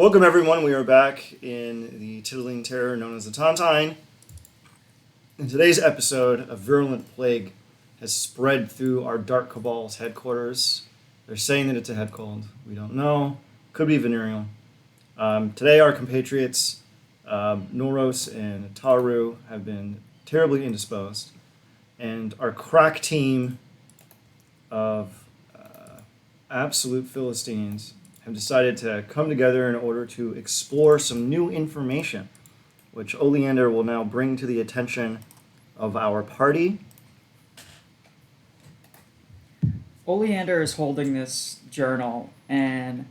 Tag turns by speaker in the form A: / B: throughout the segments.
A: Welcome everyone, we are back in the tiddling terror known as the Tontine. In today's episode, a virulent plague has spread through our Dark Cabal's headquarters. They're saying that it's a head cold. We don't know. Could be venereal. Today our compatriots, Noros and Taru, have been terribly indisposed. And our crack team of absolute Philistines have decided to come together in order to explore some new information, which Oleander will now bring to the attention of our party.
B: Oleander is holding this journal, and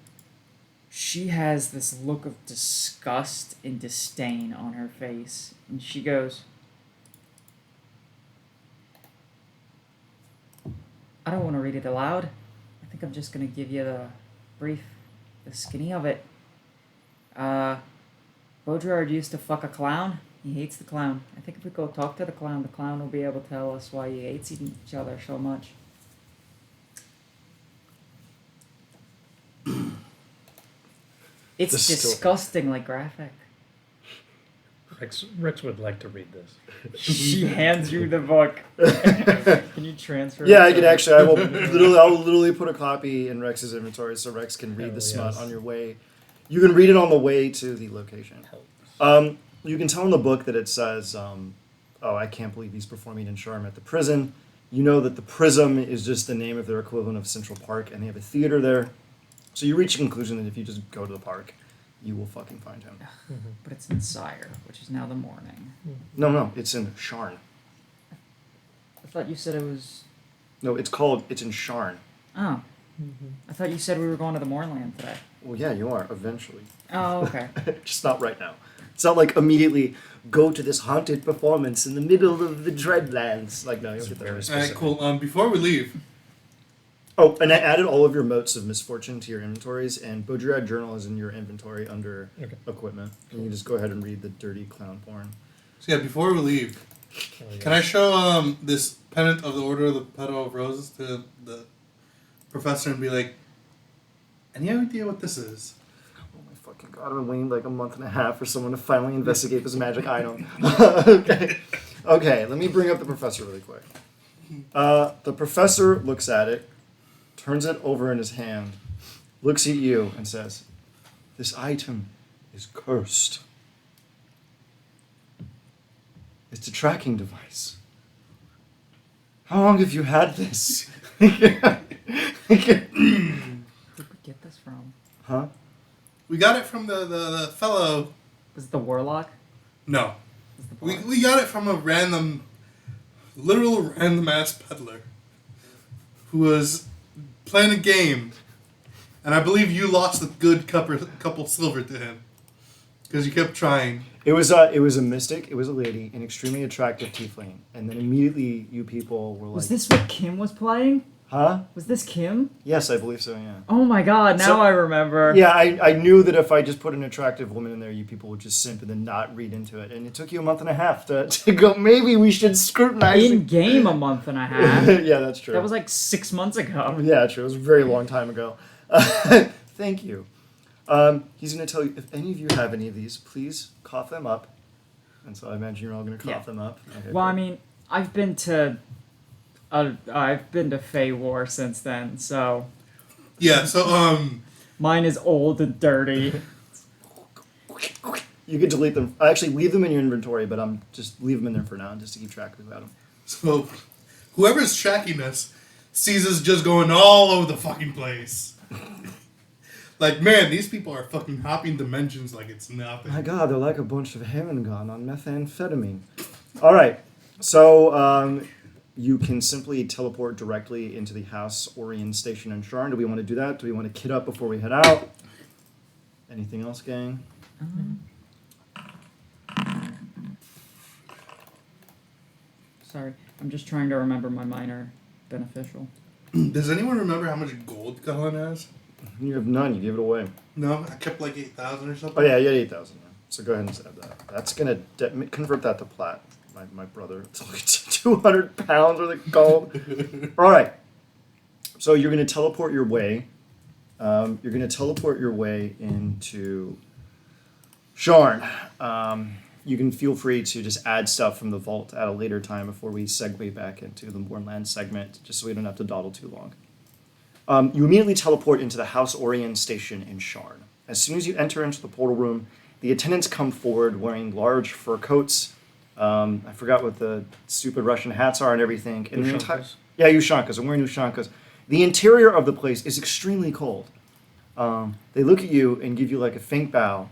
B: she has this look of disgust and disdain on her face. And she goes, I don't want to read it aloud. I think I'm just going to give you the skinny of it. Baudrillard used to fuck a clown. He hates the clown. I think if we go talk to the clown will be able to tell us why he hates each other so much. It's disgustingly graphic.
C: Rex would like to read this.
B: She hands you the book. Can you transfer?
A: Yeah, I can actually. I will literally put a copy in Rex's inventory so Rex can read the smut on your way. You can read it on the way to the location. You can tell in the book that it says, I can't believe he's performing in Charm at the prison. You know that the Prism is just the name of their equivalent of Central Park, and they have a theater there. So you reach a conclusion that if you just go to the park, you will fucking find him.
B: But it's in Sire, which is now the morning.
A: No, it's in Sharn.
B: I thought you said it was...
A: No, it's in Sharn.
B: Oh. I thought you said we were going to the Mournland today.
A: Well, yeah, you are, eventually.
B: Oh, okay.
A: Just not right now. It's not like immediately go to this haunted performance in the middle of the Dreadlands. Like, no, you'll get there.
D: Alright, cool. Before we leave...
A: Oh, and I added all of your motes of misfortune to your inventories, and Baudrillard Journal is in your inventory under equipment. And you just go ahead and read the dirty clown porn.
D: So yeah, before we leave, can I show this pennant of the Order of the Petal of Roses to the professor and be like, any idea what this is?
A: Oh my fucking god, I've been waiting like a month and a half for someone to finally investigate this magic item. Okay, let me bring up the professor really quick. The professor looks at it, turns it over in his hand, looks at you, and says, this item is cursed. It's a tracking device. How long have you had this?
B: Where did we get this from?
A: Huh?
D: We got it from the fellow...
B: Was it the Warlock?
D: No. We got it from a literal random ass peddler who was playing a game, and I believe you lost a good couple silver to him because you kept trying.
A: It was a mystic. It was a lady, an extremely attractive tiefling, and then immediately you people were like,
B: Was this what Kim was playing?
A: huh?
B: Was this Kim?
A: Yes, I believe so. Yeah.
B: Oh my god! Now I remember.
A: Yeah, I knew that if I just put an attractive woman in there, you people would just simp and then not read into it, and it took you a month and a half to go. Maybe we should scrutinize.
B: In game, a month and a half.
A: Yeah, that's true.
B: That was like 6 months ago.
A: Yeah, true. It was a very long time ago. Thank you. He's going to tell you, if any of you have any of these, please cough them up. And so I imagine you're all going to cough them up. Okay,
B: well,
A: great.
B: I mean, I've been to Fey War since then, so
D: Yeah, so
B: mine is old and dirty.
A: You can delete them. I actually leave them in your inventory, but I'm just leave them in there for now, just to keep track of them.
D: So whoever's tracking us sees us just going all over the fucking place. Like, man, these people are fucking hopping dimensions like it's nothing.
A: My God, they're like a bunch of Hamangon on methamphetamine. All right, so you can simply teleport directly into the House Orion Station in Sharn. Do we want to do that? Do we want to kit up before we head out? Anything else, gang?
B: Sorry, I'm just trying to remember my minor beneficial.
D: Does anyone remember how much gold Cullen has?
A: You have none. You gave it away.
D: No, I kept like 8,000 or something.
A: Oh yeah, you had 8,000. Yeah. So go ahead and save that. That's gonna convert that to plat. My brother. It's like 200 pounds worth of gold. All right. So you're gonna teleport your way You're going to teleport your way into Sharn. You can feel free to just add stuff from the vault at a later time before we segue back into the Mournland segment, just so we don't have to dawdle too long. You immediately teleport into the House Orion station in Sharn. As soon as you enter into the portal room, the attendants come forward wearing large fur coats. I forgot what the stupid Russian hats are and everything. And the entire, yeah, Ushankas. I'm wearing Ushankas. The interior of the place is extremely cold. They look at you and give you like a faint bow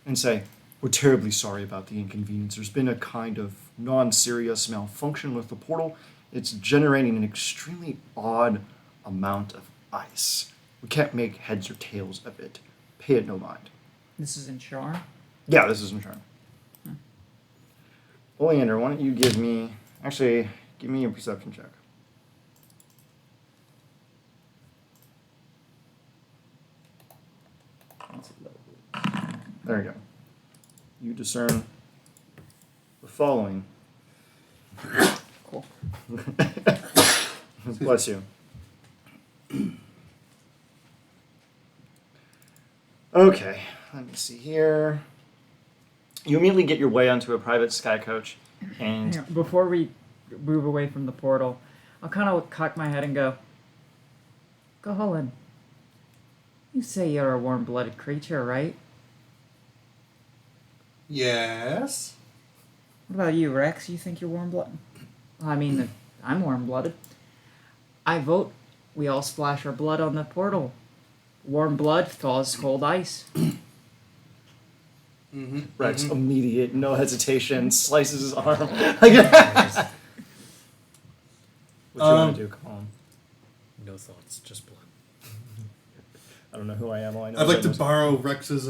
A: and say, "We're terribly sorry about the inconvenience. There's been a kind of non-serious malfunction with the portal. It's generating an extremely odd amount of ice. We can't make heads or tails of it. Pay it no mind."
B: This is in Char?
A: Yeah, this is in turn. Oleander, why don't you give me a perception check. There you go. You discern the following.
B: Cool.
A: Bless you. Okay, let me see here. You immediately get your way onto a private sky coach, and
B: Hang on, before we move away from the portal, I'll kind of cock my head and go, Golan, you say you're a warm-blooded creature, right?
D: Yes.
B: What about you, Rex? You think you're warm-blooded? I mean, I'm warm-blooded. I vote we all splash our blood on the portal. Warm blood thaws cold ice.
D: Mm-hmm.
A: Rex,
D: Mm-hmm.
A: immediate, no hesitation, slices his arm. What you want to do? Come on.
C: No thoughts, just blood.
A: I don't know who I am. All I know
D: I'd
A: is
D: like
A: I
D: to
A: know-
D: borrow Rex's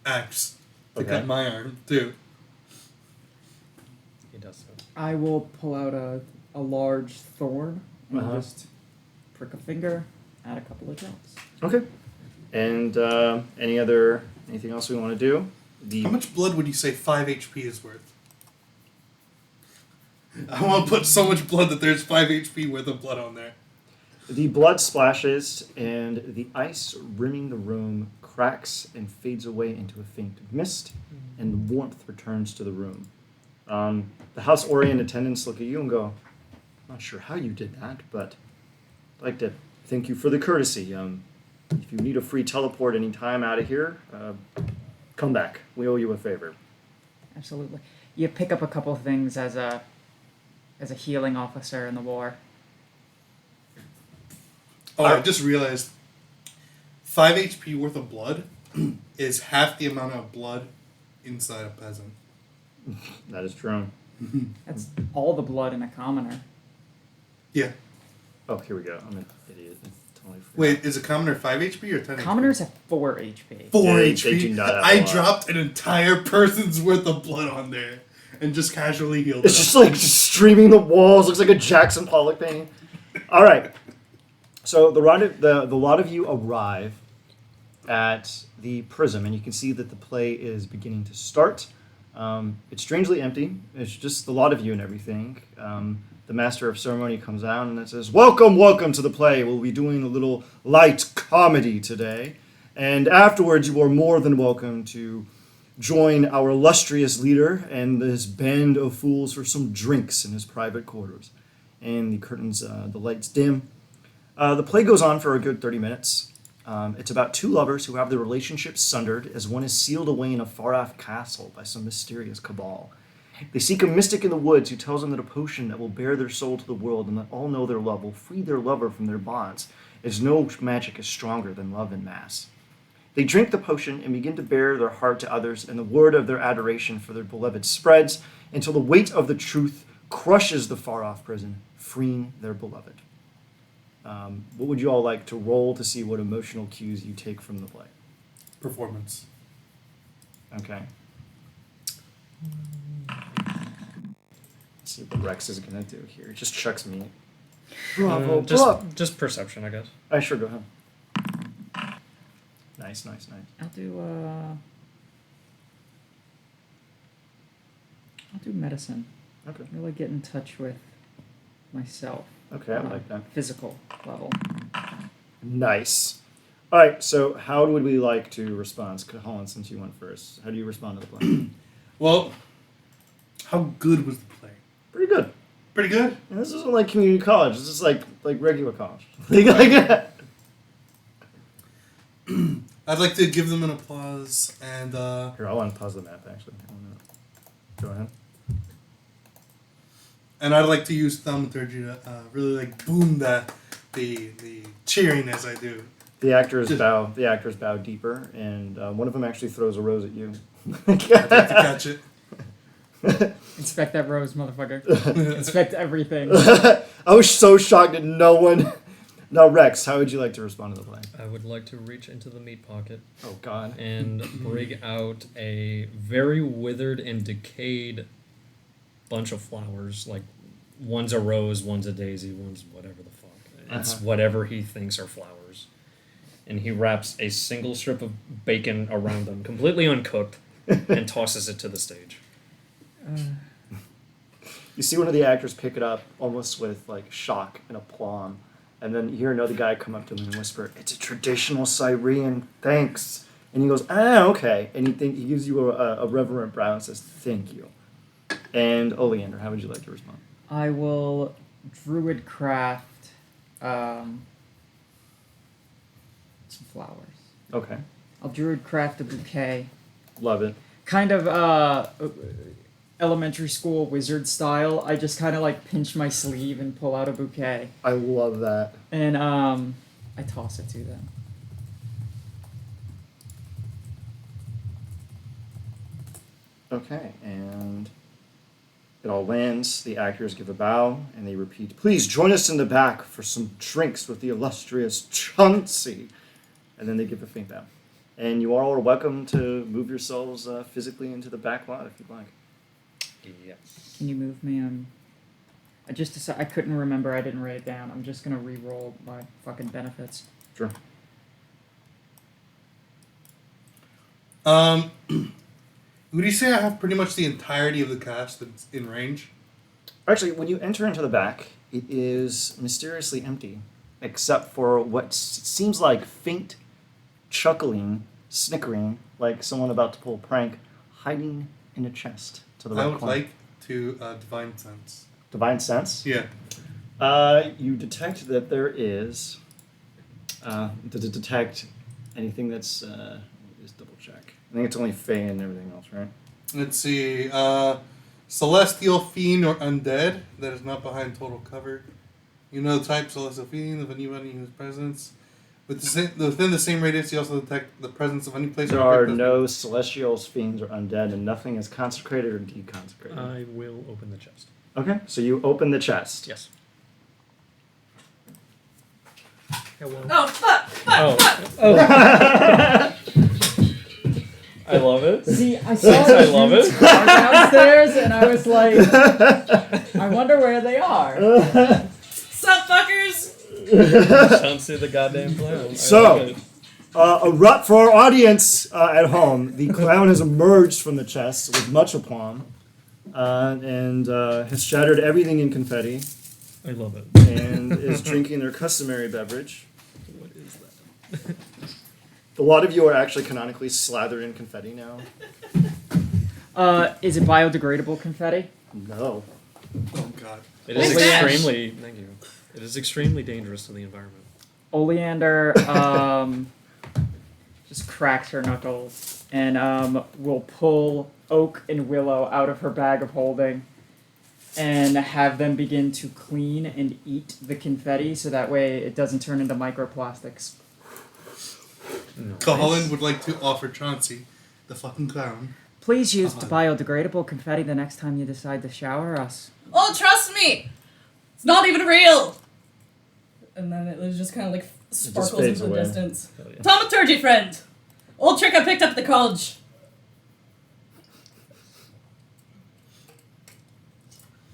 D: axe to
A: Okay.
D: cut my arm too.
C: He does so.
B: I will pull out a large thorn and just prick a finger, add a couple of drops.
A: Okay. And anything else we want to do?
D: How much blood would you say 5 HP is worth? I want to put so much blood that there's 5 HP worth of blood on there.
A: The blood splashes, and the ice rimming the room cracks and fades away into a faint mist, and the warmth returns to the room. The House Orion attendants look at you and go, "Not sure how you did that, but I'd like to thank you for the courtesy. If you need a free teleport anytime out of here, come back. We owe you a favor."
B: Absolutely. You pick up a couple things as a healing officer in the war.
D: Oh, I just realized 5 HP worth of blood is half the amount of blood inside a peasant.
A: That is true.
B: That's all the blood in a commoner.
D: Yeah.
A: Oh, here we go. I'm an idiot. I totally forgot.
D: Wait, is a commoner 5 HP or 10
B: Commoners have 4 HP.
D: 4
A: They
D: HP?
A: do not have a
D: I
A: lot.
D: dropped an entire person's worth of blood on there and just casually healed
A: It's
D: it.
A: just like just streaming the walls. Looks like a Jackson Pollock painting. All right. So the lot of you arrive at the prism, and you can see that the play is beginning to start. It's strangely empty. It's just the lot of you and everything. The master of ceremony comes out and it says, "Welcome, welcome to the play. We'll be doing a little light comedy today. And afterwards, you are more than welcome to join our illustrious leader and this band of fools for some drinks in his private quarters." And the curtains, the lights dim. The play goes on for a good 30 minutes. It's about 2 lovers who have their relationships sundered as one is sealed away in a far-off castle by some mysterious cabal. They seek a mystic in the woods who tells them that a potion that will bear their soul to the world and that all know their love will free their lover from their bonds, as no magic is stronger than love in mass. They drink the potion and begin to bear their heart to others, and the word of their adoration for their beloved spreads until the weight of the truth crushes the far-off prison, freeing their beloved. What would you all like to roll to see what emotional cues you take from the play?
D: Performance.
A: Okay. Let's see what Rex is gonna do here. He just chucks me. Bravo, bravo.
C: Just perception, I guess.
A: I sure go ahead. Nice.
B: I'll do medicine.
A: Okay.
B: Really get in touch with myself.
A: Okay, I like that.
B: Physical level.
A: Nice. All right, so how would we like to respond? Colin, since you went first, how do you respond to the play?
D: Well, how good was the play?
A: Pretty good.
D: Pretty good.
A: And this isn't like community college. This is like regular college. like
D: I'd like to give them an applause and
A: Here, I'll unpause the map, actually. Go ahead.
D: and I'd like to use thaumaturgy to really like boom the cheering as I do.
A: The actors bow deeper, and one of them actually throws a rose at you.
D: I'd like to catch it.
B: Inspect that rose, motherfucker. Inspect everything.
A: I was so shocked that no one. Now, Rex, how would you like to respond to the play?
C: I would like to reach into the meat pocket
A: Oh God.
C: and bring out a very withered and decayed bunch of flowers. Like, one's a rose, one's a daisy, one's whatever the fuck. It's whatever he thinks are flowers. And he wraps a single strip of bacon around them, completely uncooked, and tosses it to the stage.
A: You see one of the actors pick it up, almost with like shock and aplomb, and then you hear another guy come up to him and whisper, "It's a traditional Syrian, thanks." And he goes, "Ah, okay." And he gives you a reverent bow and says, "Thank you." And Oleander, how would you like to respond?
B: I will druid craft some flowers.
A: Okay,
B: I'll druid craft a bouquet.
A: love it.
B: Kind of elementary school wizard style. I just kind of like pinch my sleeve and pull out a bouquet.
A: I love that.
B: And I toss it to them.
A: Okay, and it all lands. The actors give a bow, and they repeat, "Please join us in the back for some drinks with the illustrious Chauncey." And then they give a faint bow. And you all are welcome to move yourselves physically into the back lot if you'd like.
C: Yes.
B: Can you move me? I just decided I couldn't remember. I didn't write it down. I'm just gonna re-roll my fucking benefits.
A: Sure.
D: Would you say I have pretty much the entirety of the cast that's in range?
A: Actually, when you enter into the back, it is mysteriously empty, except for what seems like faint chuckling, snickering, like someone about to pull a prank, hiding in a chest to the right
D: I would
A: corner.
D: like to divine sense.
A: Divine sense?
D: Yeah.
A: You detect that there is, to detect anything that's, just double check. I think it's only Fey and everything else, right?
D: Let's see. Celestial fiend or undead that is not behind total cover. You know the type celestial fiend of anybody whose presence. Within the same radius, you also detect the presence of any place.
A: There are no celestials, fiends, or undead, and nothing is consecrated or deconsecrated.
C: I will open the chest.
A: Okay, so you open the chest.
C: Yes. Hello.
E: Oh, fuck!
C: Oh. I love it.
B: See, I saw
C: I love it.
B: car downstairs, and I was like, I wonder where they are.
E: Sup, fuckers?
C: Chauncey the goddamn clown.
A: So, a rut for our audience at home. The clown has emerged from the chest with much aplomb and has shattered everything in confetti
C: I love it.
A: and is drinking their customary beverage.
C: What is that?
A: A lot of you are actually canonically slathered in confetti now.
B: Is it biodegradable confetti?
A: No.
D: Oh God.
C: It is
E: What's that?
C: extremely. Thank you. It is extremely dangerous to the environment.
B: Oleander just cracks her knuckles and will pull Oak and Willow out of her bag of holding and have them begin to clean and eat the confetti so that way it doesn't turn into microplastics.
C: Nice.
D: Colin would like to offer Chauncey, the fucking clown.
B: Please use the biodegradable confetti the next time you decide to shower us.
E: Oh, trust me! It's not even real! And then it was just kind of like sparkles
A: fades
E: into the
A: away.
E: distance.
C: Hell yeah.
E: Thaumaturgy friend! Old trick I picked up at the college.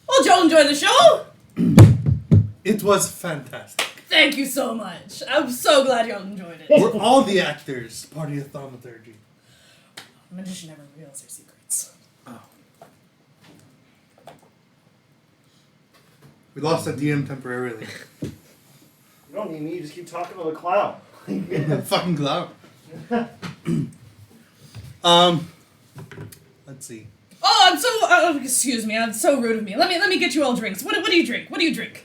E: Well, Joe enjoyed the show!
D: It was fantastic.
E: Thank you so much. I'm so glad y'all enjoyed it.
D: We're all the actors, party of thaumaturgy.
E: A magician never reveals their secrets.
D: We lost a DM temporarily.
A: You don't need me, you just keep talking to the clown.
D: Fucking glow. Let's see.
E: Oh, I'm so. Excuse me. I'm so rude of me. Let me get you all drinks. What do you drink? What do you drink?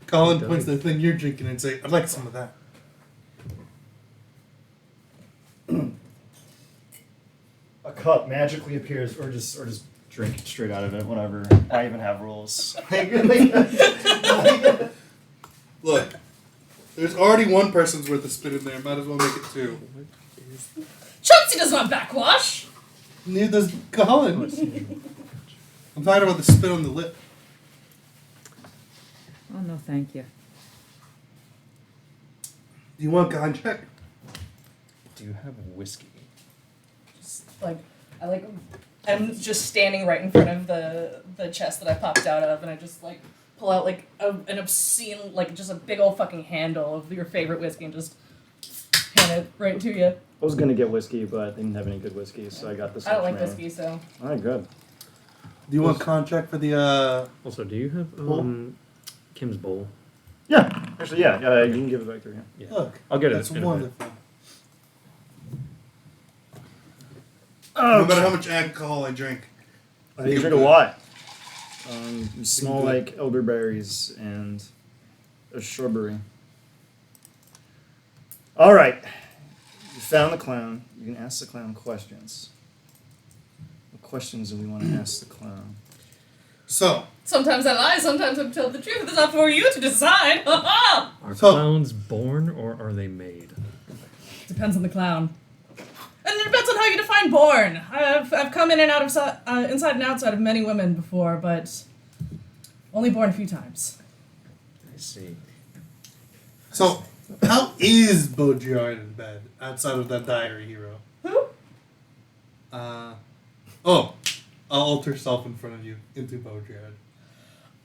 D: Colin points to the thing you're drinking and say, "I'd like some of that."
A: A cup magically appears, or just drink it straight out of it. Whatever. I even have rules.
D: Look, there's already one person's worth of spit in there. Might as well make it two.
E: Chauncey does not backwash.
D: Neither does Colin. I'm talking about the spit on the lip.
B: Oh, no, thank you.
D: Do you want contract?
C: Do you have whiskey?
E: I'm just standing right in front of the chest that I popped out of, and I just pull out an obscene, just a big old fucking handle of your favorite whiskey and just hand it right to you.
A: I was gonna get whiskey, but they didn't have any good whiskey, so I got this.
E: I don't like
A: man.
E: whiskey, so.
A: All right, good.
D: Do you want contract for the
C: Also, do you have Kim's bowl?
A: Yeah, actually, yeah. You can give it back to her.
C: Yeah.
D: Look,
C: I'll get it.
D: that's
C: in a bit.
D: wonderful.
A: Oh,
D: No matter how much alcohol I drink.
A: you drink a lot. You smell like elderberries and a shrubbery. All right, you found the clown. You can ask the clown questions. What questions do we want to ask the clown?
D: So,
E: Sometimes I lie, sometimes I tell the truth. It's up for you to decide.
C: Are clowns born or are they made?
E: Depends on the clown. And it depends on how you define born. I've come in and out of inside and outside of many women before, but only born a few times.
C: I see.
D: so how is Baudrillard in bed outside of that diary hero?
E: Who?
D: I'll alter self in front of you into Baudrillard.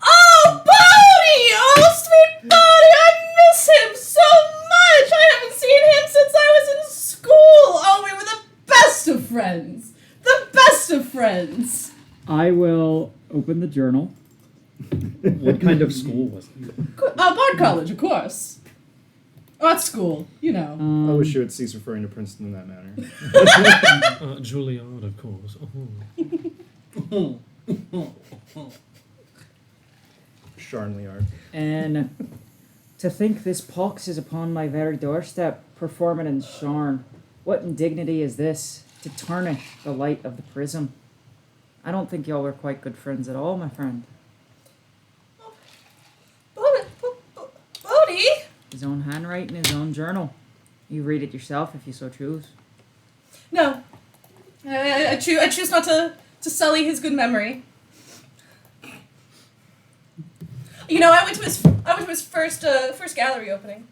E: Oh, Bodie! Oh, sweet Bodie! I miss him so much! I haven't seen him since I was in school! Oh, we were the best of friends! The best of friends!
B: I will open the journal.
C: What kind of school was it?
E: Bard College, of course. Art school, you know.
A: I wish you would cease referring to Princeton in that manner.
C: Juilliard, of course.
A: Charnliard.
B: And to think this pox is upon my very doorstep, performing in Sharn. What indignity is this, to tarnish the light of the prism? I don't think y'all were quite good friends at all, my friend.
E: Bodie?
B: His own handwriting, his own journal. You read it yourself if you so choose.
E: No. I choose not to sully his good memory. You know, I went to his first gallery opening.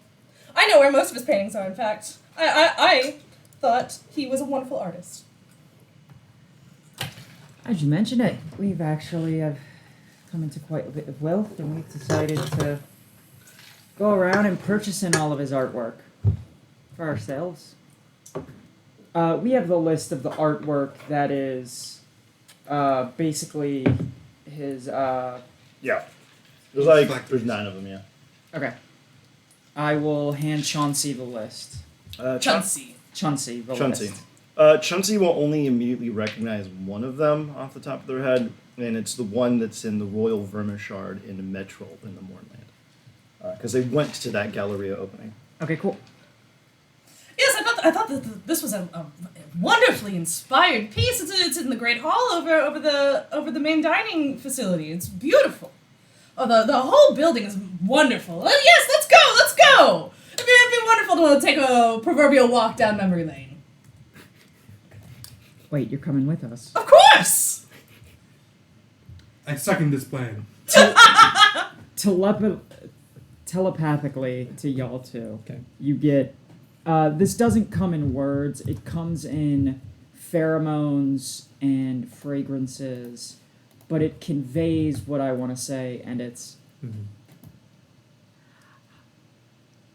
E: I know where most of his paintings are, in fact. I thought he was a wonderful artist.
B: As you mentioned it, we've actually come into quite a bit of wealth, and we've decided to go around and purchasing all of his artwork for ourselves. We have the list of the artwork that is basically his.
A: Yeah. There's 9 of them, yeah.
B: Okay. I will hand Chauncey the list.
E: Chauncey.
B: Chauncey the
A: Chauncey.
B: list.
A: Chauncey will only immediately recognize one of them off the top of their head, and it's the one that's in the Royal Vermishard in the Metrol in the Mournland. Because they went to that Galleria opening.
B: Okay, cool.
E: Yes, I thought that this was a wonderfully inspired piece. It's in the Great Hall over the main dining facility. It's beautiful. Oh, the whole building is wonderful. Yes, let's go. It'd be wonderful to take a proverbial walk down memory lane.
B: Wait, you're coming with us.
E: Of course.
D: I second this plan.
B: Telepathically to y'all too.
C: Okay.
B: You get. This doesn't come in words. It comes in pheromones and fragrances, but it conveys what I want to say, and it's.
C: Mm-hmm.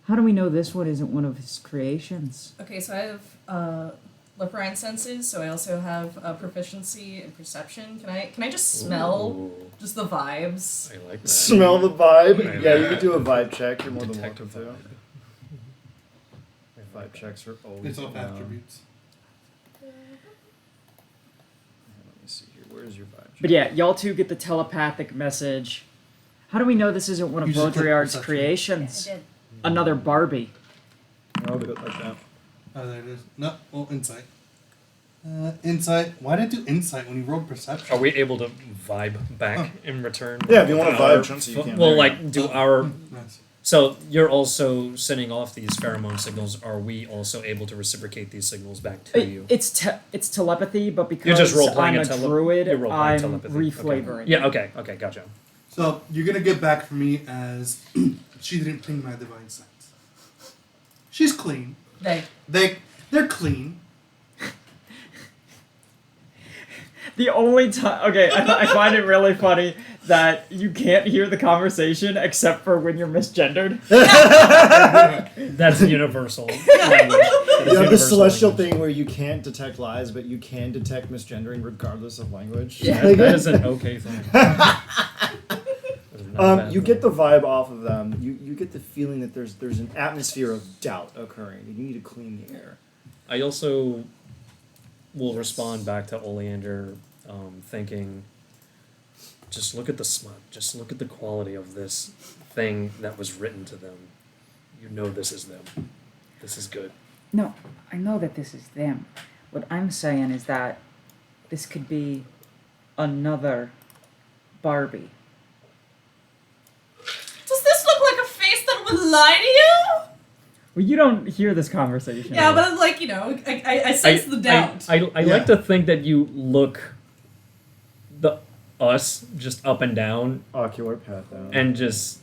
B: How do we know this one isn't one of his creations?
E: Okay, so I have Leporine senses, so I also have proficiency in perception. Can I just smell
C: Ooh,
E: just the vibes?
C: I like that.
A: Smell the vibe.
C: I
A: Yeah, you
C: like
A: could do a vibe check. You're more than
C: Detect
A: welcome to.
C: vibe.
A: Vibe checks are always
D: It's off
A: allowed.
D: attributes.
A: Let me see here. Where's your vibe check?
B: But yeah, y'all two get the telepathic message. How do we know this isn't one of
D: You just click
B: Baudrillard's
D: perception.
B: creations?
E: did.
B: Another Barbie.
A: I'll do it like that.
D: Oh, there it is. No, well, insight. Insight. Why did I do insight when you rolled perception?
C: Are we able to vibe back in return?
A: Yeah, if you want to
C: Our-
A: vibe, Chauncey, you can.
C: Well,
A: There you
C: like, do our...
D: Nice.
C: So, you're also sending off these pheromone signals. Are we also able to reciprocate these signals back to you?
B: It's telepathy, but because
C: You're just role-playing
B: I'm
C: a
B: a druid,
C: you're role-playing
B: I'm
C: telepathy.
B: reflavoring.
C: Okay. Yeah, okay, gotcha.
D: So you're gonna get back from me as she didn't ping my divine sense. She's clean. They're clean.
B: The only time, okay, I find it really funny that you can't hear the conversation except for when you're misgendered.
C: That's universal language. That is
A: You have the
C: universal
A: celestial
C: language.
A: thing where you can't detect lies, but you can detect misgendering regardless of language.
C: That is an okay thing. That is not a bad
A: You
C: thing.
A: get the vibe off of them. You get the feeling that there's an atmosphere of doubt occurring. You need to clean the air.
C: I also will respond back to Oleander, thinking, just look at the smut. Just look at the quality of this thing that was written to them. You know this is them. This is good.
B: No, I know that this is them. What I'm saying is that this could be another Barbie.
E: Does this look like a face that would lie to you?
B: Well, you don't hear this conversation.
E: Yeah, but I'm like, I sense the doubt.
C: I
D: Yeah.
C: like to think that you look us just up and down
A: Ocular path down.
C: and just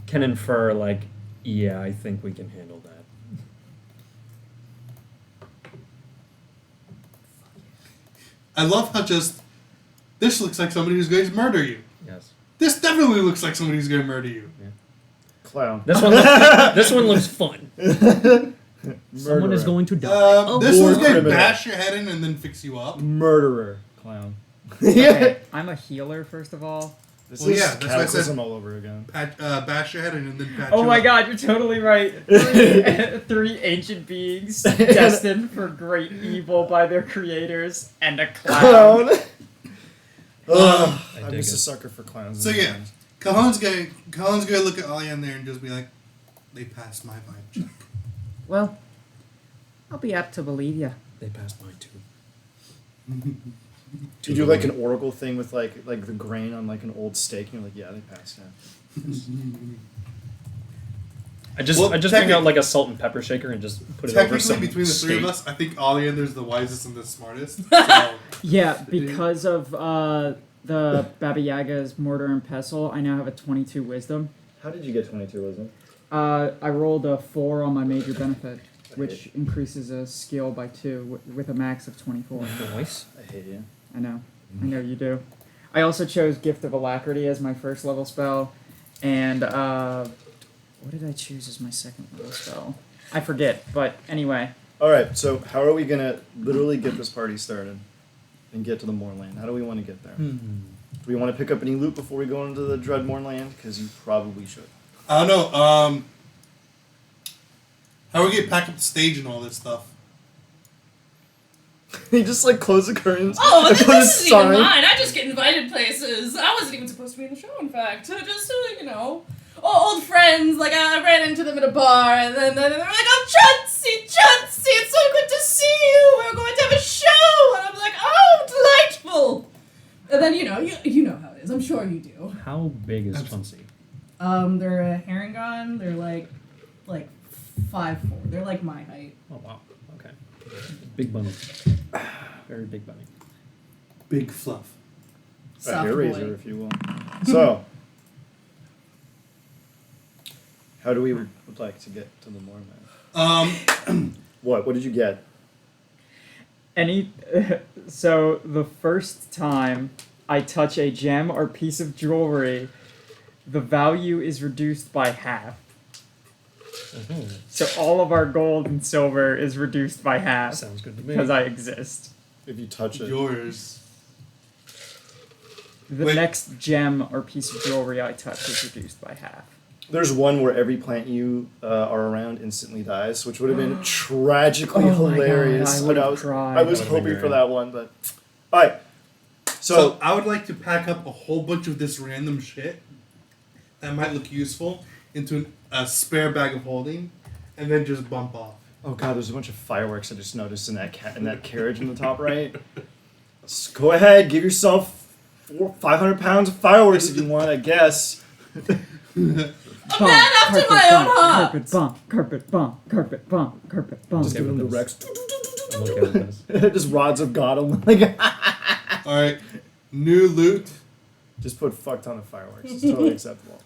C: can infer, like, yeah, I think we can handle that.
D: I love how just this looks like somebody who's going to murder you.
C: Yes.
D: This definitely looks like somebody who's going to murder you.
A: Clown.
C: This one looks fun. Someone is
A: Murderer.
C: going to die.
D: This
A: War
D: one's going to
A: criminal.
D: bash your head in and then fix you up.
A: Murderer. Clown.
B: Okay, I'm a healer, first of all.
A: This
D: Well,
A: is
D: yeah, that's why I said-
A: cataclysm all over again.
D: Bash your head in and then patch
B: Oh
D: you
B: my
D: up.
B: god, you're totally right. Three ancient beings destined for great evil by their creators, and a clown.
A: Clown. Ugh,
C: I
A: I'm
C: dig
A: just a
C: it.
A: sucker for clowns.
D: So yeah, Cajon's gonna look at Ollie in there and just be like, they passed my vibe check.
B: Well, I'll be apt to believe you.
C: They passed mine too.
A: You do like an oracle thing with like the grain on like an old steak, and you're like, yeah, they passed that.
C: I just
D: Well,
C: bring out
D: technic-
C: like a salt and pepper shaker and just put it over
D: Technically,
C: some
D: between the three of
C: steak.
D: us, I think Oleander's the wisest and the smartest. So
B: Yeah, because of the Baba Yaga's mortar and pestle, I now have a 22 wisdom.
A: How did you get 22 wisdom?
B: I rolled a 4 on my major benefit, which increases a skill by 2 with a max of 24.
C: Nice.
A: I hate you.
B: I know you do. I also chose Gift of Alacrity as my first level spell, and what did I choose as my second level spell? I forget, but anyway.
A: All right, so how are we gonna literally get this party started and get to the Mournland? How do we want to get there? Do we want to pick up any loot before we go into the Dread Mournland? Because you probably should.
D: I don't know. How are we gonna pack up the stage and all this stuff?
A: You just like close the curtains.
E: Oh,
A: and
E: this,
A: put a
E: this isn't even
A: sign.
E: mine. I just get invited places. I wasn't even supposed to be in the show, in fact. Just, old friends. Like, I ran into them at a bar, and then they were like, oh, Chauncey, it's so good to see you. We're going to have a show. And I'm like, oh, delightful. And then, you know how it is. I'm sure you do.
C: How big is Chauncey?
E: They're a herringon. They're like 5'4". They're like my height.
C: Oh wow. Okay. Big bunny. Very big bunny.
D: Big fluff.
A: A
E: Soft
A: hair
E: boy.
A: raiser, if you will. So, how do we would like to get to the Mournland? What? What did you get?
B: So the first time I touch a gem or piece of jewelry, the value is reduced by half. So all of our gold and silver is reduced by half
C: Sounds good to me.
B: because I exist.
A: If you touch it.
D: Yours.
B: The
D: Wait.
B: next gem or piece of jewelry I touch is reduced by half.
A: There's one where every plant you are around instantly dies, which would have been tragically
B: Oh my God,
A: hilarious.
B: I would've
A: I was
B: cried.
A: I was
C: That would've
A: hoping
C: been
A: for
C: great.
A: that one, but all right.
D: So I would like to pack up a whole bunch of this random shit that might look useful into a spare bag of holding, and then just bump off.
A: Oh god, there's a bunch of fireworks I just noticed in that in that carriage in the top right. Just go ahead, give yourself 500 pounds of fireworks if you want, I guess.
E: A man after my own heart.
B: Carpet bump, carpet bump, carpet bump, carpet bump.
A: Just give him the
C: with
A: Rex.
C: I'm okay with this.
A: Just rods of God. I'm like,
D: All right, new loot.
A: just put fuck ton of fireworks. It's totally acceptable.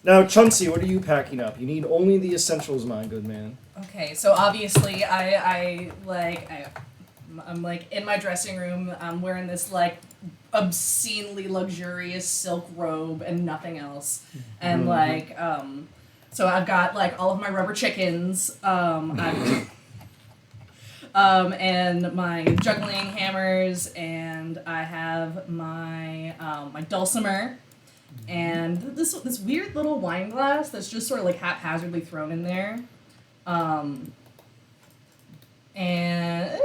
A: Now, Chauncey, what are you packing up? You need only the essentials, my good man.
E: Okay, so obviously I'm like in my dressing room. I'm wearing this like obscenely luxurious silk robe and nothing else, and so I've got like all of my rubber chickens. And my juggling hammers, and I have my my dulcimer, and this weird little wine glass that's just sort of like haphazardly thrown in there, and a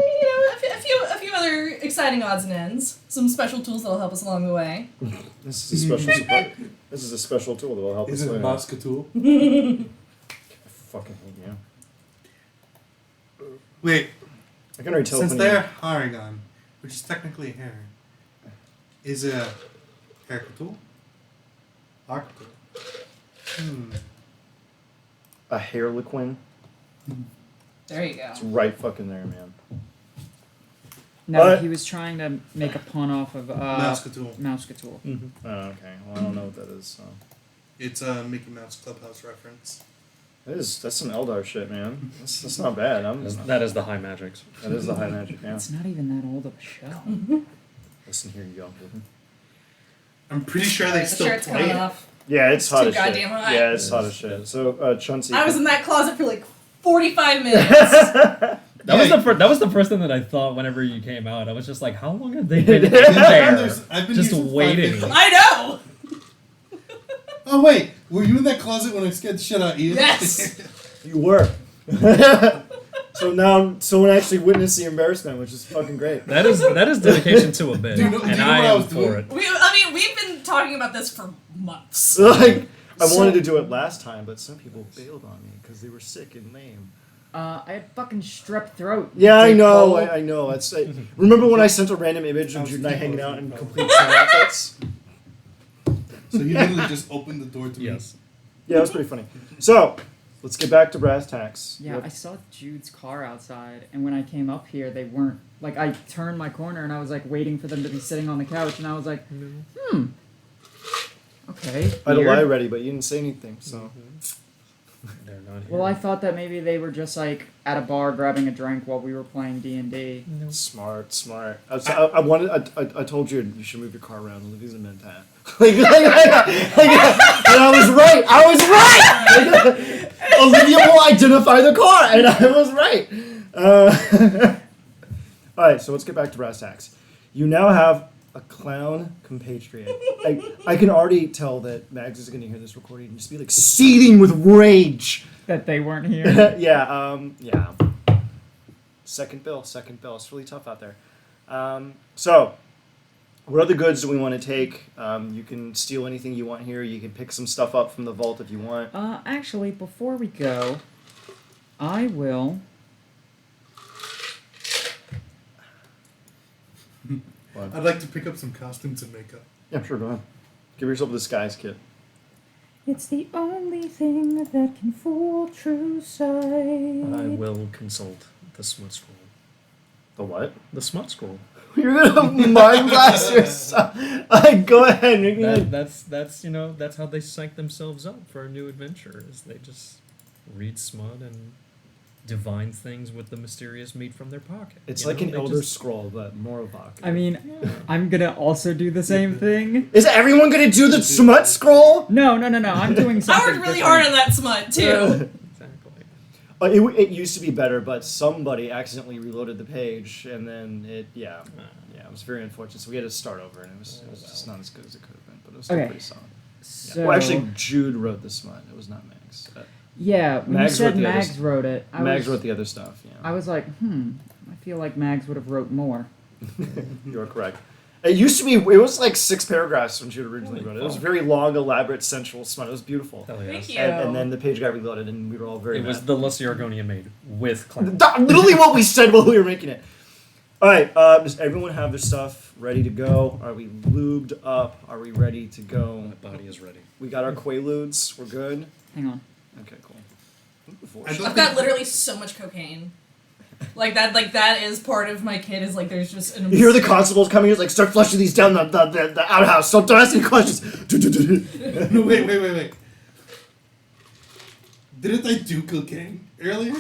E: few other exciting odds and ends, some special tools that'll help us along the way.
A: This is a special support. This is a special tool that will help
D: Is
A: us
D: it a
A: later.
D: Muscatool?
A: I fucking hate you.
D: Wait,
A: I can already tell
D: since
A: when
D: they're Haragon, which is technically hair, is it a hair tool? Arc tool.
A: a harlequin.
E: There you go.
A: It's right fucking there, man.
B: No,
A: What?
B: he was trying to make a pun off of
D: Muscatool.
B: Mousecatool.
A: Oh, okay. Well, I don't know what that is. So.
D: It's a Mickey Mouse Clubhouse reference.
A: That's some Eldar shit, man. That's not bad.
C: That is the high magics.
A: That is the high magic, yeah.
B: It's not even that old of a show.
A: Listen here, you young people.
D: I'm pretty sure they
E: The
D: still
E: shirt's
D: play
E: coming
D: it.
E: off.
A: Yeah, it's hot
E: too
A: as shit.
E: goddamn hot.
A: Yeah, it's hot as shit. So, Chauncey.
E: I was in that closet for like 45 minutes.
C: That was the first thing that I thought whenever you came out. I was just like, how long have they been in there?
D: I've been
C: Just
D: here for 5
C: waiting.
D: minutes.
E: I know.
D: Oh wait, were you in that closet when I scared the shit out of you?
E: Yes.
A: You were. So now someone actually witnessed the embarrassment, which is fucking great.
C: That is dedication to a bit,
D: Do you know
C: and
D: what
C: I
D: I
C: am
D: was
C: for
D: doing?
C: it.
E: We've been talking about this for months.
A: Like, I
B: So-
A: wanted to do it last time, but some people bailed on me because they were sick and lame.
B: I had fucking strep throat.
A: Yeah, I
B: Big
A: know.
B: hole.
A: I know. Remember when I sent a random image of Jude and I hanging out in complete outfits?
D: So you literally just opened the door to me.
C: Yes.
A: Yeah, that was pretty funny. So, let's get back to brass tacks.
B: Yeah,
A: What-
B: I saw Jude's car outside, and when I came up here, they weren't. Like, I turned my corner, and I was, like, waiting for them to be sitting on the couch, and I was like, okay,
A: I had a
B: weird.
A: lie ready, but you didn't say anything, so.
C: They're not here.
B: Well, I thought that maybe they were just, like, at a bar grabbing a drink while we were playing D&D.
A: Smart. I told you you should move your car around. Olivia's a mentat. And I was right. Olivia will identify the car, and I was right. All right, so let's get back to brass tacks. You now have a clown compatriot. I can already tell that Mags is going to hear this recording and just be like seething with rage.
B: That they weren't here.
A: Yeah. Second bill. It's really tough out there. So, what other goods do we want to take? You can steal anything you want here. You can pick some stuff up from the vault if you want.
B: Actually, before we go, I will...
D: I'd like to pick up some costumes and makeup.
A: Yeah, sure, go ahead. Give yourself a disguise kit.
B: It's the only thing that can fool true sight.
C: I will consult the smut scroll.
A: The what?
C: The smut scroll.
A: You're gonna mind blast yourself. Go ahead. Make me
C: That's how they psych themselves up for a new adventure. Is they just read smut and divine things with the mysterious meat from their pocket.
A: It's
C: You
A: like
C: know,
A: an
C: they
A: Elder
C: just-
A: Scroll, but more evocative.
B: I mean, I'm gonna also do the same thing.
A: Is everyone gonna do the smut scroll?
B: No, I'm doing something
E: I worked really
B: different.
E: hard on that smut too.
C: Exactly.
A: It used to be better, but somebody accidentally reloaded the page, and then it was very unfortunate. So we had to start over, and it was just not as good as it could have been, but it was still
B: Okay.
A: pretty solid.
B: So,
A: Yeah. Well, actually, Jude wrote the smut. It was not Mags.
B: yeah, when
A: Mags
B: you
A: wrote
B: said
A: the other
B: Mags wrote it,
A: Mags wrote the other stuff. Yeah,
B: I was like, I feel like Mags would have wrote more.
A: you are correct. It used to be. It was like 6 paragraphs when Jude originally
C: Holy
A: wrote it. It was
C: fuck.
A: very long, elaborate, sensual smut. It was beautiful.
C: Hell yes.
E: Thank you.
A: And then the page got reloaded, and we were all very.
C: It was
A: mad.
C: the less Argonian made with clown.
A: Literally what we said while we were making it. All right, does everyone have their stuff ready to go? Are we lubed up? Are we ready to go?
C: My body is ready.
A: We got our Quaaludes. We're good.
B: Hang on.
A: Okay, cool.
E: I've got literally so much cocaine. Like that is part of my kit. Is like there's just an.
A: You hear the constables coming. He's like, start flushing these down the outhouse. Don't ask any questions.
D: No, wait. Didn't I do cocaine earlier?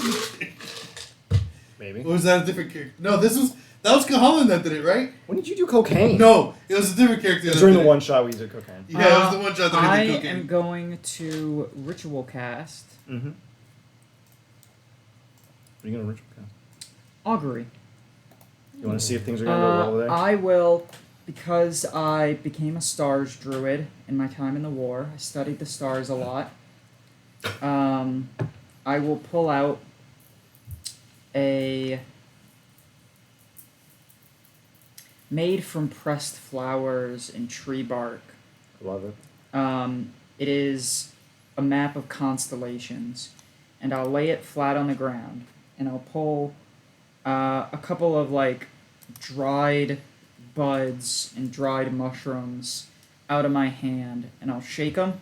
A: Maybe.
D: Or was that a different character? No, that was Kahalan that did it, right?
A: When did you do cocaine?
D: No, it was a different character.
A: It was
D: that
A: during
D: did
A: the
D: it.
A: one shot we did cocaine.
D: Yeah, it was the one shot that I
B: I
D: did cocaine.
B: am going to ritual cast
A: Mm-hmm. What are you gonna ritual cast?
B: augury.
A: You want to see if things are gonna go well there?
B: I will, because I became a stars druid in my time in the war. I studied the stars a lot. I will pull out a made from pressed flowers and tree bark.
A: Love it.
B: It is a map of constellations, and I'll lay it flat on the ground, and I'll pull a couple of like dried buds and dried mushrooms out of my hand, and I'll shake them,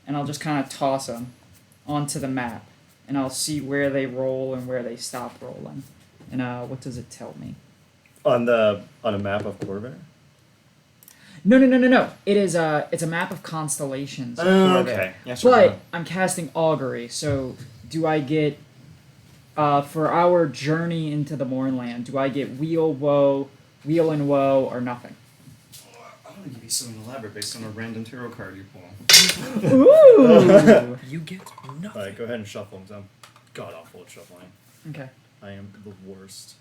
B: and I'll just kind of toss them onto the map, and I'll see where they roll and where they stop rolling. And what does it tell me?
A: On a map of Corvair?
B: No. It's a map of constellations. of Corvair.
A: Okay. Yes, sir.
B: But I'm casting augury, so do I get for our journey into the Mournland, do I get wheel and woe, or nothing?
A: I'm gonna give you something elaborate based on a random tarot card you pull.
B: Ooh.
C: You get nothing.
A: Alright, go ahead and shuffle them. I'm god awful at shuffling.
B: Okay.
A: I am the worst.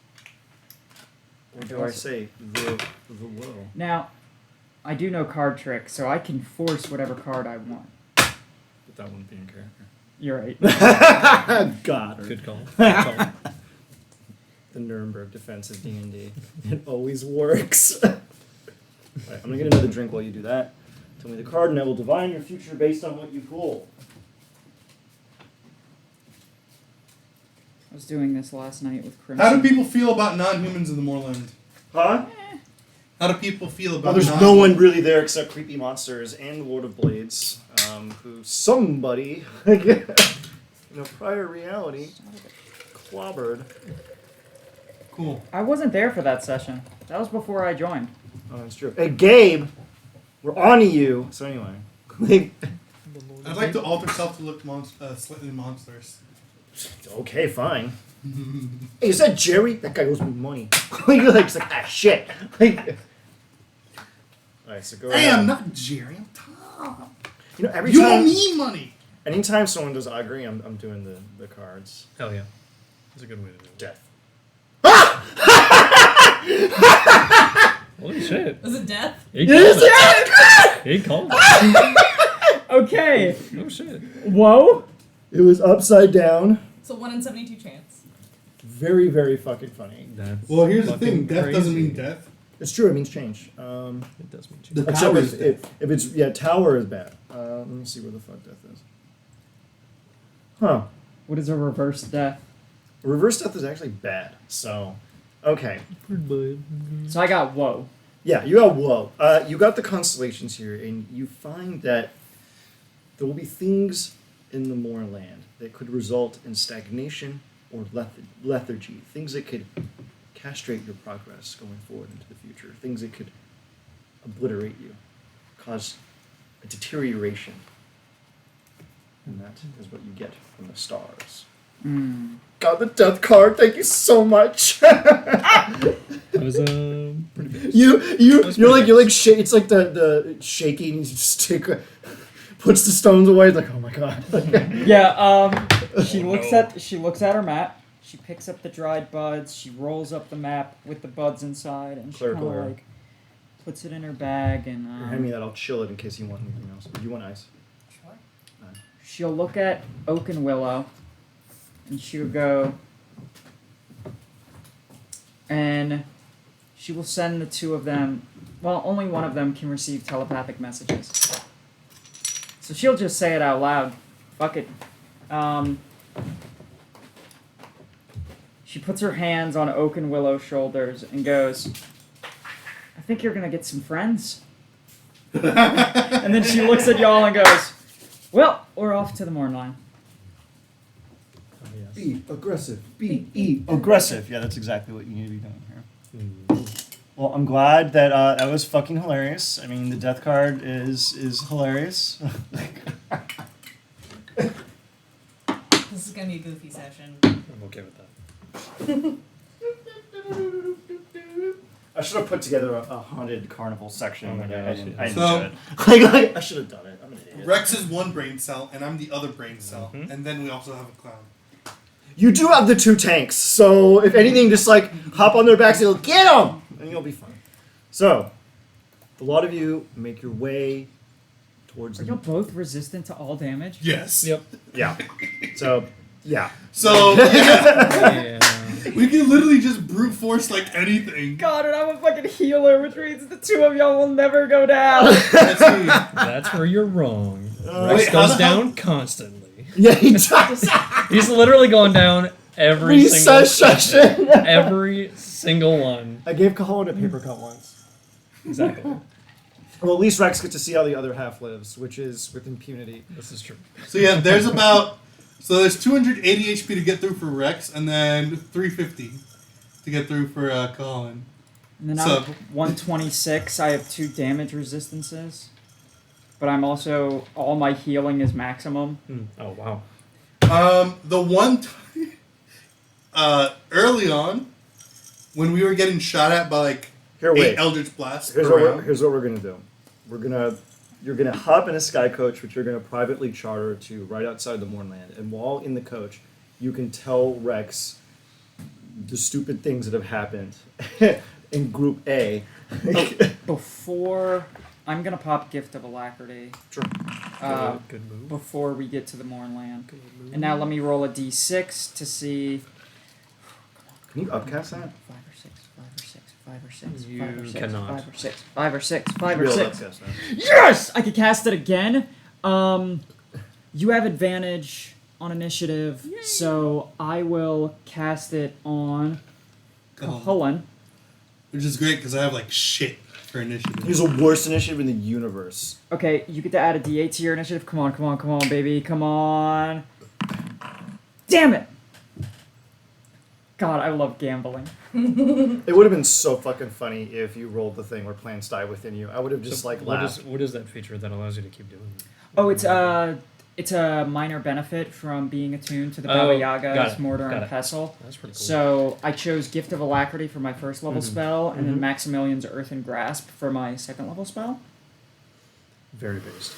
A: Or do I say the low?
B: Now, I do know card tricks, so I can force whatever card I want.
A: But that wouldn't be in character.
B: You're right.
A: Got her.
C: Good call. Good call.
A: The Nuremberg defense of D&D. It always works. Alright, I'm gonna get another drink while you do that. Tell me the card and I will divine your future based on what you pull.
B: I was doing this last night with Crimson.
D: How do people feel about non-humans in the Mournland?
A: Huh?
D: How do people feel about?
A: Well, there's no one really there except creepy monsters and the Lord of Blades, who somebody, in a prior reality, clobbered.
D: Cool.
B: I wasn't there for that session. That was before I joined.
A: Oh, that's true. Hey, Gabe, we're on to you. So anyway,
D: I'd like to alter self to look slightly monstrous.
A: okay, fine. Hey, is that Jerry? That guy owes me money. You're like, it's like, ah, shit. Like, all right, so go
D: Hey,
A: ahead.
D: I'm not Jerry. I'm Tom.
A: You know, every
D: You
A: time,
D: owe me money.
A: anytime someone does augury, I'm doing the cards.
C: Hell yeah. That's a good way to do it.
A: Death.
C: Holy shit.
E: Was it death?
C: He called it. He called it.
B: Okay.
C: No shit.
B: Whoa.
A: It was upside down.
E: It's a 1 in 72 chance.
A: Very, very fucking funny.
C: That's
D: Well, here's the
C: fucking
D: thing. Death doesn't
C: crazy.
D: mean death.
A: It's true. It means change.
C: It does mean
D: The
C: change.
A: Except
D: tower is
A: if it's tower is bad. Let me see where the fuck death is. Huh.
B: What is a reverse death?
A: Reverse death is actually bad. So, okay.
B: So I got whoa.
A: Yeah, you got whoa. You got the constellations here, and you find that there will be things in the Mournland that could result in stagnation or lethargy. Things that could castrate your progress going forward into the future. Things that could obliterate you, cause a deterioration. And that is what you get from the stars. Got the death card. Thank you so much.
C: That was pretty bad.
A: you're like it's like the shaking stick. puts the stones away. Like, oh my god.
B: Yeah. She
C: Oh,
B: looks
C: no.
B: at her map. She picks up the dried buds. She rolls up the map with the buds inside, and she kind
A: Clerical
B: of
A: error.
B: like puts it in her bag. And
A: Hand me that. I'll chill it in case you want anything else. You want ice?
E: Sure.
B: she'll look at Oak and Willow, and she'll go, and she will send the two of them. Well, only one of them can receive telepathic messages. So she'll just say it out loud. Fuck it. She puts her hands on Oak and Willow's shoulders and goes, I think you're gonna get some friends. And then she looks at y'all and goes, well, we're off to the Mournland.
C: Oh, yes.
A: Be aggressive. Be aggressive. Yeah, that's exactly what you need to be doing here. Well, I'm glad that that was fucking hilarious. I mean, the death card is hilarious.
E: This is gonna be a goofy session.
C: I'm okay with that.
A: I should have put together a haunted carnival section.
C: Oh my
A: but
C: gosh,
A: I didn't
C: yeah.
A: do it. Like, I should have done it. I'm an idiot.
D: Rex is one brain cell, and I'm the other brain cell,
C: Mhm.
D: and then we also have a clown.
A: You do have the two tanks, so if anything, just like hop on their backs and go, get them, and you'll be fine. So, a lot of you make your way towards
B: Are y'all both resistant to all damage?
D: Yes.
C: Yep.
A: Yeah. So, yeah.
D: So yeah,
C: Yeah.
D: we can literally just brute force like anything.
B: God, and I'm a fucking healer, which means the two of y'all will never go down.
D: That's me.
C: That's where you're wrong.
A: Uh,
C: Rex
D: wait, how
C: goes
D: the hell-
C: down constantly.
A: Yeah, he does.
C: He's literally going down every single
A: Recess session.
C: every single one.
A: I gave Cajon a paper cut once.
C: Exactly.
A: Well, at least Rex gets to see how the other half lives, which is with impunity.
C: This is true.
D: So yeah, there's 280 HP to get through for Rex, and then 350 to get through for Colin.
B: And then
D: So-
B: I'm 126. I have 2 damage resistances. But I'm also, all my healing is maximum.
C: Oh wow.
D: The one time, early on, when we were getting shot at by like
A: Here,
D: 8
A: wait.
D: Eldritch Blasts
A: Here's
D: per
A: what,
D: round.
A: here's what we're gonna do. You're gonna hop in a sky coach, which you're gonna privately charter to right outside the Mournland, and while in the coach, you can tell Rex the stupid things that have happened in Group A.
B: Before, I'm going to pop Gift of Alacrity.
A: Sure.
C: Good move.
B: Before we get to the Mournland.
C: Good move.
B: And now let me roll a d6 to see.
A: Can you upcast that?
B: 5 or 6, 5 or 6, 5 or 6,
C: You
B: 5 or 6,
C: cannot.
B: 5 or 6, 5 or 6, 5
A: You'll
B: or
A: be able to
B: 6.
A: upcast that.
B: Yes! I can cast it again. You have advantage on initiative, so I will cast it on Cullen.
D: Which is great because I have like shit for initiative.
A: He's the worst initiative in the universe.
B: Okay, you get to add a d8 to your initiative. Come on, come on, come on, baby. Come on. Damn it! God, I love gambling.
A: It would have been so fucking funny if you rolled the thing where plants die within you. I would have just like laughed.
C: what is that feature that allows you to keep doing it?
B: Oh, it's a minor benefit from being attuned to the
C: Oh,
B: Baba
C: got
B: Yaga's
C: it,
B: Mortar
C: got
B: and
C: it.
B: Pestle.
C: That's pretty cool.
B: So I chose Gift of Alacrity for my first level spell, and then Maximilian's Earthen Grasp for my second level spell.
C: Very based.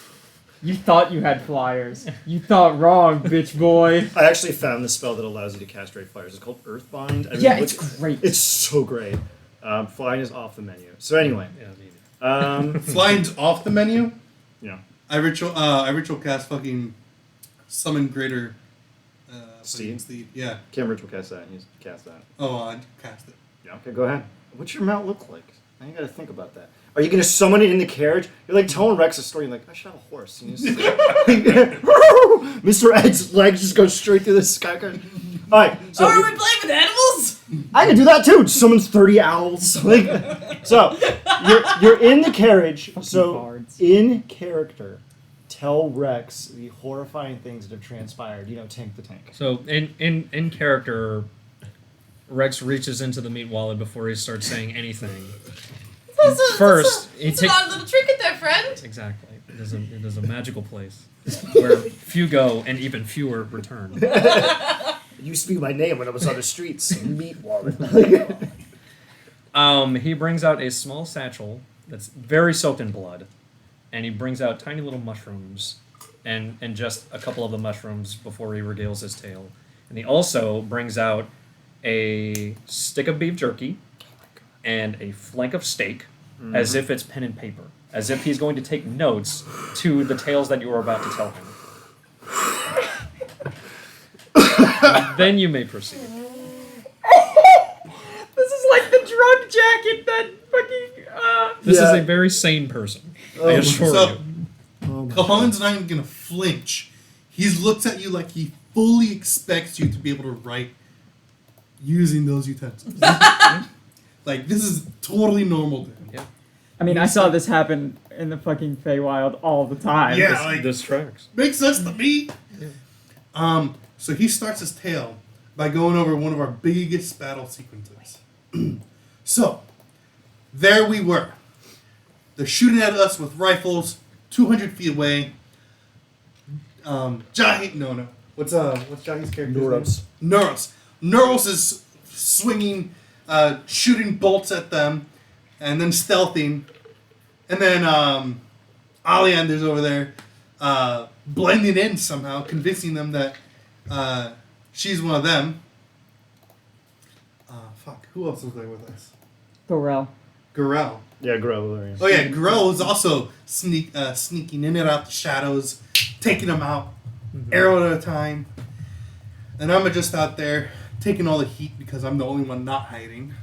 B: You thought you had flyers. You thought wrong, bitch boy.
A: I actually found the spell that allows you to castrate flyers. It's called Earthbind. I mean,
B: Yeah,
A: look-
B: it's great.
A: It's so great. Flying is off the menu. So anyway,
C: Yeah, maybe.
D: Flying's off the menu.
A: yeah.
D: I ritual cast fucking summon greater.
A: Steed?
D: Steed. Yeah.
A: Can't ritual cast that. You just cast that.
D: Oh, I cast it.
A: Yeah. Okay, go ahead. What's your mount look like? Now you gotta think about that. Are you gonna summon it in the carriage? You're like telling Rex a story. You're like, I should have a horse. And you just Mr. Ed's legs just go straight through the sky. All right. So
E: Are we playing with animals?
A: I can do that too. Just summons 30 owls. Like, so you're in the carriage. So
B: bards.
A: in character, tell Rex the horrifying things that have transpired. You know, Tank the Tank.
C: So in character, Rex reaches into the meat wallet before he starts saying anything. First, he
E: it's
C: take-
E: a odd little trinket there, friend.
C: Exactly. It is a magical place where few go and even fewer return.
A: It used to be my name when I was on the streets. Meat wallet.
C: He brings out a small satchel that's very soaked in blood, and he brings out tiny little mushrooms and just a couple of the mushrooms before he regales his tale. And he also brings out a stick of beef jerky and a flank of steak, as if it's pen and paper, as if he's going to take notes to the tales that you are about to tell him. Then you may proceed.
B: This is like the drug jacket that fucking.
C: This is
A: Yeah.
C: a very sane person. I assure
D: So,
C: you.
D: Kahan's not even gonna flinch. He looks at you like he fully expects you to be able to write using those utensils. Like, this is totally normal to him.
C: Yeah.
B: I mean, I saw this happen in the fucking Feywild all the time.
D: Yeah,
C: This,
D: like,
C: this tracks.
D: makes sense to me. So he starts his tale by going over one of our biggest battle sequences. So, there we were. They're shooting at us with rifles, 200 feet away. Jahi, no. What's Jahi's character?
A: Nuros.
D: Nuros is swinging, shooting bolts at them, and then stealthing. And then Aliander's over there, blending in somehow, convincing them that she's one of them. Who else was there with us?
B: Thorel.
D: Garel.
A: Yeah, Grover.
D: Oh yeah, Garel was also sneaking in and out the shadows, taking them out, arrow at a time. And I'm just out there taking all the heat because I'm the only one not hiding.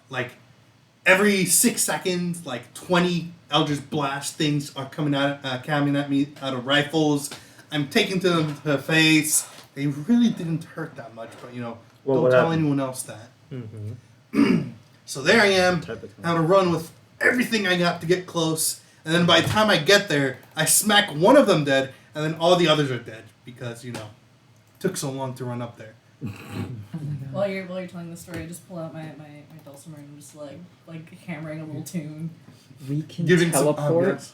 D: Like every 6 seconds, like 20 Eldritch Blast things are coming at me out of rifles. I'm taking them to the face. They really didn't hurt that much, but
A: Well,
D: don't
A: what
D: tell
A: happened?
D: anyone else that. So there I am, on a run with everything I got to get close, and then by the time I get there, I smack one of them dead, and then all the others are dead because took so long to run up there.
E: While you're telling the story, I just pull out my dulcimer and just like hammering a little tune.
B: We can
D: Giving some
B: teleport
D: ambiance.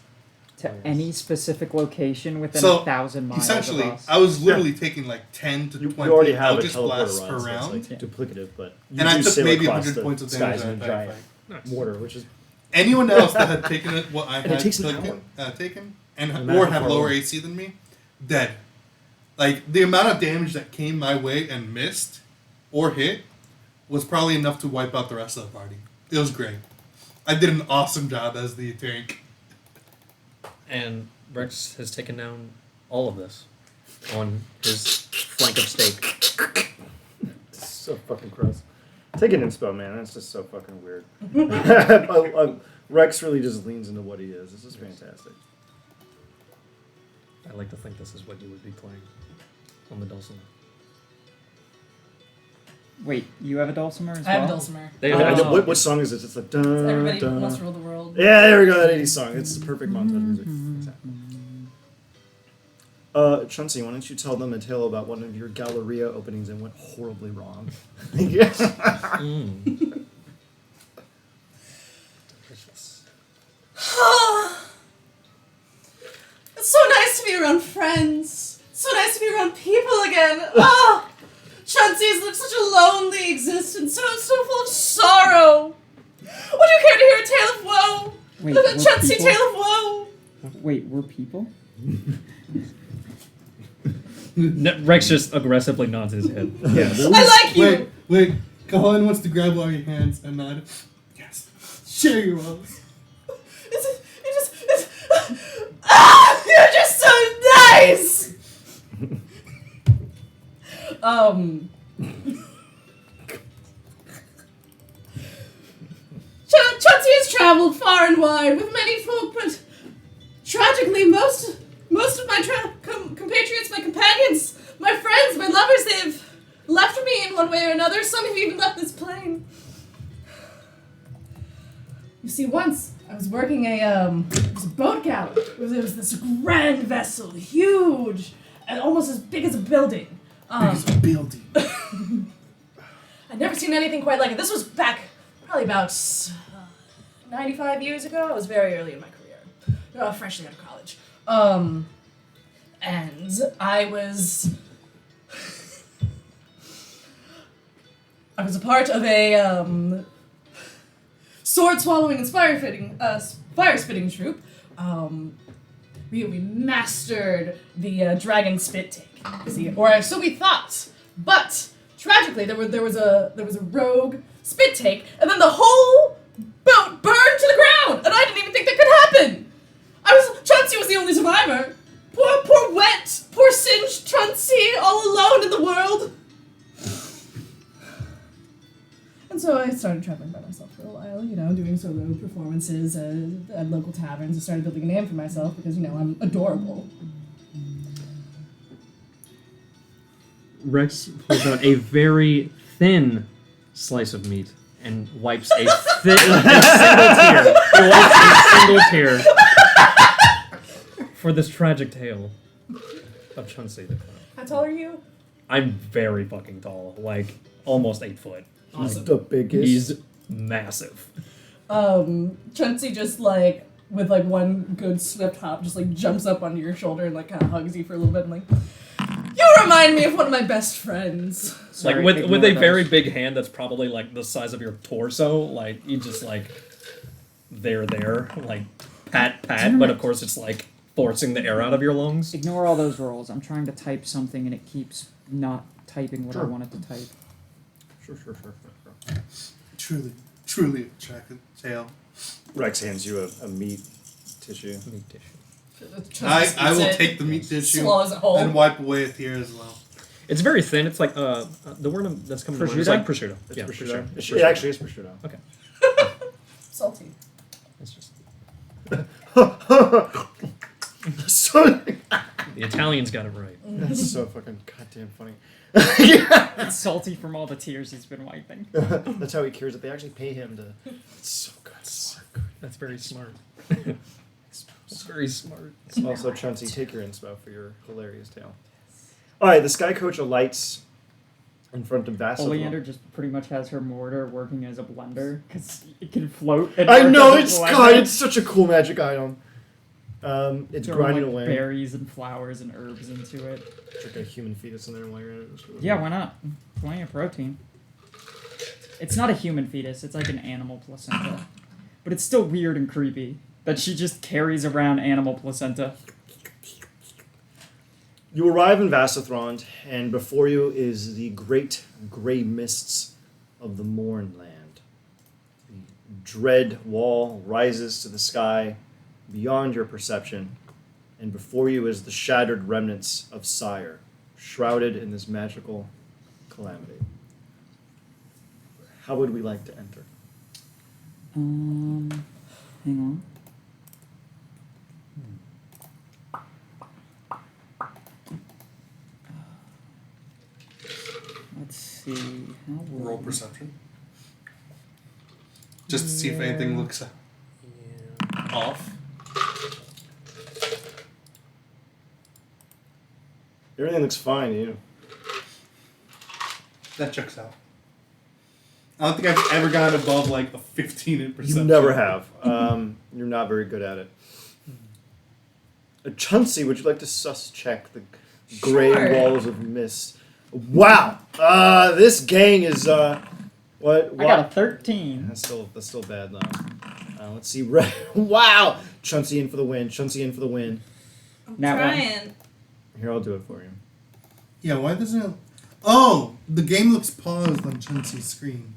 B: to any specific location within
D: So
B: 1,000 miles
D: essentially,
B: of us.
D: I was literally taking like 10 to
A: You
D: 20
A: already have a
D: Eldritch
A: teleporter
D: Blasts per
A: run, so
D: round,
A: it's like duplicative, but you
D: and I
A: do
D: took
A: sail
D: maybe
A: across
D: 100
A: the
D: points of
A: skies
D: damage
A: in a
D: in that
A: giant
D: fight.
A: mortar, which is
D: Anyone else that had taken it, what I
A: And it
D: had
A: takes an
D: taken,
A: And
D: and
A: the
D: or
A: magic
D: had
A: for
D: lower
A: one.
D: AC than me, dead. Like the amount of damage that came my way and missed or hit was probably enough to wipe out the rest of the party. It was great. I did an awesome job as the tank.
C: And Rex has taken down all of this on his flank of steak.
A: It's so fucking gross. Take an inspo, man. That's just so fucking weird. Rex really just leans into what he is. This is fantastic.
C: I like to think this is what you would be playing on the dulcimer.
B: Wait, you have a dulcimer as
E: I have a
B: well?
E: dulcimer.
C: They
B: Oh.
C: have
A: Yeah, what song is it? It's like dun,
E: Everybody
A: dun.
E: wants to rule the world.
A: Yeah, there we go. That 80s song. It's the perfect montage music. Exactly. Chauncey, why don't you tell them a tale about one of your Galleria openings and went horribly wrong? Delicious.
E: It's so nice to be around friends. So nice to be around people again. Oh, Chauncey's lived such a lonely existence, so full of sorrow. Would you care to hear a tale of woe?
B: Wait,
E: A
B: we're
E: Chauncey
B: people?
E: tale of woe.
B: Wait, we're people?
C: Rex just aggressively nods his head.
A: Yeah,
E: I like you.
D: Wait. Kahan wants to grab all your hands and nod. Yes. Share your woes.
E: You're just so nice. Chauncey has traveled far and wide with many folk, but tragically, most of my compatriots, my companions, my friends, my lovers, they've left me in one way or another. Some have even left this plane. You see, once I was working it was a boat galley. It was this grand vessel, huge, and almost as big as a building.
D: Building.
E: I'd never seen anything quite like it. This was back probably about 95 years ago. I was very early in my career, freshly out of college. And I was a part of a sword swallowing and fire spitting troupe. we mastered the dragon spit take. See, or so we thought. But tragically, there was a rogue spit take, and then the whole boat burned to the ground, and I didn't even think that could happen. Chauncey was the only survivor. Poor wet, poor singed Chauncey, all alone in the world. And so I started traveling by myself for a while, doing solo performances at local taverns. I started building a name for myself because, I'm adorable.
C: Rex pulls out a very thin slice of meat and wipes a single tear. He wipes a single tear for this tragic tale of Chauncey the clown.
E: How tall are you?
C: I'm very fucking tall, like almost 8 foot.
A: He's the biggest.
C: He's massive.
E: Chauncey just with one good swift hop, just jumps up onto your shoulder and kind of hugs you for a little bit. And you remind me of one of my best friends.
C: Sorry, with a very big hand that's probably the size of your torso. You just there, pat, but of course it's forcing the air out of your lungs.
B: Ignore all those rolls. I'm trying to type something and it keeps not typing what I wanted to type.
A: Sure.
D: Truly attractive tale.
A: Rex hands you a meat tissue.
C: Meat tissue.
D: I will take the meat tissue
E: swallows it whole.
D: and wipe away a tear as well.
C: It's very thin. It's the word that's coming to mind is prosciutto.
A: It's
C: Yeah,
A: prosciutto. It actually is prosciutto.
C: Okay.
E: Salty.
C: It's just
A: So,
C: the Italians got it right.
A: that's so fucking goddamn funny.
B: It's salty from all the tears he's been wiping.
A: That's how he cures it. They actually pay him to. It's so good. So good.
C: That's very smart. That's very smart.
A: Also, Chauncey, take your inspo for your hilarious tale. All right, the Sky Coach alights in front of Vassal.
B: Oleander just pretty much has her mortar working as a blender because it can float. And
A: I
B: work
A: know,
B: as
A: it's
B: a blender.
A: God, it's such a cool magic item. It's
B: Throwing,
A: grinding away.
B: berries and flowers and herbs into it.
A: Check a human fetus in there while you're at it.
B: Yeah, why not? Plenty of protein. It's not a human fetus, it's like an animal placenta. But it's still weird and creepy that she just carries around animal placenta.
A: You arrive in Vassathrond, and before you is the great gray mists of the Mournland. The dread wall rises to the sky beyond your perception, and before you is the shattered remnants of Sire, shrouded in this magical calamity. How would we like to enter?
B: Hang on. Let's see. How will
D: Roll
B: we-
D: perception. Just to see if anything looks off.
A: Everything looks fine to you.
D: That checks out. I don't think I've ever gotten above a 15 in perception.
A: You never have. You're not very good at it. Chauncey, would you like to sus check the gray
E: Sure.
A: walls of mist? Wow. This gang is what?
B: I got a 13.
A: That's still bad though. Let's see. Wow. Chauncey in for the win. Chauncey in for the win.
B: Nat one.
E: Trying.
A: Here, I'll do it for you.
D: Yeah, why doesn't it... Oh! The game looks paused on Chauncey's screen.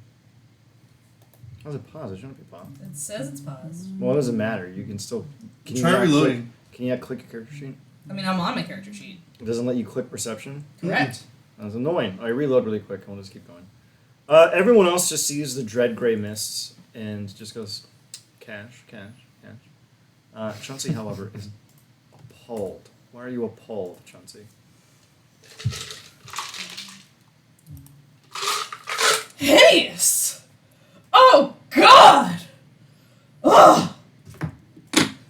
A: How's it pause? It shouldn't be paused.
E: It says it's paused.
A: Well, it doesn't matter. You can still. Can you
D: Try
A: not
D: reloading.
A: Click, can you not click your character sheet?
E: I mean, I'm on my character sheet.
A: It doesn't let you click perception.
E: Correct.
A: That's annoying. I reload really quick and we'll just keep going. Everyone else just sees the dread gray mists and just goes, cash. Chauncey, however, is appalled. Why are you appalled, Chauncey?
E: Hideous! Oh, God! Ugh!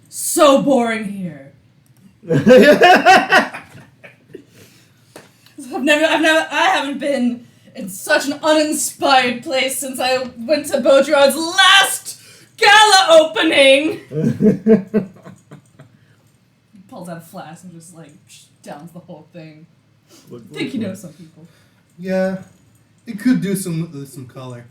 E: So boring here. I haven't been in such an uninspired place since I went to Beaudron's last gala opening. He pulls out a flask and just downs the whole thing. I think he knows some people.
D: Yeah. It could do some color.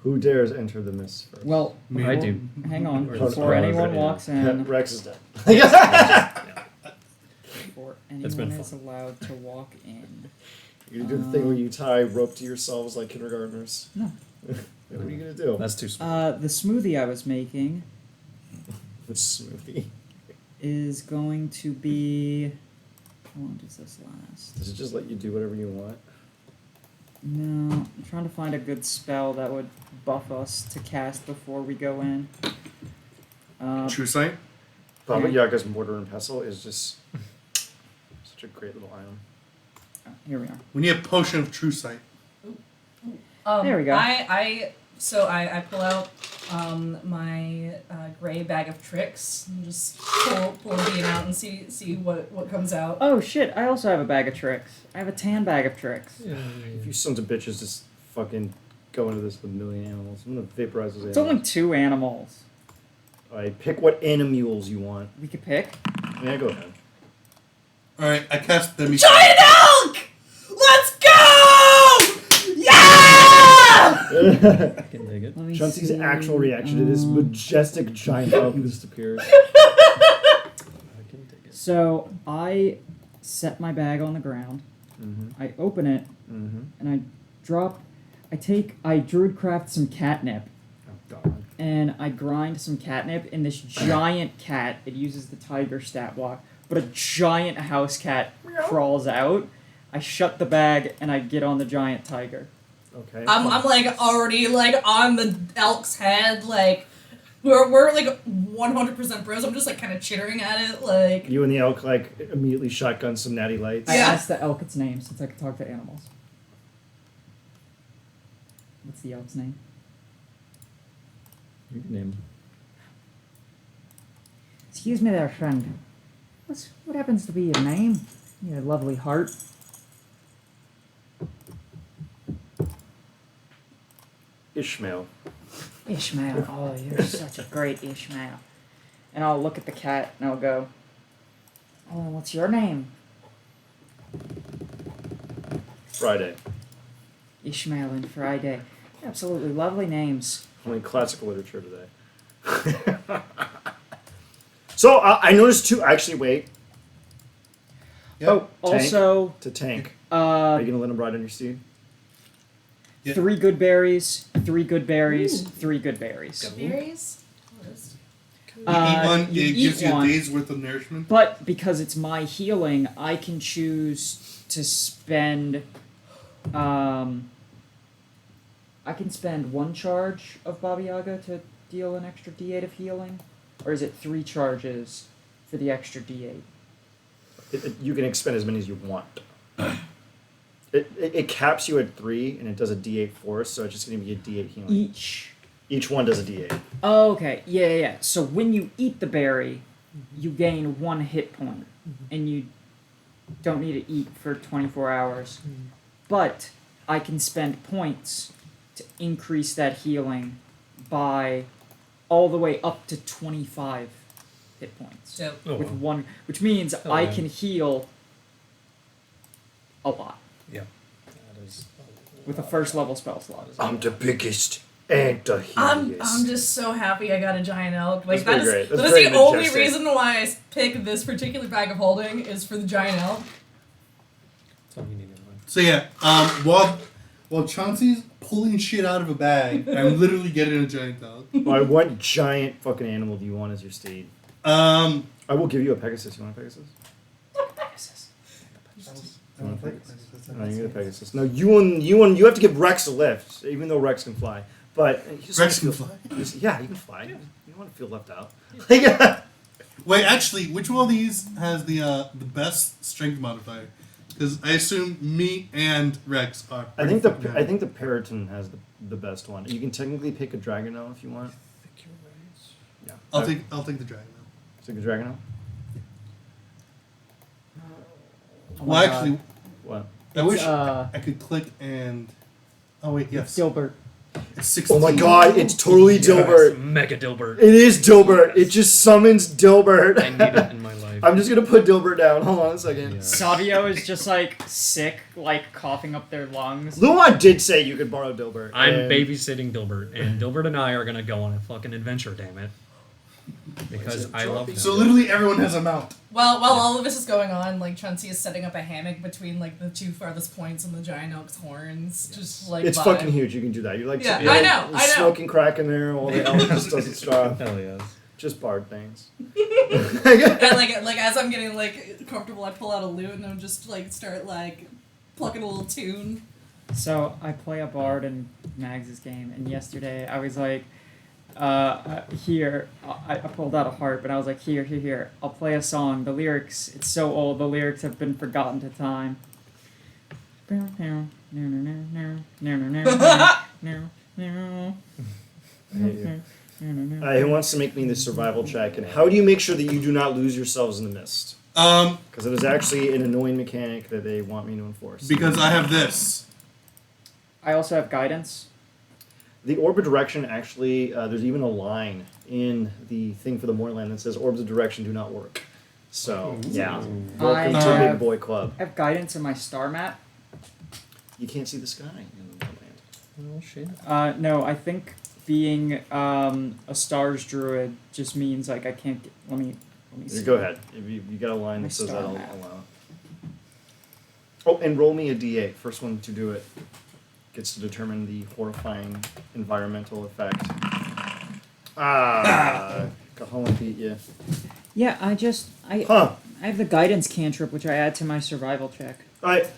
A: Who dares enter the mist first?
B: Well,
D: Me.
C: I do.
B: Hang on.
C: Or
B: Before
C: the
B: anyone
C: yeah.
B: walks in,
A: Rex is dead.
B: before
C: It's been
B: anyone is
C: fun.
B: allowed to walk in.
A: You do the thing where you tie rope to yourselves like kindergartners.
B: No.
A: What are you gonna do?
C: That's too small.
B: The smoothie I was making
A: It's smoothie.
B: is going to be. How long does this last?
A: Does it just let you do whatever you want?
B: No, I'm trying to find a good spell that would buff us to cast before we go in.
D: True sight.
A: Baba Yaga's mortar and pestle is just such a great little item.
B: Here we are.
D: We need a potion of true sight.
B: There we go.
E: I pull out my gray bag of tricks and just pull a bean out and see what comes out.
B: Oh shit! I also have a bag of tricks. I have a tan bag of tricks.
A: If you sons of bitches just fucking go into this with a million animals, I'm gonna vaporize those
B: It's
A: animals.
B: only 2 animals.
A: Alright, pick what animals you want.
B: We could pick.
A: Yeah, go ahead.
D: All right, I cast the
E: Giant elk! Let's go! Yeah!
C: I can dig it.
B: Let me
A: Chauncey's
B: see.
A: actual reaction to this majestic giant elk who disappears.
C: I can dig it.
B: So I set my bag on the ground.
A: Mm-hmm.
B: I open it
A: Mm-hmm.
B: and I drop. I druidcraft some catnip.
A: Oh god.
B: And I grind some catnip in this giant cat. It uses the tiger stat block, but a giant house cat crawls out. I shut the bag and I get on the giant tiger.
A: Okay.
E: I'm like already like on the elk's head, like we're like 100% bros. I'm just like kind of chittering at it, like
A: You and the elk like immediately shotgun some natty lights.
B: I
E: Yeah.
B: asked the elk its name since I could talk to animals. What's the elk's name?
A: You can name.
B: Excuse me there, friend. What happens to be your name? Your lovely heart.
A: Ishmael.
B: Ishmael. Oh, you're such a great Ishmael. And I'll look at the cat and I'll go, oh, and what's your name?
A: Friday.
B: Ishmael and Friday. Absolutely lovely names.
A: Only classical literature today. So I noticed two. Actually, wait.
D: Yep.
B: Oh, also,
A: To tank. Are
B: uh,
A: you gonna let him ride on your steed?
D: Yeah.
B: 3 good berries, 3 good berries, 3 good berries.
E: berries.
D: You eat one,
B: you
D: it gives
B: eat
D: you a
B: one.
D: day's worth of nourishment.
B: But because it's my healing, I can choose to spend. I can spend 1 charge of Baba Yaga to deal an extra D8 of healing, or is it 3 charges for the extra D8?
A: You can expend as many as you want. It caps you at 3, and it does a D8 force, so it's just gonna be a D8 healing. Each one does a D8.
B: Oh, okay. Yeah. So when you eat the berry, you gain 1 hit point, and you don't need to eat for 24 hours. But I can spend points to increase that healing by all the way up to 25 hit points.
E: So
C: Oh,
B: with
C: wow.
B: 1, which means
C: Oh,
B: I
C: yeah.
B: can heal a lot
C: Yeah. That is.
B: with a first level spell slot.
A: I'm the biggest and the
E: I'm
A: heaviest.
E: just so happy I got a giant elk. Like
A: That's
E: that
A: pretty
E: is
A: great. That's
E: that is
A: very
E: the only
A: majestic.
E: reason why I pick this particular bag of holding is for the giant elk.
C: That's all you need in life.
D: So yeah, while Chauncey's pulling shit out of a bag, I'm literally getting a giant dog.
A: Alright, what giant fucking animal do you want as your steed? I will give you a Pegasus. You want a Pegasus?
B: Pegasus.
A: You want a Pegasus? No, you get a Pegasus. No, you have to give Rex a lift, even though Rex can fly. But he just
D: Rex
A: wants
D: can
A: to feel- Yeah, he can fly. You don't want to feel left out. Like,
D: Wait, actually, which one of these has the best strength modifier? Because I assume me and Rex are.
A: I
D: pretty
A: think
D: fucking
A: I
D: high.
A: think the Periton has the best one. You can technically pick a Dragonel if you want. Yeah,
D: I'll take the dragon.
A: Take a Dragonel.
B: Oh
D: Well,
B: my
D: actually,
A: What?
D: I wish
B: It's,
D: I could click and. Oh wait, yes.
B: Gilbert.
D: It's 16.
A: Oh my god, it's totally Dilbert.
C: Mega Dilbert.
A: It is Dilbert. It just summons Dilbert.
C: I need it in my life.
A: I'm just gonna put Dilbert down. Hold on a second.
C: Yeah.
B: Savio is just like sick, like coughing up their lungs.
A: Lumon did say you could borrow Dilbert.
C: I'm
A: and-
C: babysitting Dilbert, and Dilbert and I are gonna go on a fucking adventure, damn it. Because I love him.
D: So literally everyone has a mount.
E: While all of this is going on, like Chauncey is setting up a hammock between like the two farthest points on the giant elk's horns, just like
A: It's
E: vibe.
A: fucking huge. You can do that. You're like,
E: Yeah,
A: you're
E: I
A: like-
E: know,
A: you're
E: I know.
A: smoking crack in there while the elk just doesn't stop.
C: Hell yes.
A: Just bard things.
E: And like as I'm getting like comfortable, I pull out a lute and I'm just like start like plucking a little tune.
B: So I play a bard in Mags's game, and yesterday I was like, here, I pulled out a harp, and I was like, here, I'll play a song. The lyrics, it's so old, the lyrics have been forgotten to time.
A: I hate you. Who wants to make me the survival check? And how do you make sure that you do not lose yourselves in the mist? Because it is actually an annoying mechanic that they want me to enforce.
D: Because I have this.
B: I also have guidance.
A: The orb of direction actually, there's even a line in the thing for the Mournland that says orbs of direction do not work. So, yeah. Welcome
B: I
A: to Big
B: have-
A: Boy Club.
B: I have guidance in my star map.
A: You can't see the sky in the Mournland.
C: Oh shit.
B: No, I think being a stars druid just means like I can't get, let me see.
A: Go ahead. If you got a line
B: My
A: that says
B: star
A: that, I'll
B: map.
A: allow it. Oh, and roll me a d8. First one to do it gets to determine the horrifying environmental effect. Cajolan beat you.
B: Yeah, I
A: Huh.
B: have the guidance cantrip which I add to my survival check.
A: Alright,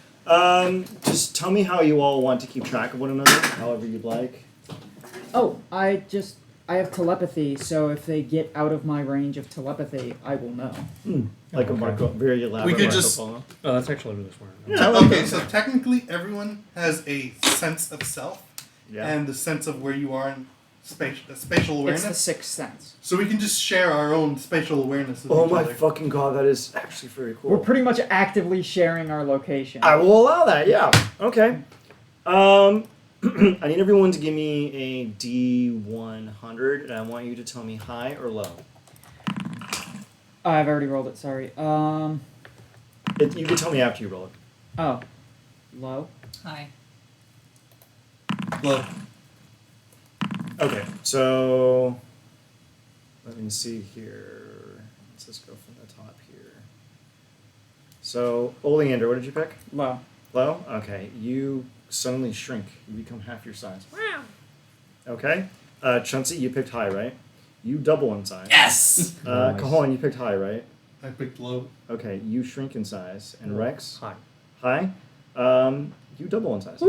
A: just tell me how you all want to keep track of one another, however you'd like.
B: Oh, I have telepathy, so if they get out of my range of telepathy, I will know.
A: Like a
C: Okay.
A: Marco, very elaborate
D: We could
A: Marco
D: just-
A: Polo.
C: Oh, that's actually really smart.
A: Yeah, I like
D: Okay,
A: that.
D: so technically everyone has a sense of self
A: Yeah.
D: and the sense of where you are in spatial
B: It's the
D: awareness.
B: sixth sense.
D: So we can just share our own spatial awareness with
A: Oh
D: each
A: my
D: other.
A: fucking god, that is actually very cool.
B: We're pretty much actively sharing our location.
A: I will allow that, yeah. Okay. I need everyone to give me a D100, and I want you to tell me high or low.
B: I've already rolled it, sorry.
A: You can tell me after you roll it.
B: Oh. Low?
E: Hi.
D: Well,
A: Okay, so let me see here. Let's just go from the top here. So, Oleander, what did you pick?
B: Low.
A: Low? Okay, you suddenly shrink. You become half your size. Wow. Okay. Chauncey, you picked high, right? You double in size.
E: Yes.
C: Nice.
A: Cajon, you picked high, right?
D: I picked low.
A: Okay, you shrink in size. And Rex?
C: Hi.
A: High? You double in size.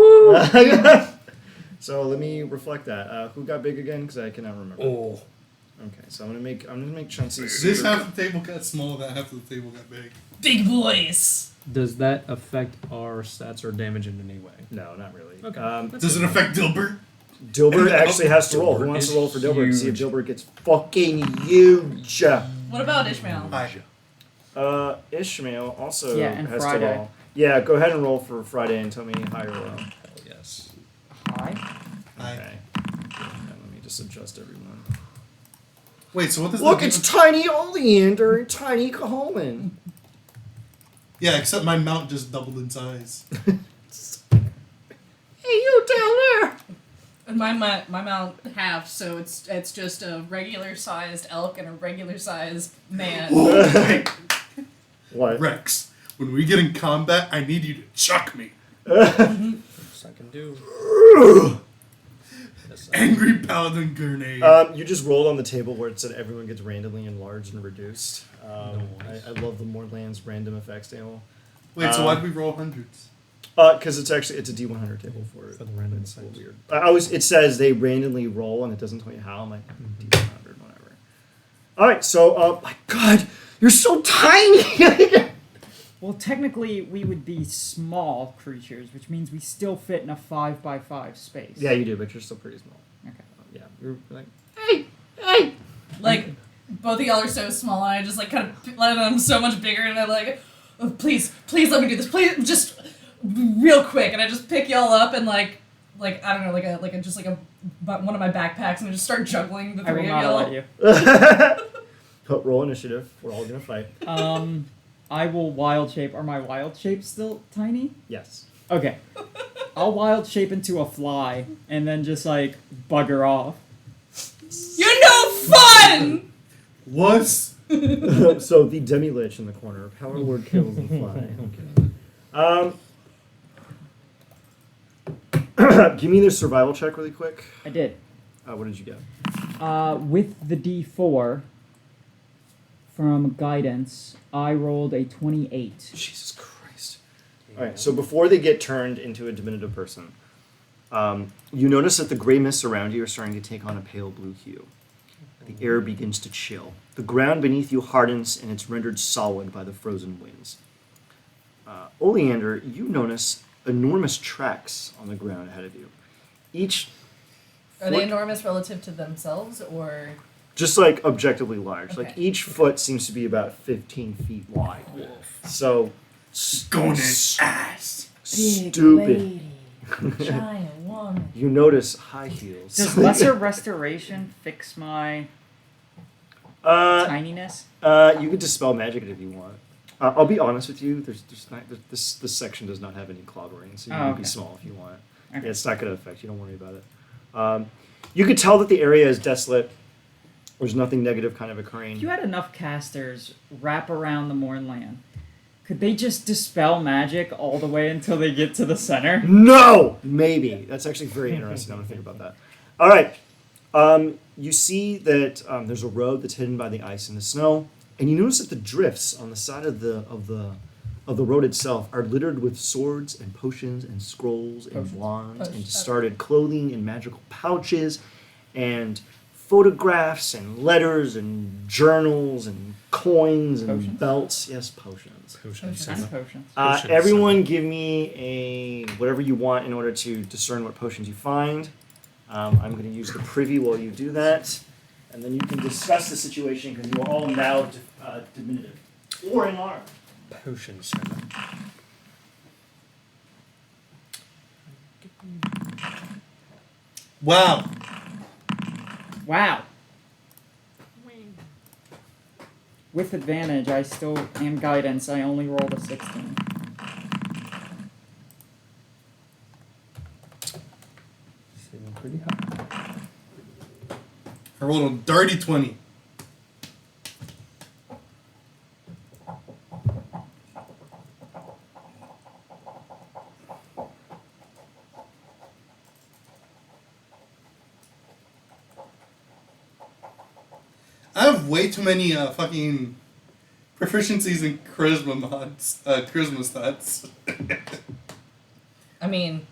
A: So let me reflect that. Who got big again? Because I cannot remember.
C: Oh.
A: Okay, so I'm gonna make Chauncey.
D: This half of the table got small, that half of the table got big.
E: Big boys.
C: Does that affect our stats or damage in any way?
A: No, not really.
C: Okay.
D: Does it affect Dilbert?
A: Dilbert actually has to roll. Who
C: Dilbert
A: wants to
C: is
A: roll for Dilbert to see if
C: huge.
A: Dilbert gets fucking huge?
E: What about Ishmael?
D: Hi.
A: Ishmael also
B: Yeah, and
A: has
B: Friday.
A: to roll. Yeah, go ahead and roll for Friday and tell me high or low.
C: Hell yes.
B: High?
D: Hi.
A: Okay. And let me just adjust everyone.
D: Wait, so what does
A: Look,
D: the
A: it's tiny Oleander and tiny Cajolan.
D: Yeah, except my mount just doubled in size.
A: Hey, you down there!
E: And my mount half, so it's just a regular sized elk and a regular sized man.
D: Whoa, wait,
A: What?
D: Rex, when we get in combat, I need you to chuck me.
C: Yes, I can do. Yes, I can.
D: Angry Paladin Grenade.
A: You just rolled on the table where it said everyone gets randomly enlarged and reduced.
C: Nice.
A: I love the Mournland's random effects table.
D: Wait, so why do we roll hundreds?
A: Because it's a D100 table for it.
C: For the random
A: It's a little
C: effects.
A: weird. It says they randomly roll and it doesn't tell you how. I'm like, D100, whatever. All right, so my God, you're so tiny.
B: Well, technically, we would be small creatures, which means we still fit in a 5x5 space.
A: Yeah, you do, but you're still pretty small.
B: Okay.
A: Yeah, you're like,
E: Hey! Like, both of y'all are so small, and I just, like, kind of let them so much bigger, and I'm like, oh, please let me do this. Please, just real quick. And I just pick y'all up and, like, like I don't know, one of my backpacks and just start juggling the
B: I will
E: three
B: not
E: of
B: let
E: y'all.
B: you.
A: Roll initiative. We're all gonna fight.
B: I will wild shape. Are my wild shapes still tiny?
A: Yes.
B: Okay. I'll wild shape into a fly and then just like bugger off.
E: You're no fun.
D: What?
A: So the demi-lich in the corner. Power word kills the fly. Okay. Give me the survival check really quick.
B: I did.
A: What did you get?
B: With the D4 from guidance, I rolled a 28.
A: Jesus Christ. All right. So before they get turned into a diminutive person, you notice that the gray mists around you are starting to take on a pale blue hue. The air begins to chill. The ground beneath you hardens and it's rendered solid by the frozen winds. Oleander, you notice enormous tracks on the ground ahead of you. Each
E: Are they
A: foot-
E: enormous relative to themselves, or
A: just like objectively large. Like
E: Okay.
A: each foot seems to be about 15 feet wide. So
D: Going in ass.
A: stupid.
E: giant woman?
A: You notice high heels.
B: Does lesser restoration fix my tininess?
A: You could dispel magic if you want. I'll be honest with you. This section does not have any clobbering, so you can be small if you want.
B: Okay.
A: Yeah, it's not going to affect you. Don't worry about it. You could tell that the area is desolate. There's nothing negative kind of occurring.
B: If you had enough casters wrap around the Mournland, could they just dispel magic all the way until they get to the center?
A: No! Maybe. That's actually very interesting. I'm going to think about that. All right. You see that there's a road that's hidden by the ice and the snow, and you notice that the drifts on the side of the road itself are littered with swords and potions and scrolls and wands and discarded clothing and magical pouches and photographs and letters and journals and coins and
B: Potions?
A: belts. Yes, potions.
C: Potions.
B: And potions.
C: Potions.
A: Everyone give me a whatever you want in order to discern what potions you find. I'm going to use the privy while you do that. And then you can discuss the situation because you are all now diminutive. Or in arm.
C: Potions.
D: Wow.
B: Wow. With advantage, I still and guidance. I only rolled a 16.
C: Feeling pretty hot.
D: I rolled a dirty 20. I have way too many fucking proficiencies in charisma mods, charisma stats.
E: I mean,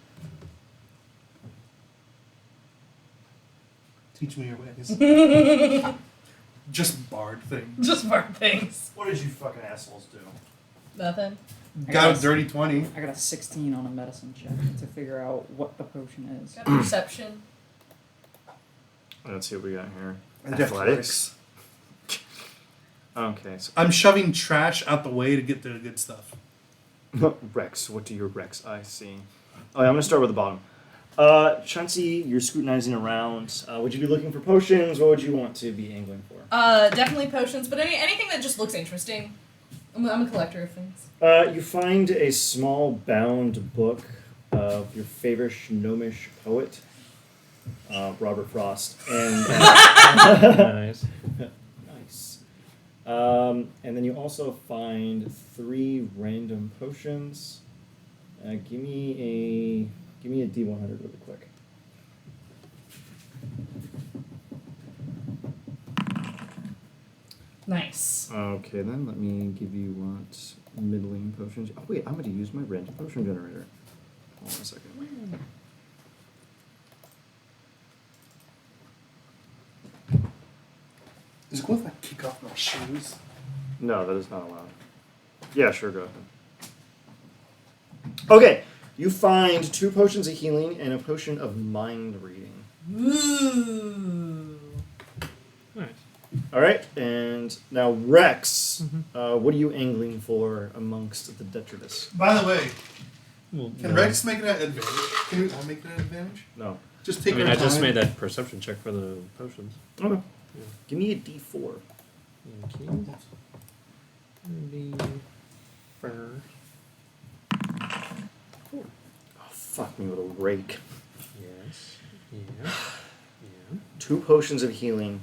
D: Teach me your ways. Just bard thing.
E: just for things.
A: What did you fucking assholes do?
E: Nothing.
D: Got a dirty 20.
B: I got a 16 on a medicine check to figure out what the potion is.
E: Got perception.
A: Let's see what we got here.
D: And
A: Athletics. Okay, so
D: I'm shoving trash out the way to get to the good stuff.
A: Rex, what do your Rex eyes see? Oh, yeah, I'm going to start with the bottom. Chauncey, you're scrutinizing around. Would you be looking for potions? What would you want to be angling for?
E: Definitely potions, but anything that just looks interesting. I'm a collector of things.
A: You find a small bound book of your favorite gnomish poet, Robert Frost. And
C: Nice.
A: nice. And then you also find 3 random potions. Give me a D100 really quick.
E: Nice.
A: Okay, then let me give you what middling potions. Oh wait, I'm going to use my random potion generator. Hold on a second.
D: Is it cool if I kick off my shoes?
A: No, that is not allowed. Yeah, sure, go ahead. Okay, you find 2 potions of healing and a potion of mind reading.
E: Ooh.
C: Nice.
A: All right, and now Rex, what are you angling for amongst the detritus?
D: By the way,
C: Well,
D: Can
C: no.
D: Rex make it an advantage? Can we all make it an advantage?
A: No.
D: Just
C: I
D: take
C: mean,
D: our
C: I just
D: time.
C: made that perception check for the potions.
A: Okay. Give me a D4.
C: Thank you.
A: Oh, fuck me with a rake.
C: Yes. Yeah.
A: 2 potions of healing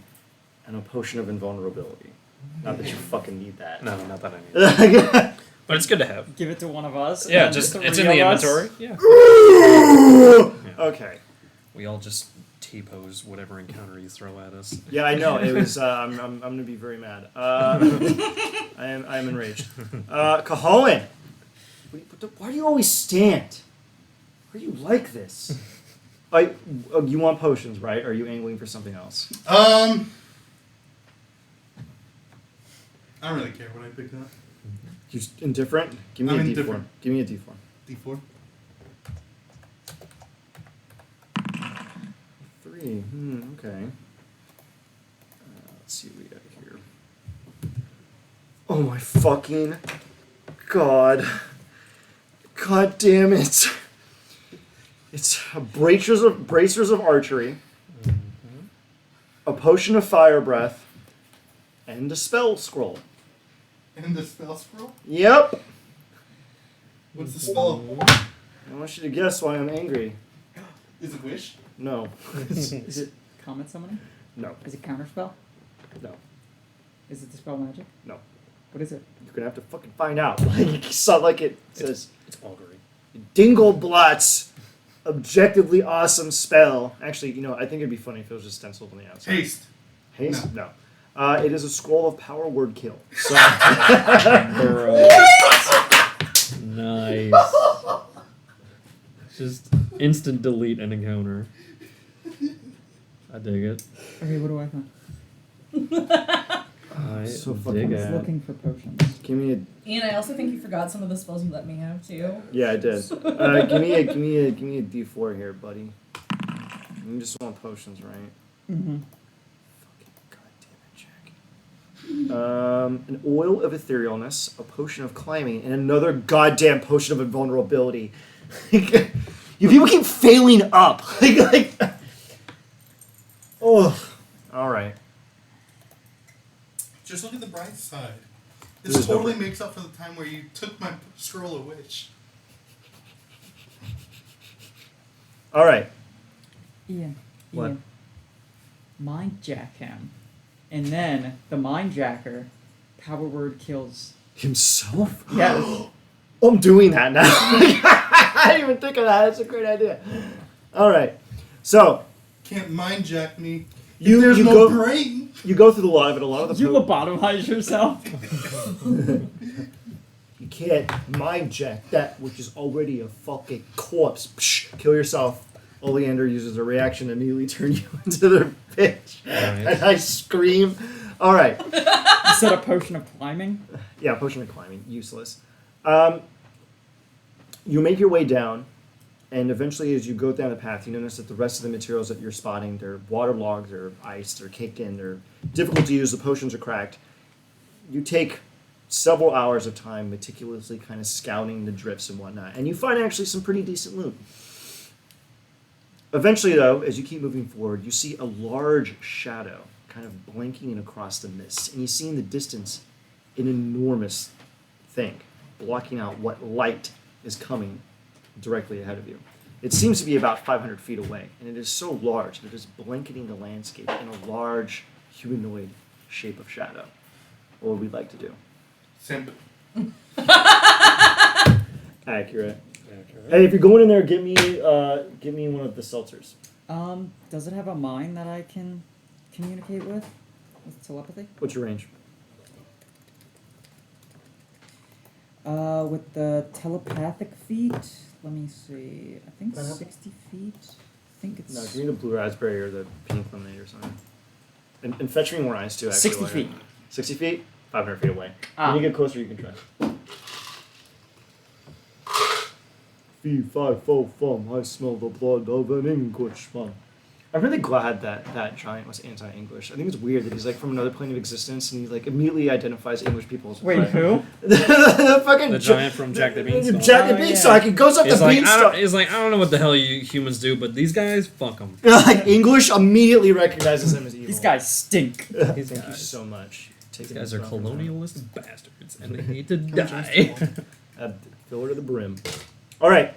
A: and a potion of invulnerability. Not that you fucking need that.
C: No, not that I need. But it's good to have.
B: Give it to one of us.
C: Yeah,
B: and
C: just
B: the
C: it's
B: three
C: in the
B: of us.
C: inventory. Yeah.
A: Okay.
C: We all just T-pose whatever encounter you throw at us.
A: Yeah, I know. It was. I'm gonna be very mad. I am enraged. Cajolan, why do you always stand? Why are you like this? You want potions, right? Or are you angling for something else?
D: I don't really care what I pick up.
A: You indifferent? Give me
D: I'm
A: a D4.
D: indifferent.
A: Give me a D4.
D: D4.
A: 3. Okay. Let's see what we got here. Oh my fucking god. God damn it. It's bracers of archery, a potion of fire breath, and a spell scroll.
D: And the spell scroll?
A: Yep.
D: What's the spell?
A: I want you to guess why I'm angry.
D: Is it wish?
A: No.
B: Is it comet summoning?
A: No.
B: Is it counterspell?
A: No.
B: Is it dispel magic?
A: No.
B: What is it?
A: You're gonna have to fucking find out. It's not like it says
C: It's augury.
A: Dingleblott's objectively awesome spell. Actually, I think it'd be funny if it was just stenciled on the outside.
D: Haste.
A: Haste? No. It is a scroll of power word kill. So
C: Nice. Just instant delete an encounter. I dig it.
B: Okay, what do I find?
C: I
A: So
C: dig
A: fucking
B: I was
C: it.
B: looking for potions.
A: give me a
E: Ian, I also think you forgot some of the spells you let me have too.
A: yeah, I did. Give me a D4 here, buddy. You just want potions, right?
B: Mm-hmm.
A: Fucking goddamn it, Jack. An oil of etherealness, a potion of climbing, and another goddamn potion of invulnerability. You people keep failing up. Oh, all right.
D: Just look at the bright side.
A: This
D: This
A: is
D: totally
A: over.
D: makes up for the time where you took my scroll of wish.
A: All right.
B: Ian.
A: What?
B: Ian. Mind jack him. And then the mind jacker power word kills.
A: Himself?
B: Yes.
A: I'm doing that now. I didn't even think of that. That's a great idea. All right. So
D: Can't mind jack me.
A: you
D: There's
A: you
D: no
A: go
D: brain.
A: you go through the lot of it. A lot of the
B: You lobotomize yourself.
A: you can't mind jack that which is already a fucking corpse. Psh, kill yourself. Oleander uses a reaction to immediately turn you into the bitch, and I scream. All right.
B: You said a potion of climbing.
A: Yeah, potion of climbing, useless. You make your way down, and eventually, as you go down the path, you notice that the rest of the materials that you're spotting, they're waterlogged, they're iced, they're caked in, they're difficult to use. The potions are cracked. You take several hours of time meticulously kind of scouting the drifts and whatnot, and you find actually some pretty decent loot. Eventually, though, as you keep moving forward, you see a large shadow kind of blinking across the mist, and you see in the distance an enormous thing blocking out what light is coming directly ahead of you. It seems to be about 500 feet away, and it is so large that it is blanketing the landscape in a large humanoid shape of shadow. What would we like to do?
D: Simp.
A: Accurate. Hey, if you're going in there, give me one of the seltzers.
B: Does it have a mind that I can communicate with telepathy?
A: What's your range?
B: With the telepathic feet, let me see. I think
A: Uh-huh.
B: 60 feet. I think it's
A: No, give me the blue raspberry or the pink lemonade or something. And fetch me more ice too. Actually,
B: 60
A: while
B: feet.
A: you're- 60 feet? 500 feet away.
B: Ah.
A: When you get closer, you can try. Fee, fi, fo, fum, I smell the blood of an Englishman. I'm really glad that giant was anti-English. I think it's weird that he's like from another plane of existence and he like immediately identifies English people as
B: Wait, who?
A: the fucking
C: The giant from Jack the Beanstalk.
A: Jack the
B: Oh, yeah.
A: Beanstalk. He goes up
C: He's
A: the
C: like,
A: beanstalk.
C: he's like, I don't know what the hell you humans do, but these guys, fuck them.
A: Like English immediately recognizes him as evil.
B: These guys stink.
A: Thank you so much.
C: These guys are colonialist bastards, and they need to die.
A: Fill her to the brim. All right.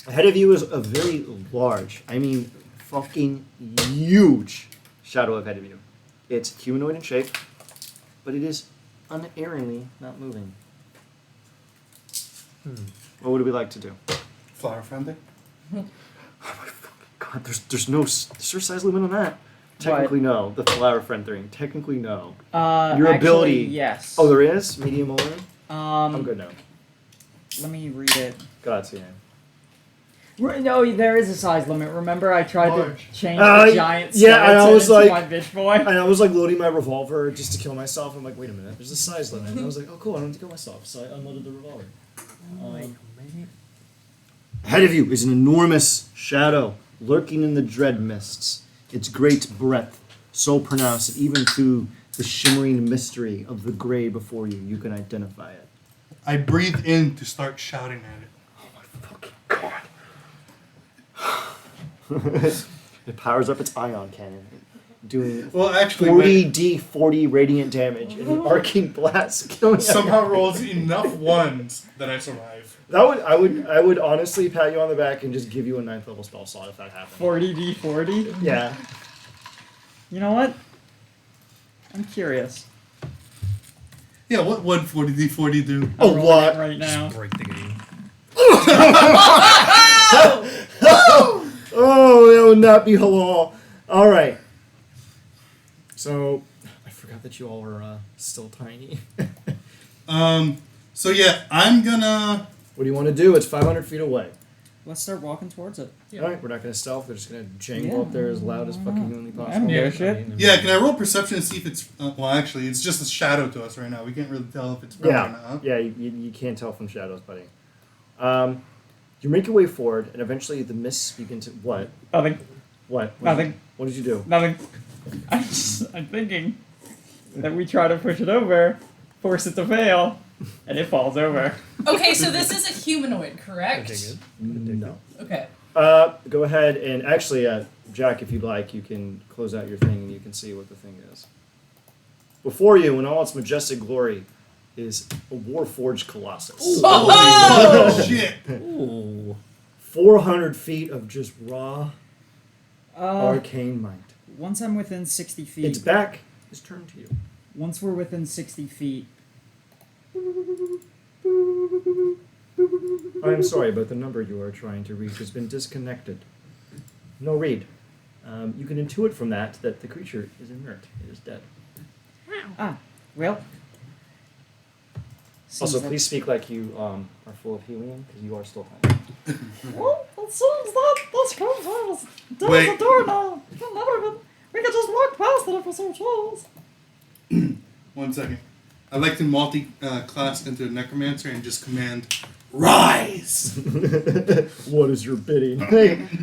A: Ahead of you is a very large, I mean, fucking huge shadow ahead of you. It's humanoid in shape, but it is unerringly not moving. What would we like to do?
D: Flower friendly.
A: God, there's no size limit on that. Technically, no. The flower friend thing. Technically, no. Your
B: Actually,
A: ability.
B: yes.
A: Oh, there is? Medium or low? I'm good now.
B: Let me read it.
A: God's yeah.
B: No, there is a size limit. Remember, I tried
D: Large.
B: to change the giant
A: yeah, and I was
B: skeleton
A: like-
B: into my bitch boy.
A: And I was like loading my revolver just to kill myself. I'm like, wait a minute, there's a size limit. And I was like, oh cool, I don't have to kill myself. So I unloaded the revolver. Ahead of you is an enormous shadow lurking in the dread mists. Its great breadth so pronounced that even through the shimmering mystery of the gray before you, you can identify it.
D: I breathe in to start shouting at it.
A: It powers up its ion cannon, doing
D: Well, actually,
A: 40d40 radiant damage and an arcing blast killing
D: somehow rolls enough ones that I survive.
A: I would honestly pat you on the back and just give you a 9th level spell slot if that happened.
B: 40d40?
A: Yeah.
B: You know what? I'm curious.
D: Yeah, what would 40d40 do?
A: A
B: I'm rolling
A: lot.
B: it right now.
C: Break the game.
A: Oh, that would not be halal. All right. So, I forgot that you all were still tiny.
D: So yeah, I'm gonna.
A: What do you want to do? It's 500 feet away.
B: Let's start walking towards it.
A: All right, we're not going to stealth. We're just going to jangle
B: Yeah.
A: up there as loud as fucking humanly possible.
B: I'm good. Shit.
D: Yeah, can I roll perception and see if it's? Well, actually, it's just a shadow to us right now. We can't really tell if it's real or
A: Yeah,
D: not.
A: yeah, you can't tell from shadows, buddy. You make your way forward, and eventually the mists begin to... What?
B: Nothing.
A: What?
B: Nothing.
A: What did you do?
B: Nothing. I'm thinking that we try to push it over, force it to fail, and it falls over.
E: Okay, so this is a humanoid, correct?
C: Okay,
A: No.
E: Okay.
A: Go ahead and actually, Jack, if you'd like, you can close out your thing and you can see what the thing is. Before you, in all its majestic glory, is a Warforged Colossus.
D: Oh shit!
C: Ooh.
A: 400 feet of just raw
B: Uh,
A: arcane might.
B: once I'm within 60 feet.
A: Its back is turned to you.
B: Once we're within 60 feet.
A: I am sorry, but the number you are trying to reach has been disconnected. No read. You can intuit from that the creature is inert. It is dead.
B: Ah, well.
A: Also,
B: Seems
A: please speak like you are full of helium, because you are still tiny.
B: Well, it seems that this creature is dead
D: Wait.
B: as a doornail. We could just walk past it if we so chose.
D: 1 second. I'd like to multi-class into a necromancer and just command, rise!
A: What is your bidding?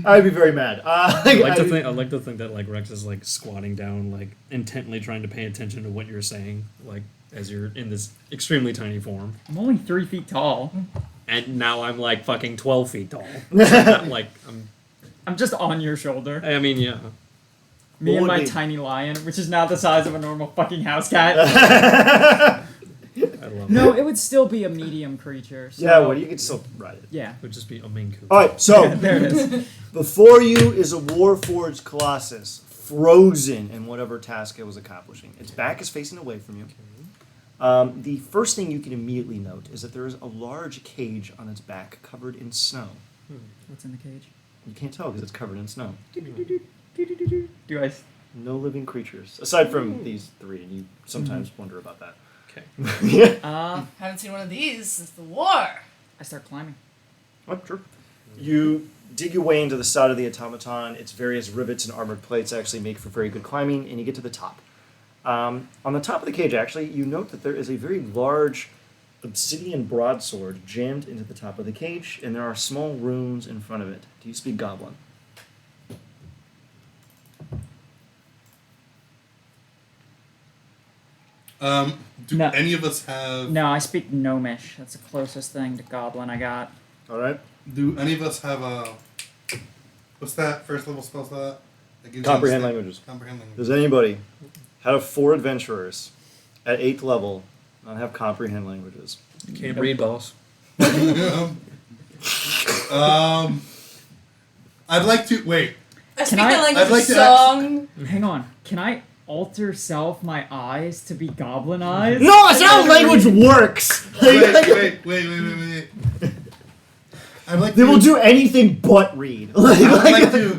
A: I'd be very mad.
C: I like to think that like Rex is like squatting down, like intently trying to pay attention to what you're saying, like as you're in this extremely tiny form.
B: I'm only 3 feet tall.
C: And now I'm like fucking 12 feet tall. Like
B: I'm just on your shoulder.
C: I mean, yeah.
B: Me
A: What
B: and
A: would
B: my
A: be-
B: tiny lion, which is now the size of a normal fucking house cat.
C: I love
B: No,
C: it.
B: it would still be a medium creature. So,
A: Yeah, well, you can still ride it.
B: Yeah.
C: Would just be a main coup.
A: All right, so
B: There it is.
A: before you is a Warforged Colossus, frozen in whatever task it was accomplishing. Its back is facing away from you. The first thing you can immediately note is that there is a large cage on its back covered in snow.
B: What's in the cage?
A: You can't tell because it's covered in snow.
B: Do I?
A: No living creatures, aside from these three, and you sometimes wonder about that.
C: Okay.
A: Yeah.
E: Haven't seen one of these since the war.
B: I start climbing.
A: Oh, true. You dig your way into the side of the automaton. Its various rivets and armored plates actually make for very good climbing, and you get to the top. On the top of the cage, actually, you note that there is a very large obsidian broadsword jammed into the top of the cage, and there are small runes in front of it. Do you speak Goblin?
D: Do
B: No.
D: any of us have?
B: No, I speak Gnomish. That's the closest thing to Goblin I got.
A: All right.
D: Do any of us have a? What's that first level spell that gives you
A: Comprehend
D: understand-
A: languages.
D: Comprehend languages.
A: Does anybody out of 4 adventurers at 8th level not have comprehend languages?
C: Can't read, boss.
D: I'd like to wait.
E: I speak
B: I-
E: my language
D: I'd like to
E: song.
B: Hang on. Can I alter self my eyes to be goblin eyes?
A: No, that's not how language works.
D: Wait. I'd like
A: They
D: to.
A: will do anything but read.
D: I'd like to.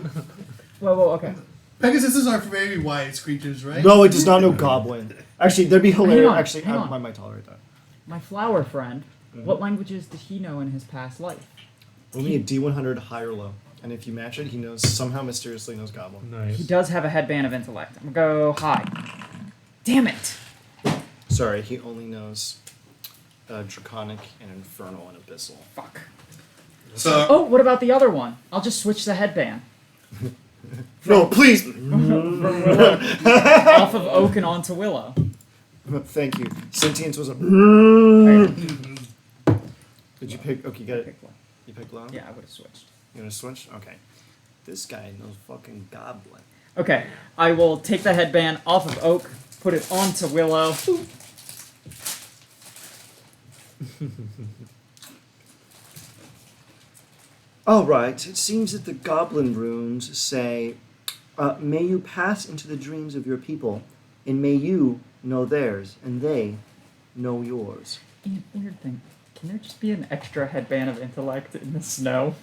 B: Whoa, okay.
D: Pegasuses are very wise creatures, right?
A: No, it does not know goblin. Actually, that'd be hilarious.
B: on,
A: Actually,
B: hang
A: I
B: on.
A: might tolerate that.
B: My flower friend,
A: Mm-hmm.
B: what languages did he know in his past life?
A: Only a D100 high or low. And if you match it, he knows somehow mysteriously knows goblin.
B: He
C: Nice.
B: does have a headband of intellect. I'm gonna go high. Damn it!
A: Sorry, he only knows draconic and infernal and abyssal.
B: Fuck.
D: So
B: Oh, what about the other one? I'll just switch the headband.
A: No, please.
B: Off of Oak and onto Willow.
A: Thank you. Sentience was a.
B: Alright,
A: Did you pick? Okay, you got it.
B: pick one.
A: You picked low.
B: Yeah, I would have switched.
A: You gonna switch? Okay. This guy knows fucking goblin.
B: Okay, I will take the headband off of Oak, put it onto Willow.
A: All right. It seems that the goblin runes say, "May you pass into the dreams of your people, and may you know theirs, and they know yours."
B: Weird thing. Can there just be an extra headband of intellect in the snow?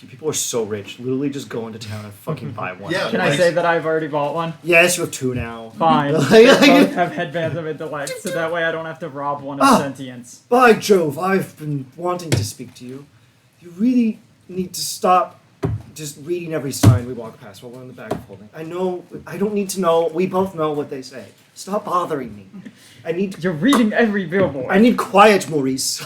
A: You people are so rich. Literally, just go into town and fucking buy one.
D: Yeah.
B: Can I say that I've already bought one?
A: Yes, you have 2 now.
B: Fine.
A: Like-
B: They both have headbands of intellect, so that way I don't have to rob one of
A: Ah.
B: sentience.
A: By Jove, I've been wanting to speak to you. You really need to stop just reading every sign we walk past while we're in the back of holding. I know, I don't need to know. We both know what they say. Stop bothering me. I need
B: You're reading every billboard.
A: I need quiet, Maurice.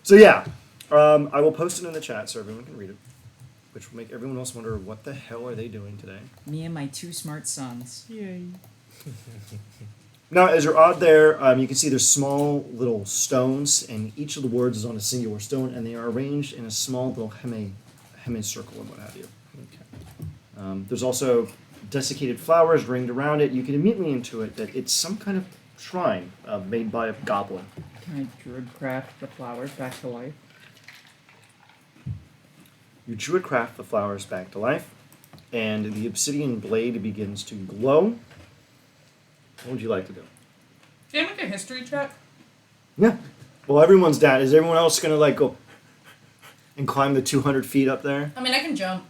A: So yeah, I will post it in the chat so everyone can read it, which will make everyone else wonder what the hell are they doing today.
B: Me and my 2 smart sons. Yay.
A: Now, as you're out there, you can see there's small little stones, and each of the words is on a singular stone, and they are arranged in a small little hemicircle and what have you.
C: Okay.
A: There's also desiccated flowers ringed around it. You can immediately intuit that it's some kind of shrine made by a goblin.
B: Can I druid craft the flowers back to life?
A: You druid craft the flowers back to life, and the obsidian blade begins to glow. What would you like to do?
E: Can I make a history check?
A: Yeah. Well, everyone's down. Is everyone else going to, like, go and climb the 200 feet up there?
E: I mean, I can jump.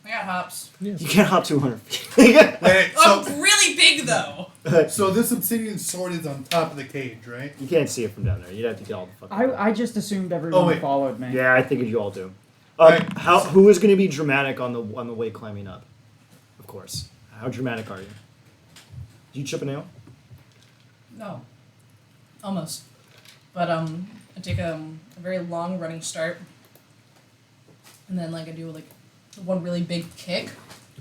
E: I got hops.
A: You can't hop 200 feet.
D: wait.
E: Oh,
D: So
E: I'm really big though.
D: so this obsidian sword is on top of the cage, right?
A: You can't see it from down there. You'd have to get all the fucking...
B: I just assumed everyone
D: wait.
B: followed me.
A: Yeah, I figured you all do.
D: Right.
A: Who is going to be dramatic on the way climbing up? Of course. How dramatic are you? Do you chip a nail?
E: No. Almost. But I take a very long running start. And then like I do like one really big kick.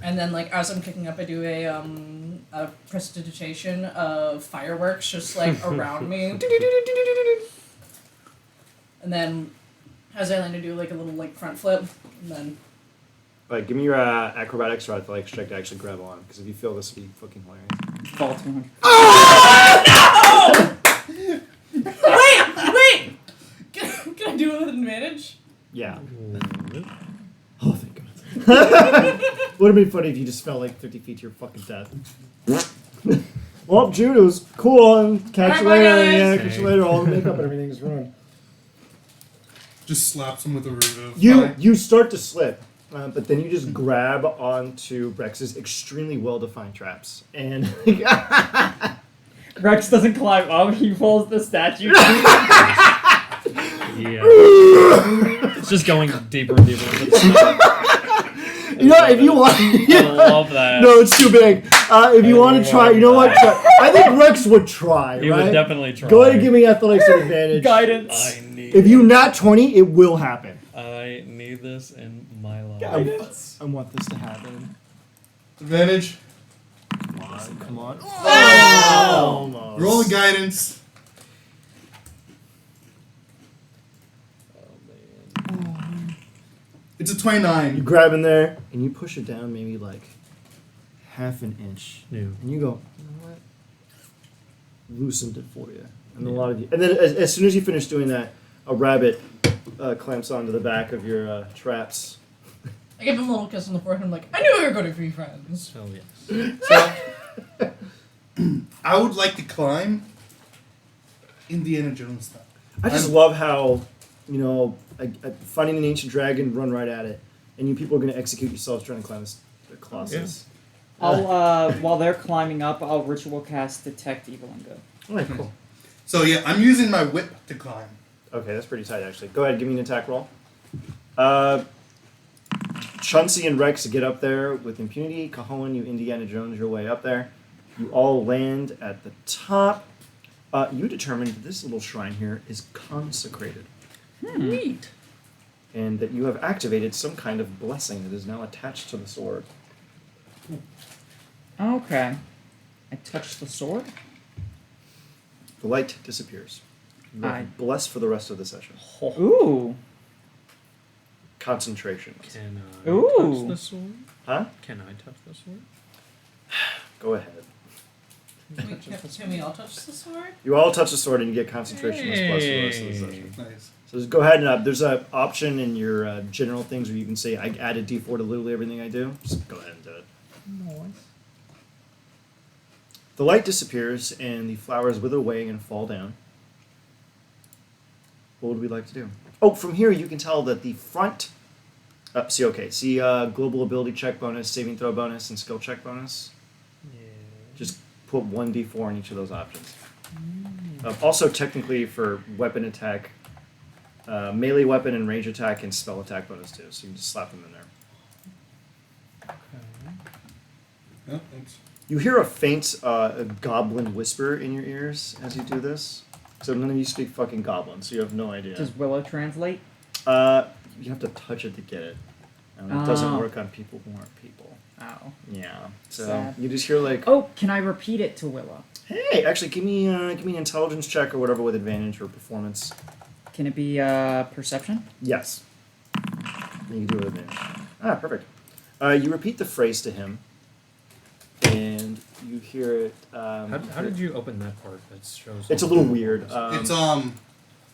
E: And then like as I'm kicking up I do a prestidigitation of fireworks just like around me. And then as I land I do like a little like front flip and then
A: All right, give me your acrobatics or athletics check to actually grab on, because if you fail, this will be fucking hilarious.
B: Fall 200.
E: Wait! Can I do it with advantage?
A: Yeah. Oh, thank God. Would have been funny if you just fell like 50 feet to your fucking death. Well, Jude, it was cool, and catch you
E: Alright, bye,
A: later.
E: guys.
A: Yeah, catch you later. All the makeup and everything's ruined.
D: Just slaps him with a root of
A: You start to slip, but then you just grab onto Rex's extremely well-defined traps, and
B: Rex doesn't climb up, he pulls the statue.
C: Yeah. It's just going deeper and deeper into the snow.
A: you know, if you want,
C: I love that.
A: no, it's too big. If you want to try, you know what? I think Rex would try.
C: He
A: right?
C: would definitely try.
A: Go ahead and give me athletics at advantage.
B: Guidance.
C: I need.
A: If you not 20, it will happen.
C: I need this in my life.
A: I want this to happen.
D: advantage.
A: Come on, come on.
E: Wow!
A: Almost.
D: Roll the guidance.
C: Oh man.
D: It's a
A: You
D: 29.
A: grab in there and you push it down maybe like half an inch.
C: Yeah.
A: And you go, you know what? Loosened it for you. And a
C: Yeah.
A: lot of you. And then as soon as you finish doing that, a rabbit clamps onto the back of your traps.
E: I give him a little kiss on the forehead. I'm like, I knew we were going to be friends.
C: Hell yes.
D: So, I would like to climb Indiana Jones style.
A: I just love how, you know, finding an ancient dragon, run right at it. And you people are going to execute yourselves trying to climb the Colossus.
B: I'll while they're climbing up, I'll ritual cast detect evil and good.
A: Alright, cool.
D: So yeah, I'm using my whip to climb.
A: Okay, that's pretty tight actually. Go ahead, give me an attack roll. Chauncey and Rex get up there with impunity. Cajon, you Indiana Jones your way up there. You all land at the top. You determined that this little shrine here is consecrated.
E: Neat.
A: And that you have activated some kind of blessing that is now attached to the sword.
B: Okay. I touch the sword.
A: The light disappears. You are blessed for the rest of the session.
B: Ooh.
A: Concentration.
C: Can I
B: Ooh.
C: touch the sword?
A: Huh?
C: Can I touch the sword?
A: Go ahead.
E: Can we all touch the sword?
A: You all touch the sword and you get concentration as plus for the rest of the session.
D: Nice.
A: So just go ahead and there's an option in your general things where you can say I add a d4 to literally everything I do. Just go ahead and do it.
B: Nice.
A: The light disappears and the flowers wither away and fall down. What would we like to do? Oh, from here you can tell that the front. See global ability check bonus, saving throw bonus, and skill check bonus.
C: Yeah.
A: Just put 1d4 in each of those options. Also, technically for weapon attack, melee weapon and range attack and spell attack bonus too. So you can just slap them in there.
D: Yeah, thanks.
A: You hear a faint goblin whisper in your ears as you do this. So none of you speak fucking goblin, so you have no idea.
B: Does Willow translate?
A: You have to touch it to get it. It doesn't
B: Oh.
A: work on people who aren't people.
B: Oh.
A: Yeah. So
B: Sad.
A: you just hear like,
B: Oh, can I repeat it to Willow?
A: hey, actually, give me an intelligence check or whatever with advantage or performance.
B: Can it be perception?
A: Yes. You can do it with advantage. Ah, perfect. You repeat the phrase to him, and you hear it.
C: How did you open that part? That shows.
A: It's a little weird.
D: It's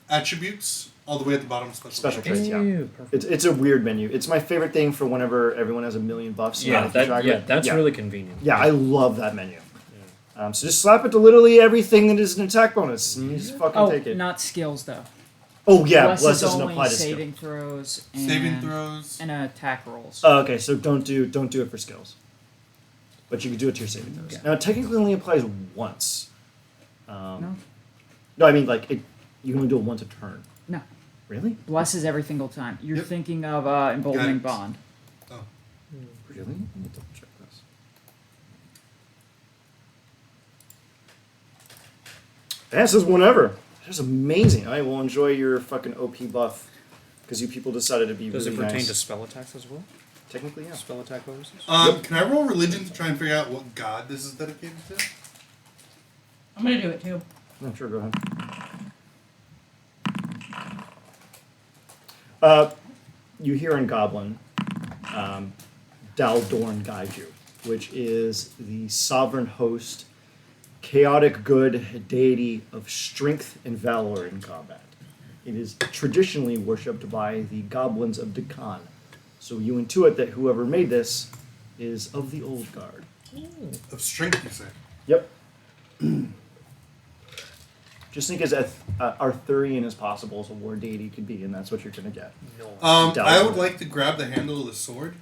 D: attributes all the way at the bottom.
A: Special traits, yeah.
C: Ew, perfect.
A: It's a weird menu. It's my favorite thing for whenever everyone has a million buffs.
C: Yeah,
A: and I can track it.
C: that's really convenient.
A: Yeah, I love that menu. So just slap it to literally everything that is an attack bonus, and you just fucking take it.
B: Not skills though.
A: Oh yeah,
B: Bless
A: bless
B: is
A: doesn't
B: only
A: apply to
B: saving
A: skill.
B: throws and
D: Saving throws.
B: and attack rolls.
A: Oh, okay, so don't do it for skills, but you can do it to your saving throws.
B: Yeah.
A: Now it technically only applies once.
B: No.
A: No, I mean like it. You can only do it once a turn.
B: No.
A: Really?
B: Bless is every single time. You're
D: Yep.
B: thinking of emboldening
D: Guidance.
B: bond.
D: Oh.
A: Really? Let me double check this. Yeah, it says whenever. That's amazing. I will enjoy your fucking OP buff because you people decided to be
C: Does
A: really
C: it pertain
A: nice.
C: to spell attacks as well?
A: Technically, yeah.
C: Spell attack bonuses?
D: Can I roll religion to try and figure out what god this is dedicated to?
E: I'm gonna do it too.
A: No, sure, go ahead. You hear in Goblin, Daldorn guide you, which is the sovereign host, chaotic good deity of strength and valor in combat. It is traditionally worshipped by the goblins of Deccan. So you intuit that whoever made this is of the old guard.
D: Of strength, you say?
A: Yep. Just think as Arthurian as possible as a war deity could be, and that's what you're going to get.
D: I would like to grab the handle of the sword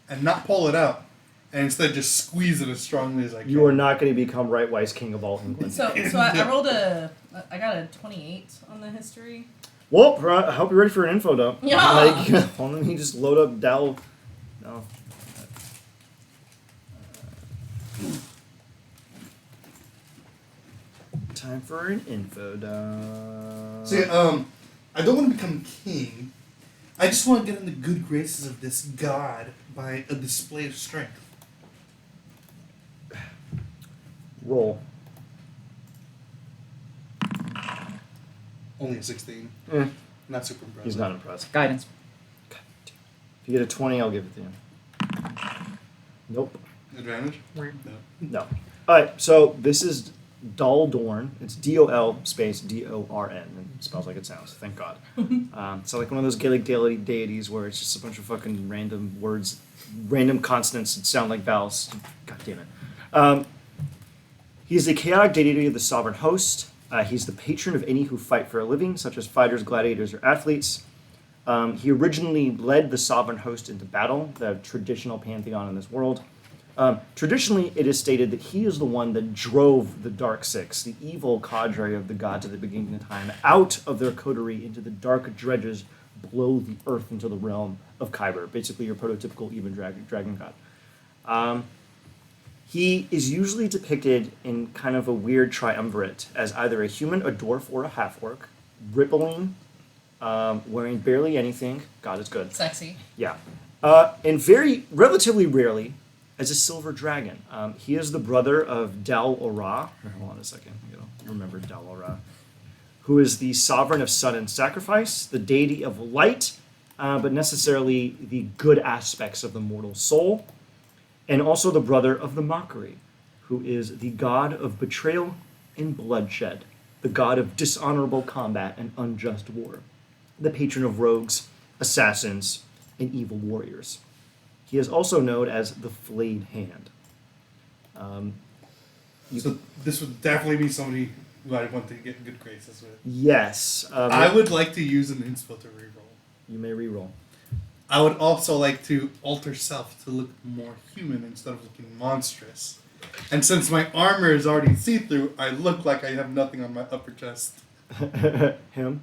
D: and not pull it out, and instead just squeeze it as strongly as I can.
A: You are not going to become Right-Wise King of all England.
E: So I rolled I got a 28 on the history.
A: Well, I hope you're ready for an info dump.
E: Yeah.
A: Like, well, let me just load up Dal. No. Time for an info dump.
D: See, I don't want to become king. I just want to get in the good graces of this god by a display of strength.
A: Roll.
D: Only a 16. Not super impressive.
A: He's not impressed.
B: Guidance.
A: God damn. If you get a 20, I'll give it to you. Nope.
D: Advantage? No.
A: No. Alright, so this is Doldorn. It's D-O-L space D-O-R-N. It spells like it sounds, thank God. It's like one of those Gaelic deities where it's just a bunch of fucking random words, random consonants that sound like vowels. God damn it. He is the chaotic deity of the sovereign host. He's the patron of any who fight for a living, such as fighters, gladiators, or athletes. He originally led the sovereign host into battle, the traditional pantheon in this world. Traditionally, it is stated that he is the one that drove the Dark Six, the evil cadre of the gods at the beginning of time, out of their coterie into the dark dredges below the earth into the realm of Kyber, basically your prototypical even dragon god. He is usually depicted in kind of a weird triumvirate as either a human, a dwarf, or a half-orc, rippling, wearing barely anything. God is good.
E: Sexy.
A: Yeah. And very, relatively rarely, as a silver dragon. He is the brother of Dal Ora. Hold on a second. You'll remember Dal Ora. Who is the sovereign of sun and sacrifice, the deity of light, but necessarily the good aspects of the mortal soul. And also the brother of the mockery, who is the god of betrayal and bloodshed, the god of dishonorable combat and unjust war, the patron of rogues, assassins, and evil warriors. He is also known as the Flayed Hand.
D: So this would definitely be somebody who I want to get in good graces with.
A: Yes.
D: I would like to use an inspo to reroll.
A: You may reroll.
D: I would also like to alter self to look more human instead of looking monstrous. And since my armor is already see-through, I look like I have nothing on my upper chest.
A: Him?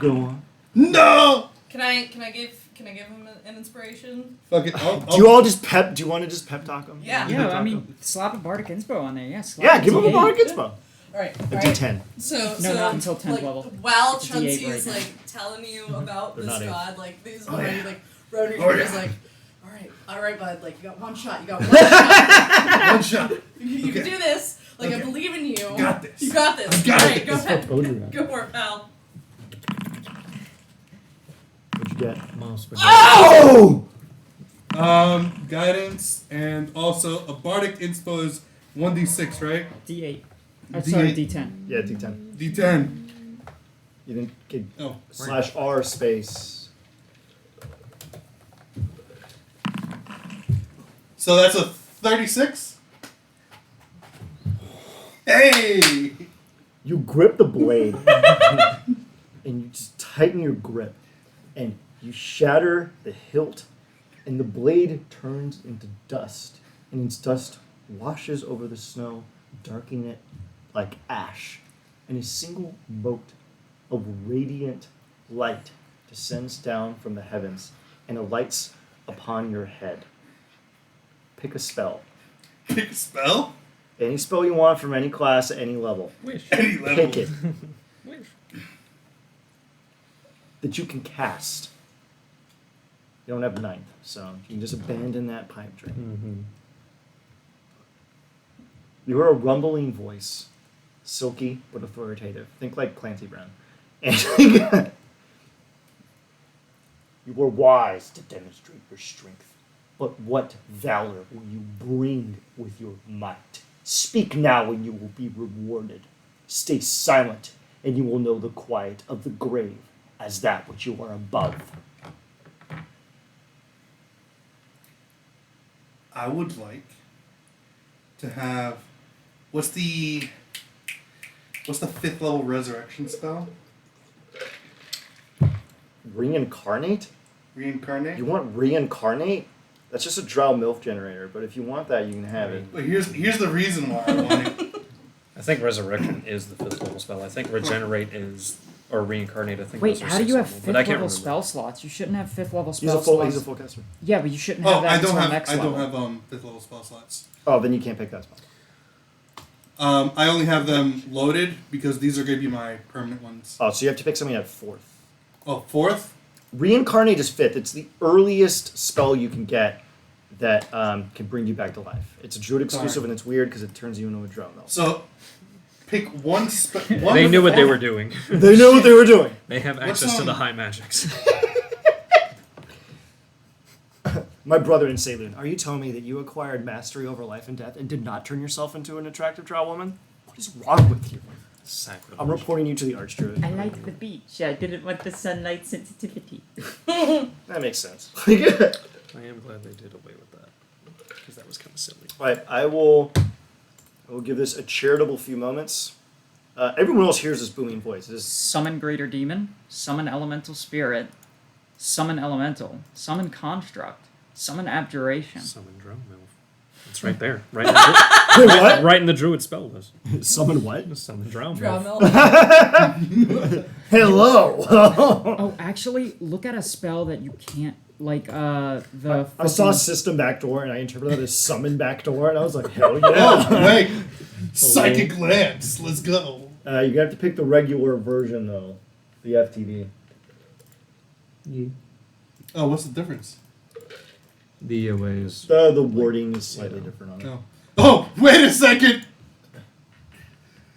A: Go on.
D: No!
E: Can I give him an inspiration?
D: Fuck it.
A: Do you all just pep? Do you want to just pep talk him?
E: Yeah.
B: Yeah, I mean, slap a bardic inspo on there. Yeah, slap
A: Yeah,
B: a
A: give him a
B: D8.
A: bardic inspo.
E: All right.
A: A D10.
E: So
B: not until 10th
E: like,
B: level.
E: While
B: It's a
E: Chauncey
B: D8
E: is
B: right now.
E: like telling you about
A: They're
E: this
A: not eight.
E: god, like these
A: Oh,
E: already
A: yeah.
E: like Ronan
D: Oh,
E: is
D: yeah.
E: like, all right, bud, like you got one shot, you got one shot,
D: One shot.
E: you can
D: Okay.
E: do this. Like I
D: Okay.
E: believe in you.
D: You got this.
E: You got this.
D: I got
E: all right,
D: this.
E: go ahead.
A: Told you that.
E: Go for it, pal.
A: What'd you get?
C: Mouse spaghetti.
A: Oh!
D: Guidance and also a bardic inspo is 1d6, right?
B: D8.
D: D8.
B: Sorry, D10.
A: Yeah, D10.
D: D10.
A: You didn't get
D: Oh,
A: /R space.
D: so that's a 36. Hey!
A: You grip the blade and you just tighten your grip and you shatter the hilt and the blade turns into dust and its dust washes over the snow, darkening it like ash, and a single mote of radiant light descends down from the heavens and alights upon your head. Pick a spell.
D: Pick a spell?
A: Any spell you want from any class at any level.
C: Wish.
D: Any level.
A: Pick it.
C: Wish.
A: That you can cast. You don't have ninth, so you can just abandon that pipe dream.
C: Mm-hmm.
A: You hear a rumbling voice, silky but authoritative. Think like Clancy Brown. And you were wise to demonstrate your strength, but what valor will you bring with your might? Speak now and you will be rewarded. Stay silent and you will know the quiet of the grave as that which you are above.
D: I would like to have. What's the 5th level resurrection spell?
A: Reincarnate?
D: Reincarnate?
A: You want reincarnate? That's just a drow MILF generator, but if you want that, you can have it.
D: But here's the reason why I want it.
C: I think resurrection is the 5th level spell. I think regenerate is, or reincarnate. I think.
B: Wait,
C: those are
B: how do
C: 6th
B: you have
C: level,
B: 5th
C: but I can't
B: level
C: remember.
B: spell slots? You shouldn't have 5th level
A: He's
B: spell
A: a full
B: slots.
A: caster.
B: Yeah, but you shouldn't
D: Oh,
B: have that
D: I don't
B: until
D: have
B: next
D: I
B: level.
D: don't have 5th level spell slots.
A: Oh, then you can't pick that spell.
D: I only have them loaded because these are going to be my permanent ones.
A: Oh, so you have to pick something at 4th.
D: Oh, 4th?
A: Reincarnate is 5th. It's the earliest spell you can get that can bring you back to life. It's a druid exclusive, and it's weird because it turns you into a drone.
D: So, pick one.
C: They knew what they were doing.
A: They knew what they were doing.
C: They have access to the high magics.
A: My brother in Saloon, are you telling me that you acquired mastery over life and death and did not turn yourself into an attractive drow woman? What is wrong with you?
C: Sacrilege.
A: I'm reporting you to the Archdruid.
B: I like the beach. I didn't want the sunlight sensitivity.
A: That makes sense.
C: I am glad they did away with that because that was kind of silly.
A: Right, I will give this a charitable few moments. Everyone else hears this booming voice. It is
B: Summon greater demon. Summon elemental spirit. Summon elemental. Summon construct. Summon abjuration.
C: Summon drone elf. It's right there. Right in the,
A: Wait, what?
C: right in the druid spell list.
A: Summon what?
C: Summon drone
E: Drum
C: elf.
E: mill.
A: Hello.
B: Oh, actually, look at a spell that you can't the.
A: I saw system backdoor and I interpreted that as summon backdoor and I was like, hell yeah.
D: Oh, wait. Psychic Lance. Let's go.
A: You have to pick the regular version though, the FTD.
D: Oh, what's the difference?
C: The ways.
A: The wording is slightly different on it.
D: Oh. Oh, wait a second.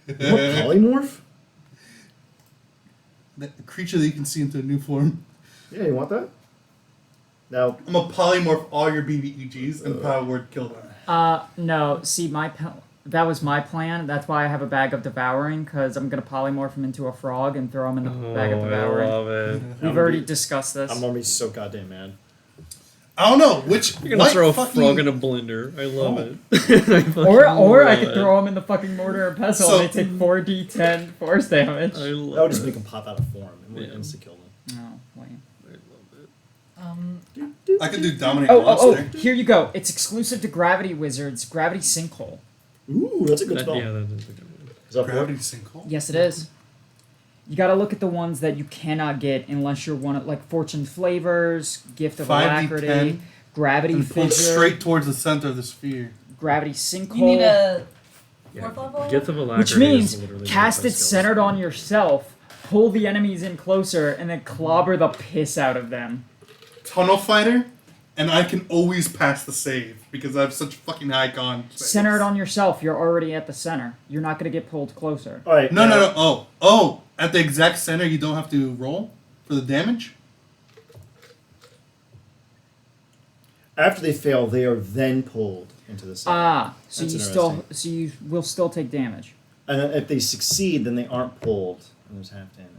A: What polymorph?
D: That creature that you can see into a new form.
A: Yeah, you want that? Now,
D: I'm gonna polymorph all your BBEGs and power word kill them.
B: No. See, that was my plan. That's why I have a bag of devouring, because I'm gonna polymorph him into a frog and throw him in the bag of devouring.
C: I love it.
B: We've already discussed this.
A: I'm gonna be so goddamn mad.
D: I don't know which.
C: You're gonna
D: what
C: throw a
D: fucking-
C: frog in a blender. I love
D: Oh.
C: it.
B: Or I could throw him in the fucking mortar and pestle
D: So-
B: and they take 4d10 force damage.
C: I
A: That
C: love
A: would just
C: it.
A: make him pop out of form and would
C: Yeah.
A: insta kill them.
B: No, lame.
C: I love it.
D: I could do dominate
B: Oh,
D: monster.
B: here you go. It's exclusive to Gravity Wizards. Gravity Sinkhole.
A: Ooh, that's a good spell.
C: Yeah, that is a good one.
A: Is that
D: Gravity sinkhole.
B: Yes, it is. You gotta look at the ones that you cannot get unless you're one of, like, Fortune Flavors, Gift of
D: 5d10,
B: Alacrity, Gravity
D: And pull
B: Fissure,
D: straight towards the center of the sphere.
B: Gravity Sinkhole.
E: You need a
C: Yeah.
E: fourth level?
C: Gift of Alacrity
B: Which means
C: is literally
B: cast
C: one
B: it
C: of those
B: centered
C: skills.
B: on yourself, pull the enemies in closer, and then clobber the piss out of them.
D: Tunnel fighter, and I can always pass the save because I have such fucking high con. saves.
B: Center it on yourself. You're already at the center. You're not gonna get pulled closer.
A: All right.
D: No, no, no. Oh, at the exact center, you don't have to roll for the damage.
A: After they fail, they are then pulled into the center.
B: So
A: That's
B: you will still take damage.
A: And then if they succeed, then they aren't pulled, and there's half damage.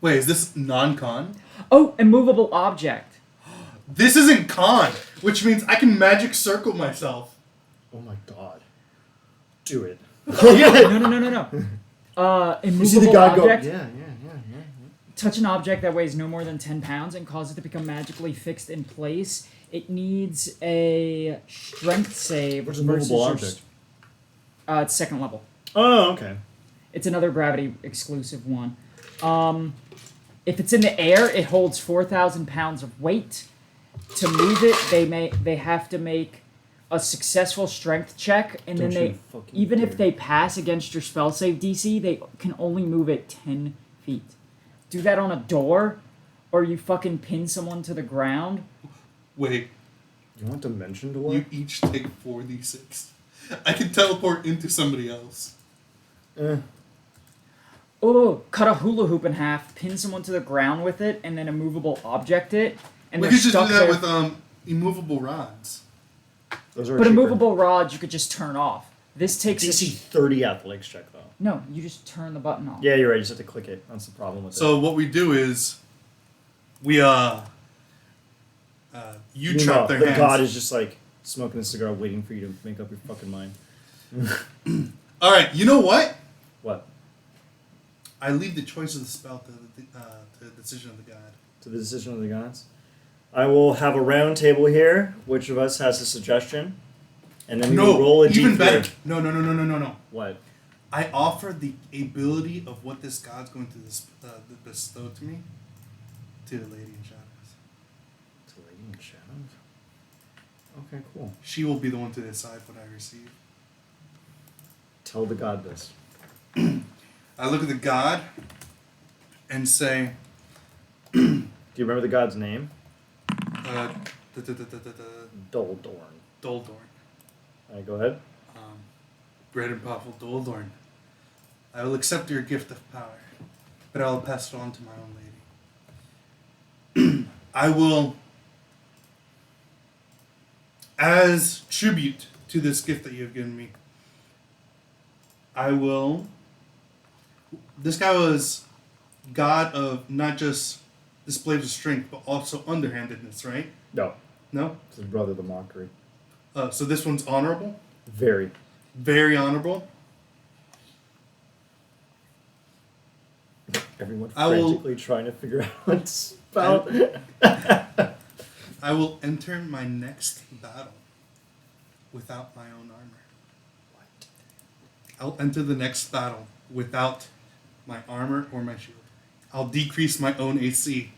D: Wait, is this non-con?
B: Oh, immovable object.
D: This isn't con, which means I can magic circle myself.
A: Oh my god. Do it.
B: No.
A: You see the
B: Immovable
A: god go,
B: object.
A: yeah.
B: Touch an object that weighs no more than 10 pounds and cause it to become magically fixed in place. It needs a strength save.
A: What's a movable
B: your
A: object?
B: It's second level.
A: Oh, okay.
B: It's another gravity exclusive one. If it's in the air, it holds 4,000 pounds of weight. To move it, they have to make a successful strength check, and
A: Don't
B: then
A: you fucking
B: even if
A: dare.
B: they pass against your spell save DC, they can only move it 10 feet. Do that on a door, or you fucking pin someone to the ground.
D: Wait,
A: You want dimension to work?
D: you each take 4d6. I can teleport into somebody else.
B: Oh, cut a hula hoop in half, pin someone to the ground with it, and then immovable object it, and
D: We
B: they're
D: could just do
B: stuck
D: that
B: there.
D: with immovable rods.
A: Those are
B: But
A: cheaper.
B: immovable rods you could just turn off. This takes
A: DC 30 athletics check, though.
B: No, you just turn the button off.
A: Yeah, you're right. You just have to click it. That's the problem with it.
D: So what we do is, we you chop their
A: the
D: hands.
A: god is just like smoking a cigar, waiting for you to make up your fucking mind.
D: All right, you know what?
A: What?
D: I leave the choice of the spell to the decision of the god.
A: To the decision of the gods. I will have a round table here. Which of us has a suggestion? And then we will roll a
D: even
A: d3.
D: better. No.
A: What?
D: I offer the ability of what this god's going to bestow to me to the Lady in Shadows.
A: To Lady in Shadows? Okay, cool.
D: She will be the one to decide what I receive.
A: Tell the god this.
D: I look at the god and say,
A: Do you remember the god's name? Doldorn.
D: Doldorn.
A: Alright, go ahead.
D: Great and powerful Doldorn. I will accept your gift of power, but I will pass it on to my own lady. I will, as tribute to this gift that you have given me, this guy was god of not just displays of strength, but also underhandedness, right?
A: No.
D: No?
A: It's his brother, the Mockery.
D: So this one's honorable?
A: Very.
D: Very honorable?
A: Everyone's
D: I will-
A: frantically trying to figure out what spell.
D: I will enter my next battle without my own armor.
A: What?
D: I'll enter the next battle without my armor or my shield. I'll decrease my own AC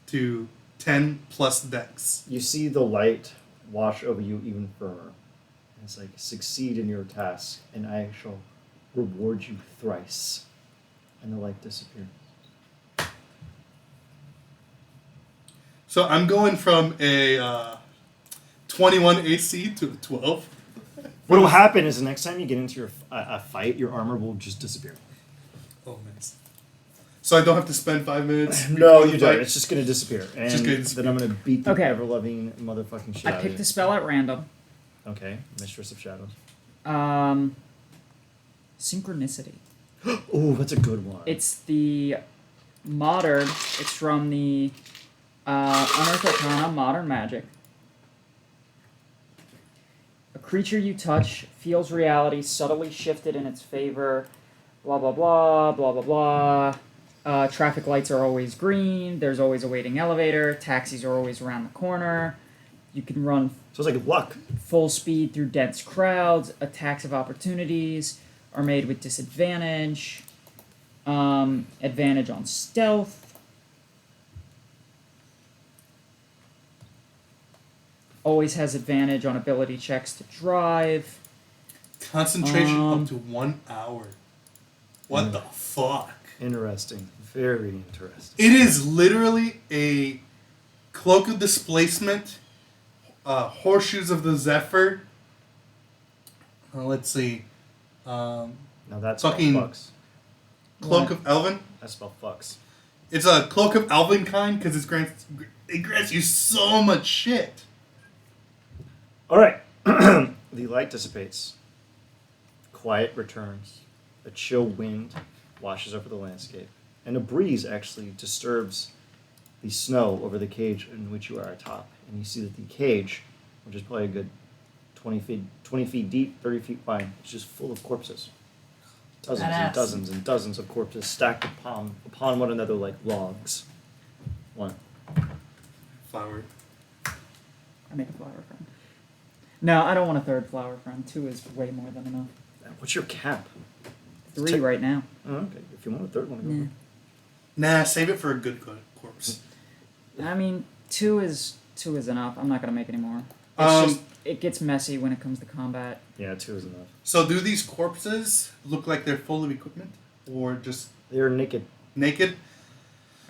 D: to 10 plus dex.
A: You see the light wash over you even firmer. It's like, succeed in your task, and I shall reward you thrice. And the light disappears.
D: So I'm going from a 21 AC to a 12.
A: What will happen is the next time you get into a fight, your armor will just disappear.
D: Oh, nice. So I don't have to spend 5 minutes?
A: No,
D: before the
A: you
D: fight?
A: don't. It's just going to disappear. And
D: Just gonna
A: then I'm going to beat the
B: Okay.
A: ever-loving motherfucking shit
B: I
A: out of
B: picked
A: you.
B: a spell at random.
A: Okay, Mistress of Shadows.
B: Synchronicity.
A: Oh, that's a good one.
B: It's the modern. It's from the Unearthed Arcana Modern Magic. A creature you touch feels reality subtly shifted in its favor. Blah blah blah blah blah blah. Traffic lights are always green. There's always a waiting elevator. Taxis are always around the corner. You can run
A: So it's like luck.
B: full speed through dense crowds. Attacks of opportunities are made with disadvantage. Advantage on stealth. Always has advantage on ability checks to drive.
D: Concentration
B: Um,
D: up to 1 hour. What the fuck?
A: Interesting. Very interesting.
D: It is literally a cloak of displacement, horseshoes of the Zephyr. Let's see.
A: Now that's spell
D: Fucking-
A: fucks.
D: Cloak
B: What?
D: of Elven.
A: That spell fucks.
D: It's a cloak of Elven kind because it grants you so much shit.
A: Alright. The light dissipates. Quiet returns. A chill wind washes over the landscape. And a breeze actually disturbs the snow over the cage in which you are atop. And you see that the cage, which is probably a good 20 feet deep, 30 feet wide, is just full of corpses. Dozens
E: Badass.
A: and dozens and dozens of corpses stacked upon one another like logs. One.
D: Flower.
B: I make a flower friend. No, I don't want a third flower friend. 2 is way more than enough.
A: What's your cap?
B: 3 right now.
A: Oh, okay. If you want a third one, go for
B: Yeah.
A: it.
D: Nah, save it for a good corpse.
B: I mean, 2 is enough. I'm not gonna make any more. It's
D: Um,
B: just it gets messy when it comes to combat.
A: Yeah, 2 is enough.
D: So do these corpses look like they're full of equipment? Or just
A: They're naked.
D: naked?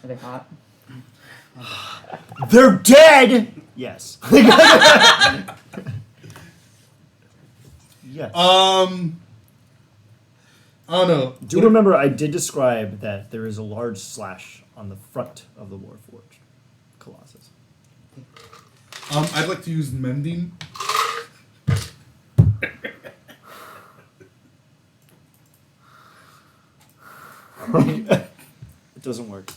B: Are they hot?
A: They're dead! Yes. Yes.
D: I don't know.
A: Do remember I did describe that there is a large slash on the front of the Warforged Colossus.
D: I'd like to use mending.
A: It doesn't work.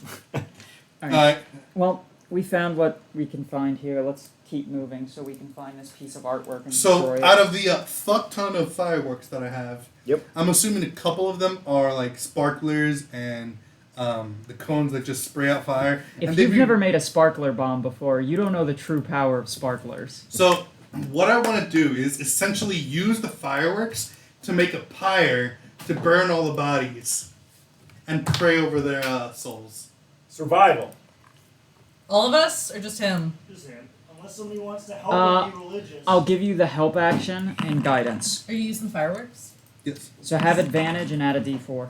B: Alright. Well, we found what we can find here. Let's keep moving so we can find this piece of artwork and destroy
D: So,
B: it.
D: out of the fuck ton of fireworks that I have,
A: Yep.
D: I'm assuming a couple of them are like sparklers and the cones that just spray out fire.
B: If
D: and
B: you've
D: they'd be-
B: never made a sparkler bomb before, you don't know the true power of sparklers.
D: So, what I want to do is essentially use the fireworks to make a pyre to burn all the bodies and pray over their souls.
A: Survival.
E: All of us, or just him?
A: Just him. Unless somebody wants to help
B: and
A: be religious.
B: I'll give you the help action and guidance.
E: Are you using fireworks?
D: Yes.
B: So have advantage and add a d4.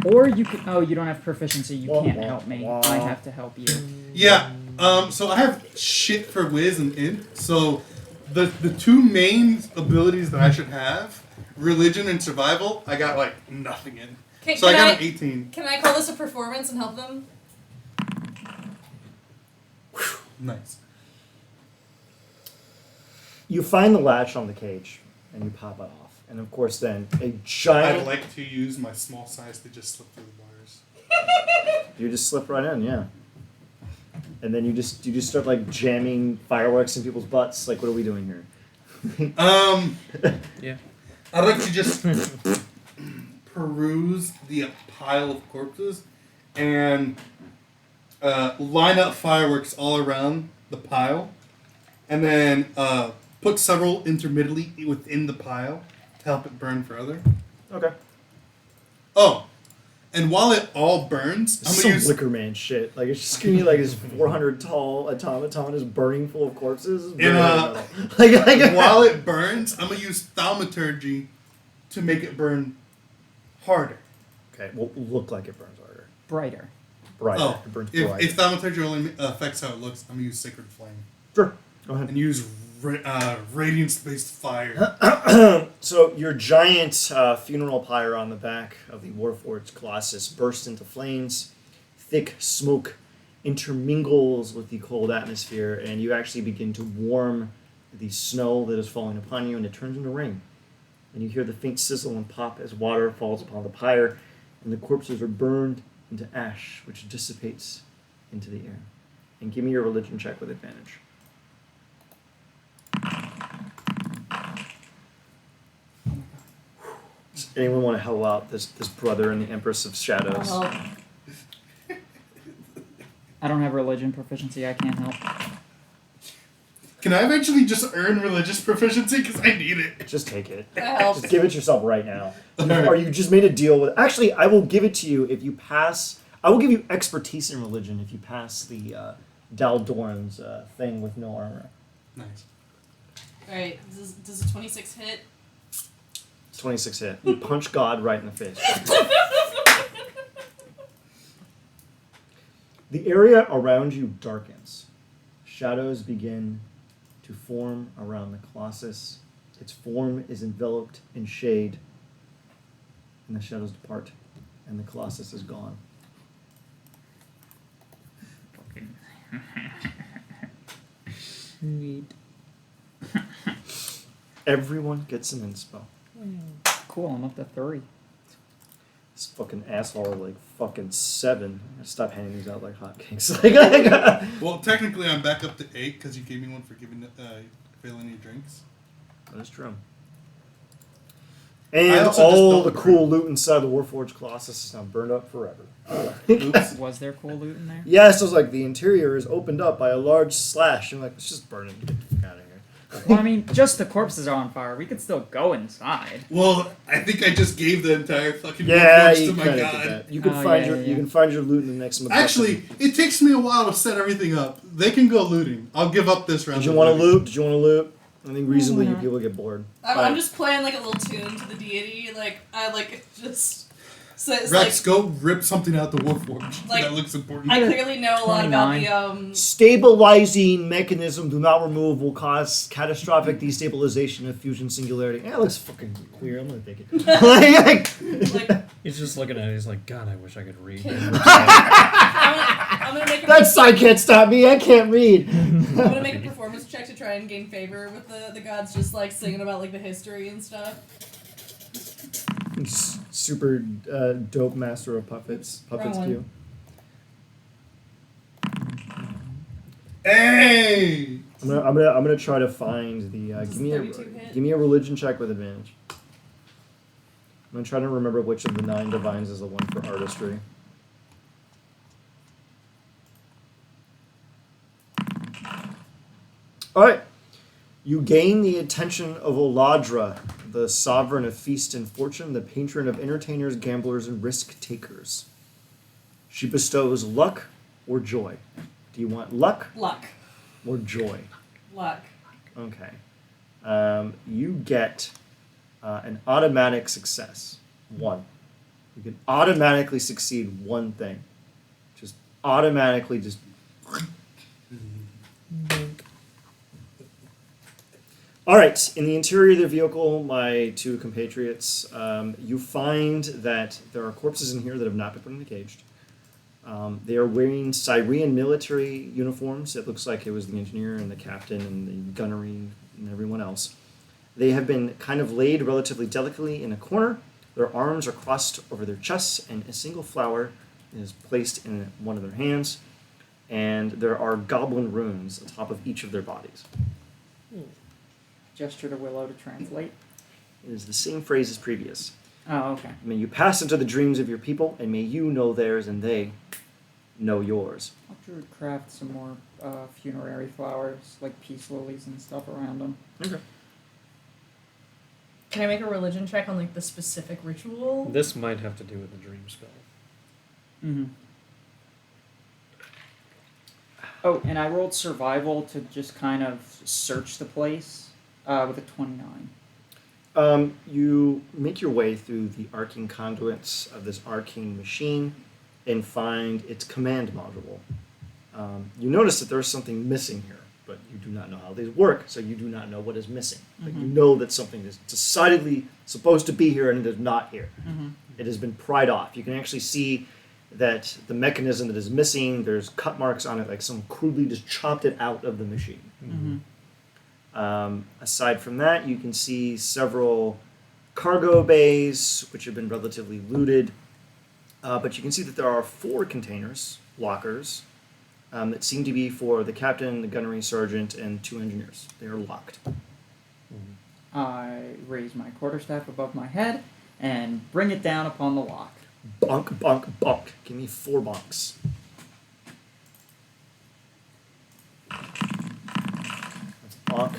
B: Or you can. Oh, you don't have proficiency. You can't help me. I have to help you.
D: Yeah, So I have shit for whiz and int. So the two main abilities that I should have, religion and survival, I got like nothing in. So I got an 18.
E: Can I call this a performance and help them?
D: Nice.
A: You find the latch on the cage, and you pop it off. And of course, then a giant.
D: I'd like to use my small size to just slip through the bars.
A: You just slip right in, yeah. And then you just start like jamming fireworks in people's butts. Like, what are we doing here?
C: Yeah.
D: I'd like to just peruse the pile of corpses and line up fireworks all around the pile, and then put several intermittently within the pile to help it burn further.
A: Okay.
D: Oh, and while it all burns, I'm
A: Some
D: gonna use.
A: Wicker Man shit. Like, it's just gonna be like this 400 tall automaton is burning full of corpses.
D: And,
A: like,
D: while it burns, I'm gonna use thaumaturgy to make it burn harder.
A: Okay, well, look like it burns harder.
B: Brighter.
A: Brighter.
D: Oh,
A: It burns
D: if
A: brighter.
D: thaumaturgy only affects how it looks, I'm gonna use sacred flame
A: Sure. Go ahead.
D: and use radiance-based fire.
A: So your giant funeral pyre on the back of the Warforged Colossus bursts into flames. Thick smoke intermingles with the cold atmosphere, and you actually begin to warm the snow that is falling upon you, and it turns into rain. And you hear the faint sizzle and pop as water falls upon the pyre, and the corpses are burned into ash, which dissipates into the air. And give me your religion check with advantage. Does anyone want to help out this brother in the Empress of Shadows?
B: I don't have religion proficiency. I can't help.
D: Can I eventually just earn religious proficiency? Because I need it.
A: Just take it.
E: That helps.
A: Just give it yourself right now.
D: Alright.
A: Or you just made a deal with. Actually, I will give it to you if you pass. I will give you expertise in religion if you pass the Daldorn's thing with no armor.
D: Nice.
E: Alright, does a 26 hit?
A: 26 hit. You punch God right in the face. The area around you darkens. Shadows begin to form around the Colossus. Its form is enveloped in shade, and the shadows depart, and the Colossus is gone.
B: Neat.
A: Everyone gets an inspo.
B: Cool, I'm up to 3.
A: This fucking asshole like fucking 7. I stop handing these out like hotcakes.
D: Well, technically, I'm back up to 8 because you gave me one for failing your drinks.
A: That's true.
D: I
A: And
D: also
A: all
D: just
A: the
D: don't
A: cool loot inside the Warforged Colossus is now burned up forever.
D: Oops.
B: Was there cool loot in there?
A: Yes, it was like the interior is opened up by a large slash. And like, it's just burning. Get the fuck out of here.
B: Well, I mean, just the corpses are on fire. We could still go inside.
D: Well, I think I just gave the entire fucking
A: Yeah,
D: Warforged
A: you
D: to my
A: kind of
D: god.
A: did that. You can
B: Oh,
A: find
B: yeah,
A: your
B: yeah.
A: you can find your loot in the next.
D: Actually, it takes me a while to set everything up. They can go looting. I'll give up this round.
A: did you
D: of
A: want to
D: looting.
A: loot? Did you want to loot? I think reasonably
B: Yeah.
A: people get bored.
E: I'm just playing like a little tune to the deity. Like, I like just. So it's
D: Rex, go rip something out the Warforged.
E: Like,
D: that looks important.
E: I clearly know a lot about
B: 29.
E: the
A: Stabilizing mechanism do not remove will cause catastrophic destabilization of fusion singularity. Yeah, it looks fucking clear. I'm gonna take it.
E: like
C: He's just looking at it. He's like, God, I wish I could read.
E: I'm gonna make a
A: That side can't stop me. I can't read.
E: I'm gonna make a performance check to try and gain favor with the gods, just like singing about like the history and stuff.
A: Super dope master of puppets. Puppets
E: Wrong
A: Q.
D: Hey!
A: I'm gonna try to find the
E: This
A: give
E: is
A: me a
E: 32 hit.
A: give me a religion check with advantage. I'm gonna try to remember which of the 9 divines is the one for artistry. All right, you gain the attention of Oladra, the sovereign of feast and fortune, the patron of entertainers, gamblers, and risk takers. She bestows luck or joy. Do you want luck
E: Luck.
A: or joy?
E: Luck.
A: Okay. You get an automatic success. 1. You can automatically succeed one thing. Just automatically just All right, in the interior of the vehicle, my two compatriots, you find that there are corpses in here that have not been permanently caged. They are wearing Syrian military uniforms. It looks like it was the engineer and the captain and the gunnery and everyone else. They have been kind of laid relatively delicately in a corner. Their arms are crossed over their chests, and a single flower is placed in one of their hands. And there are goblin runes on top of each of their bodies.
B: Gesture to Willow to translate.
A: It is the same phrase as previous.
B: Oh, okay.
A: May you pass into the dreams of your people, and may you know theirs and they know yours.
B: I'll druid craft some more funerary flowers, like peace lilies and stuff around them.
A: Okay.
E: Can I make a religion check on like the specific ritual?
C: This might have to do with the dream spell.
B: Mm-hmm. Oh, and I rolled survival to just kind of search the place with a 29.
A: You make your way through the arcing conduits of this arcing machine and find its command module. You notice that there's something missing here, but you do not know how these work, so you do not know what is missing. But you know that something is decidedly supposed to be here and it is not here.
B: Mm-hmm.
A: It has been pried off. You can actually see that the mechanism that is missing, there's cut marks on it, like someone crudely just chopped it out of the machine.
B: Mm-hmm.
A: Aside from that, you can see several cargo bays, which have been relatively looted. But you can see that there are 4 containers, lockers, that seem to be for the captain, the gunnery sergeant, and 2 engineers. They are locked.
B: I raise my quarterstaff above my head and bring it down upon the lock.
A: Bonk, bonk, bonk. Give me 4 bonks. That's a bonk.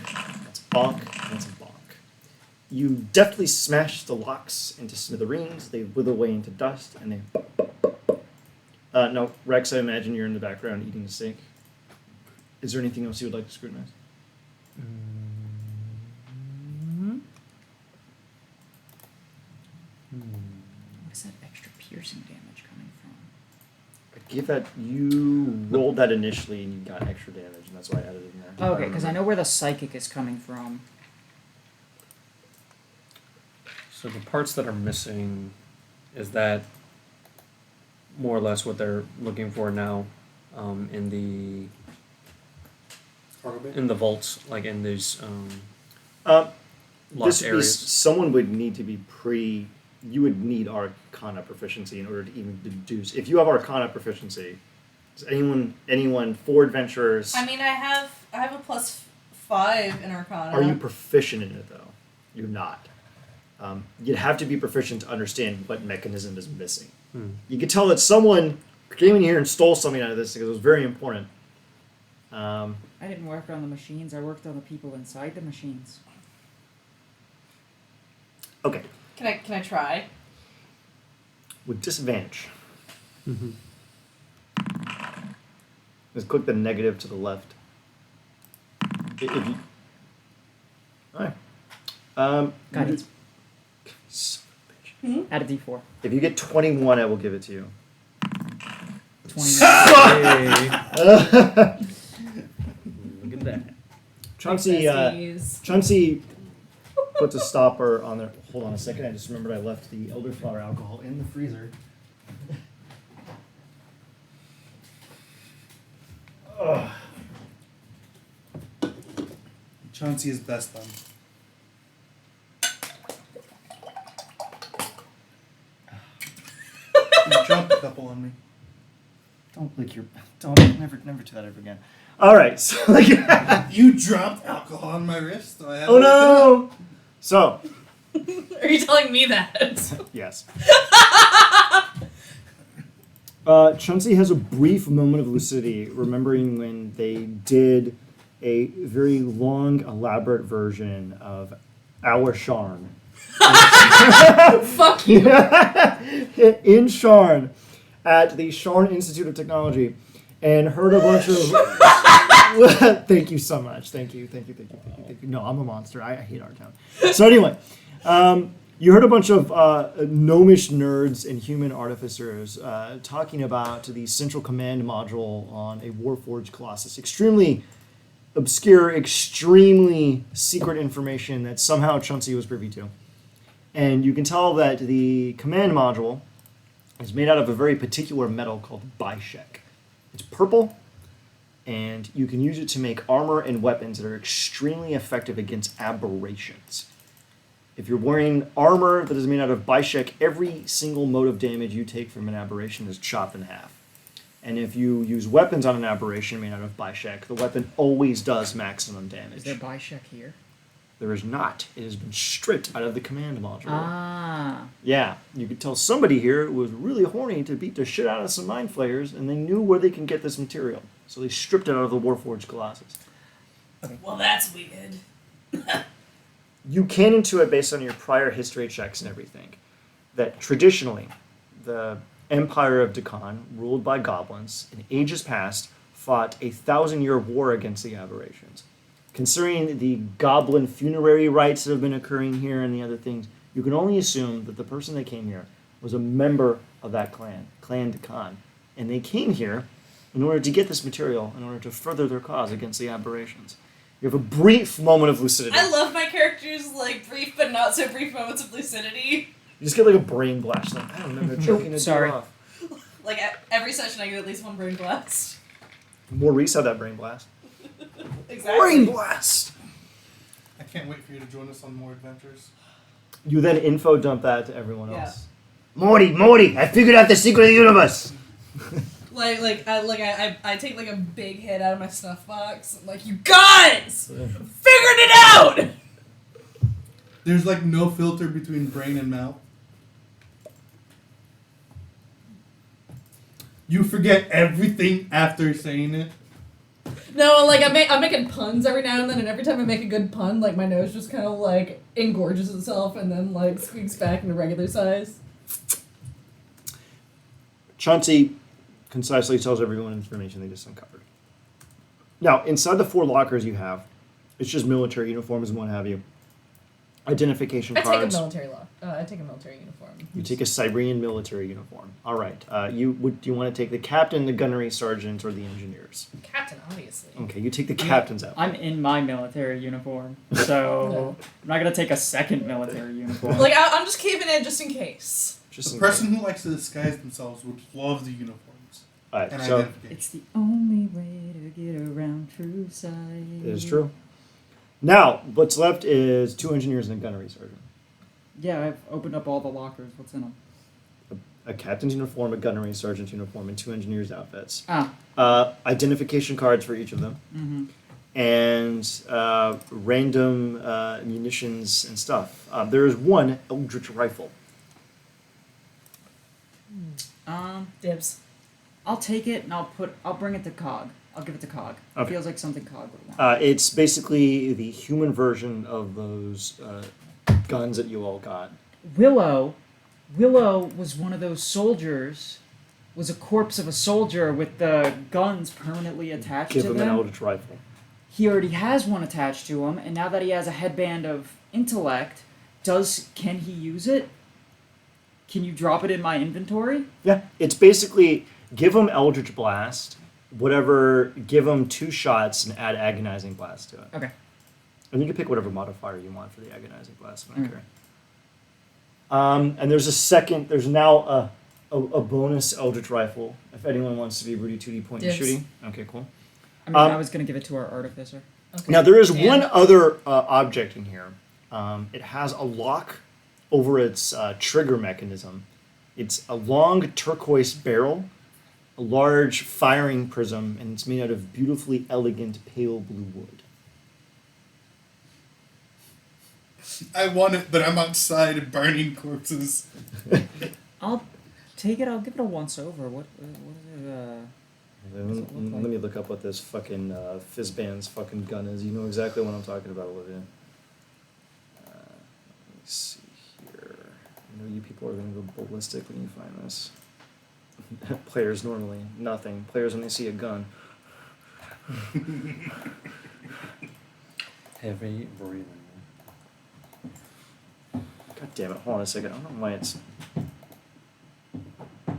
A: That's a bonk. That's a bonk. You deftly smash the locks into smithereens. They wither away into dust, and they. No, Rex, I imagine you're in the background eating a steak. Is there anything else you would like to scrutinize?
B: What is that extra piercing damage coming from?
A: I give that you rolled that initially, and you got extra damage, and that's why I added it in there.
B: Oh, okay, because I know where the psychic is coming from.
C: So the parts that are missing, is that more or less what they're looking for now in the vaults, like in these locked
A: This would be,
C: areas?
A: someone would need to be you would need Arcana proficiency in order to even deduce. If you have Arcana proficiency, does anyone 4 adventurers?
E: I mean, I have a +5 in Arcana.
A: Are you proficient in it though? You're not. You'd have to be proficient to understand what mechanism is missing. You could tell that someone came in here and stole something out of this because it was very important.
B: I didn't work on the machines, I worked on the people inside the machines.
A: Okay,
E: Can I try?
A: with disadvantage. Just click the negative to the left. If you, all right.
B: Got it.
A: Son of a bitch.
B: Add a d4.
A: If you get 21, I will give it to you.
B: 20.
C: Look at that.
A: Chauncey puts a stopper on there. Hold on a second. I just remembered I left the elderflower alcohol in the freezer. Ugh.
D: Chauncey is best then. You dropped a couple on me.
A: Don't never do that ever again. All right, so
D: You dropped alcohol on my wrist. So I had
A: oh no. So
E: Are you telling me that?
A: yes. Chauncey has a brief moment of lucidity, remembering when they did a very long, elaborate version of Our Sharn.
E: Fuck you.
A: In Sharn, at the Sharn Institute of Technology, and heard a bunch of... Thank you so much. Thank you. No, I'm a monster. I hate our town. So anyway... you heard a bunch of gnomish nerds and human artificers talking about the central command module on a Warforged Colossus. Extremely obscure, extremely secret information that somehow Chauncey was privy to. And you can tell that the command module is made out of a very particular metal called bishek. It's purple, and you can use it to make armor and weapons that are extremely effective against aberrations. If you're wearing armor that is made out of bishek, every single mode of damage you take from an aberration is chopped in half. And if you use weapons on an aberration made out of bishek, the weapon always does maximum damage.
B: Is there bishek here?
A: There is not. It has been stripped out of the command module.
B: Ah.
A: Yeah, you could tell somebody here was really horny to beat the shit out of some mind flayers, and they knew where they can get this material. So they stripped it out of the Warforged Colossus.
E: Well, that's weird.
A: You can intuit, based on your prior history checks and everything, that traditionally the Empire of Deccan, ruled by goblins, in ages past, fought a 1,000-year war against the aberrations. Considering the goblin funerary rites that have been occurring here and the other things, you can only assume that the person that came here was a member of that clan, Clan Deccan. And they came here in order to get this material, in order to further their cause against the aberrations. You have a brief moment of lucidity.
E: I love my characters' like brief but not so brief moments of lucidity.
A: You just get like a brain blast. Like, I don't remember choking a
B: sorry.
A: dude off.
E: Like every session, I get at least one brain blast.
A: Maurice had that brain blast.
E: Exactly.
A: Brain blast!
D: I can't wait for you to join us on more adventures.
A: You then info dump that to everyone
E: Yeah.
A: else.
F: Morty, I figured out the secret of the universe.
E: I take like a big hit out of my snuff box. I'm like, you guys figured it out.
D: There's like no filter between brain and mouth. You forget everything after saying it.
E: No, like I'm making puns every now and then, and every time I make a good pun, like my nose just kind of like engorges itself and then like squeaks back into regular size.
A: Chauncey concisely tells everyone information they just uncovered. Now, inside the 4 lockers you have, it's just military uniforms and what have you. Identification
E: I
A: cards.
E: take a military uniform.
A: You take a Siberian military uniform. All right. Do you want to take the captain, the gunnery sergeant, or the engineers?
E: Captain, obviously.
A: Okay, you take the captain's outfit.
B: I'm in my military uniform, so I'm not gonna take a second military uniform.
E: Like I'm just keeping it just in case.
A: Just
D: The
A: in
D: person
A: case.
D: who likes to disguise themselves would love the uniforms
A: All right,
D: and
A: so
D: identification.
B: It's the only way to get around true sight.
A: it is true. Now, what's left is 2 engineers and a gunnery sergeant.
B: Yeah, I've opened up all the lockers. What's in them?
A: A captain's uniform, a gunnery sergeant's uniform, and 2 engineers' outfits.
B: Ah.
A: Identification cards for each of them.
B: Mm-hmm.
A: And random munitions and stuff. There is 1 Eldritch rifle.
E: Dibs.
B: I'll take it and I'll bring it to Cog. I'll give it to Cog. It
A: Okay.
B: feels like something Cog would want.
A: It's basically the human version of those guns that you all got.
B: Willow was one of those soldiers. Was a corpse of a soldier with the guns permanently attached
A: Give
B: to
A: him
B: them.
A: an Eldritch rifle.
B: He already has one attached to him, and now that he has a headband of intellect, can he use it? Can you drop it in my inventory?
A: Yeah, it's basically give him Eldritch Blast, give him 2 shots and add Agonizing Blast to it.
B: Okay.
A: And you can pick whatever modifier you want for the Agonizing Blast, I don't
B: Mm.
A: care. And there's now a bonus Eldritch Rifle, if anyone wants to be Rudy Tooty point and
E: Dibs.
A: shooting. Okay, cool.
B: I mean, I was gonna give it to our artificer.
E: Okay.
A: Now, there is
E: Dan.
A: one other object in here. It has a lock over its trigger mechanism. It's a long turquoise barrel, a large firing prism, and it's made out of beautifully elegant pale blue wood.
D: I want it, but I'm outside burning corpses.
B: I'll take it. I'll give it a once over. What is it?
A: Let me look up what this fucking Fizzband's fucking gun is. You know exactly what I'm talking about, Olivia. Let me see here. I know you people are going to go ballistic when you find this. Players normally, nothing. Players when they see a gun.
C: Heavy breathing.
A: God damn it, hold on a second. I don't know why it's... Why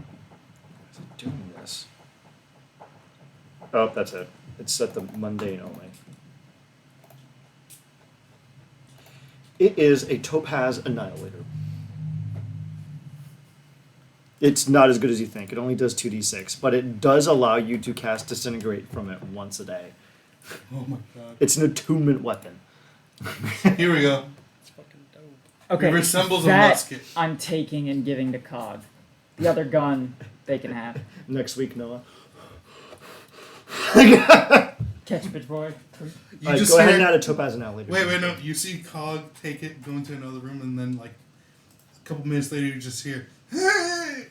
A: is it doing this? Oh, that's it. It's set the mundane only. It is a Topaz Annihilator. It's not as good as you think. It only does 2d6, but it does allow you to cast Disintegrate from it once a day.
D: Oh my god.
A: It's an attunement weapon.
D: Here we go.
C: It's fucking dope.
B: Okay,
D: It resembles a
B: that
D: musket.
B: I'm taking and giving to Cog. The other gun they can have.
A: Next week, Noah.
B: Catch it, bitch boy.
D: You
A: Alright,
D: just
A: go ahead
D: hear-
A: and add a Topaz Annihilator.
D: Wait, no. You see Cog take it, go into another room, and then, like, a couple minutes later, you just hear, hey!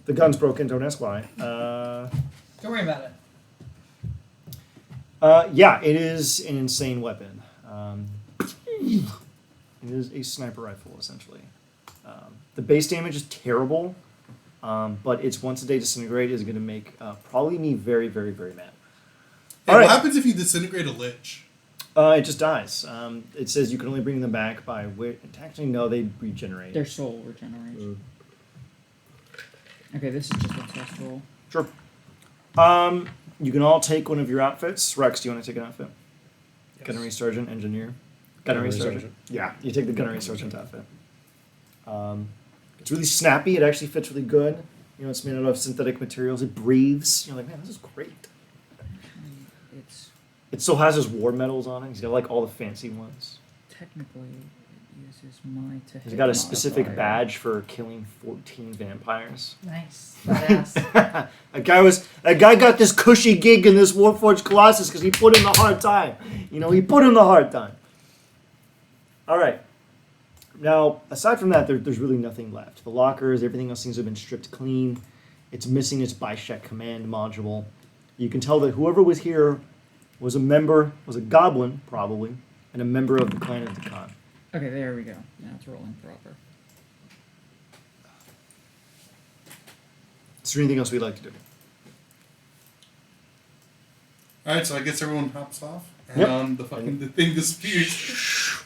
A: The gun's broken, don't ask why.
E: Don't worry about it.
A: Yeah, it is an insane weapon. It is a sniper rifle, essentially. The base damage is terrible, but its once a day disintegrate is going to make probably me very, very, very mad.
D: Hey,
A: Alright.
D: what happens if you disintegrate a lich?
A: It just dies. It says you can only bring them back by... Actually, no, they regenerate.
B: Their soul regeneration. Okay, this is just a test roll.
A: Sure. You can all take one of your outfits. Rex, do you want to take an outfit?
C: Yes.
A: Gunnery Sergeant, Engineer.
C: Gunnery
A: Sergeant. Yeah, you take the Gunnery Sergeant outfit. It's really snappy. It actually fits really good. You know, it's made out of synthetic materials. It breathes. You're like, man, this is great.
B: It's
A: It still has his war medals on it. He's got like all the fancy ones.
B: technically it uses my to
A: He's
B: hit
A: got a specific
B: modifier.
A: badge for killing 14 vampires.
E: Nice. Badass.
A: That guy got this cushy gig in this Warforged Colossus because he put in the hard time. You know, he put in the hard time. All right. Now, aside from that, there's really nothing left. The lockers, everything else seems to have been stripped clean. It's missing its Bishek command module. You can tell that whoever was here was a goblin, probably, and a member of the clan of the Khan.
B: Okay, there we go. Now it's rolling proper.
A: Is there anything else we'd like to do?
D: Alright, so I guess everyone hops off, and
A: Yep.
D: the thing disappears.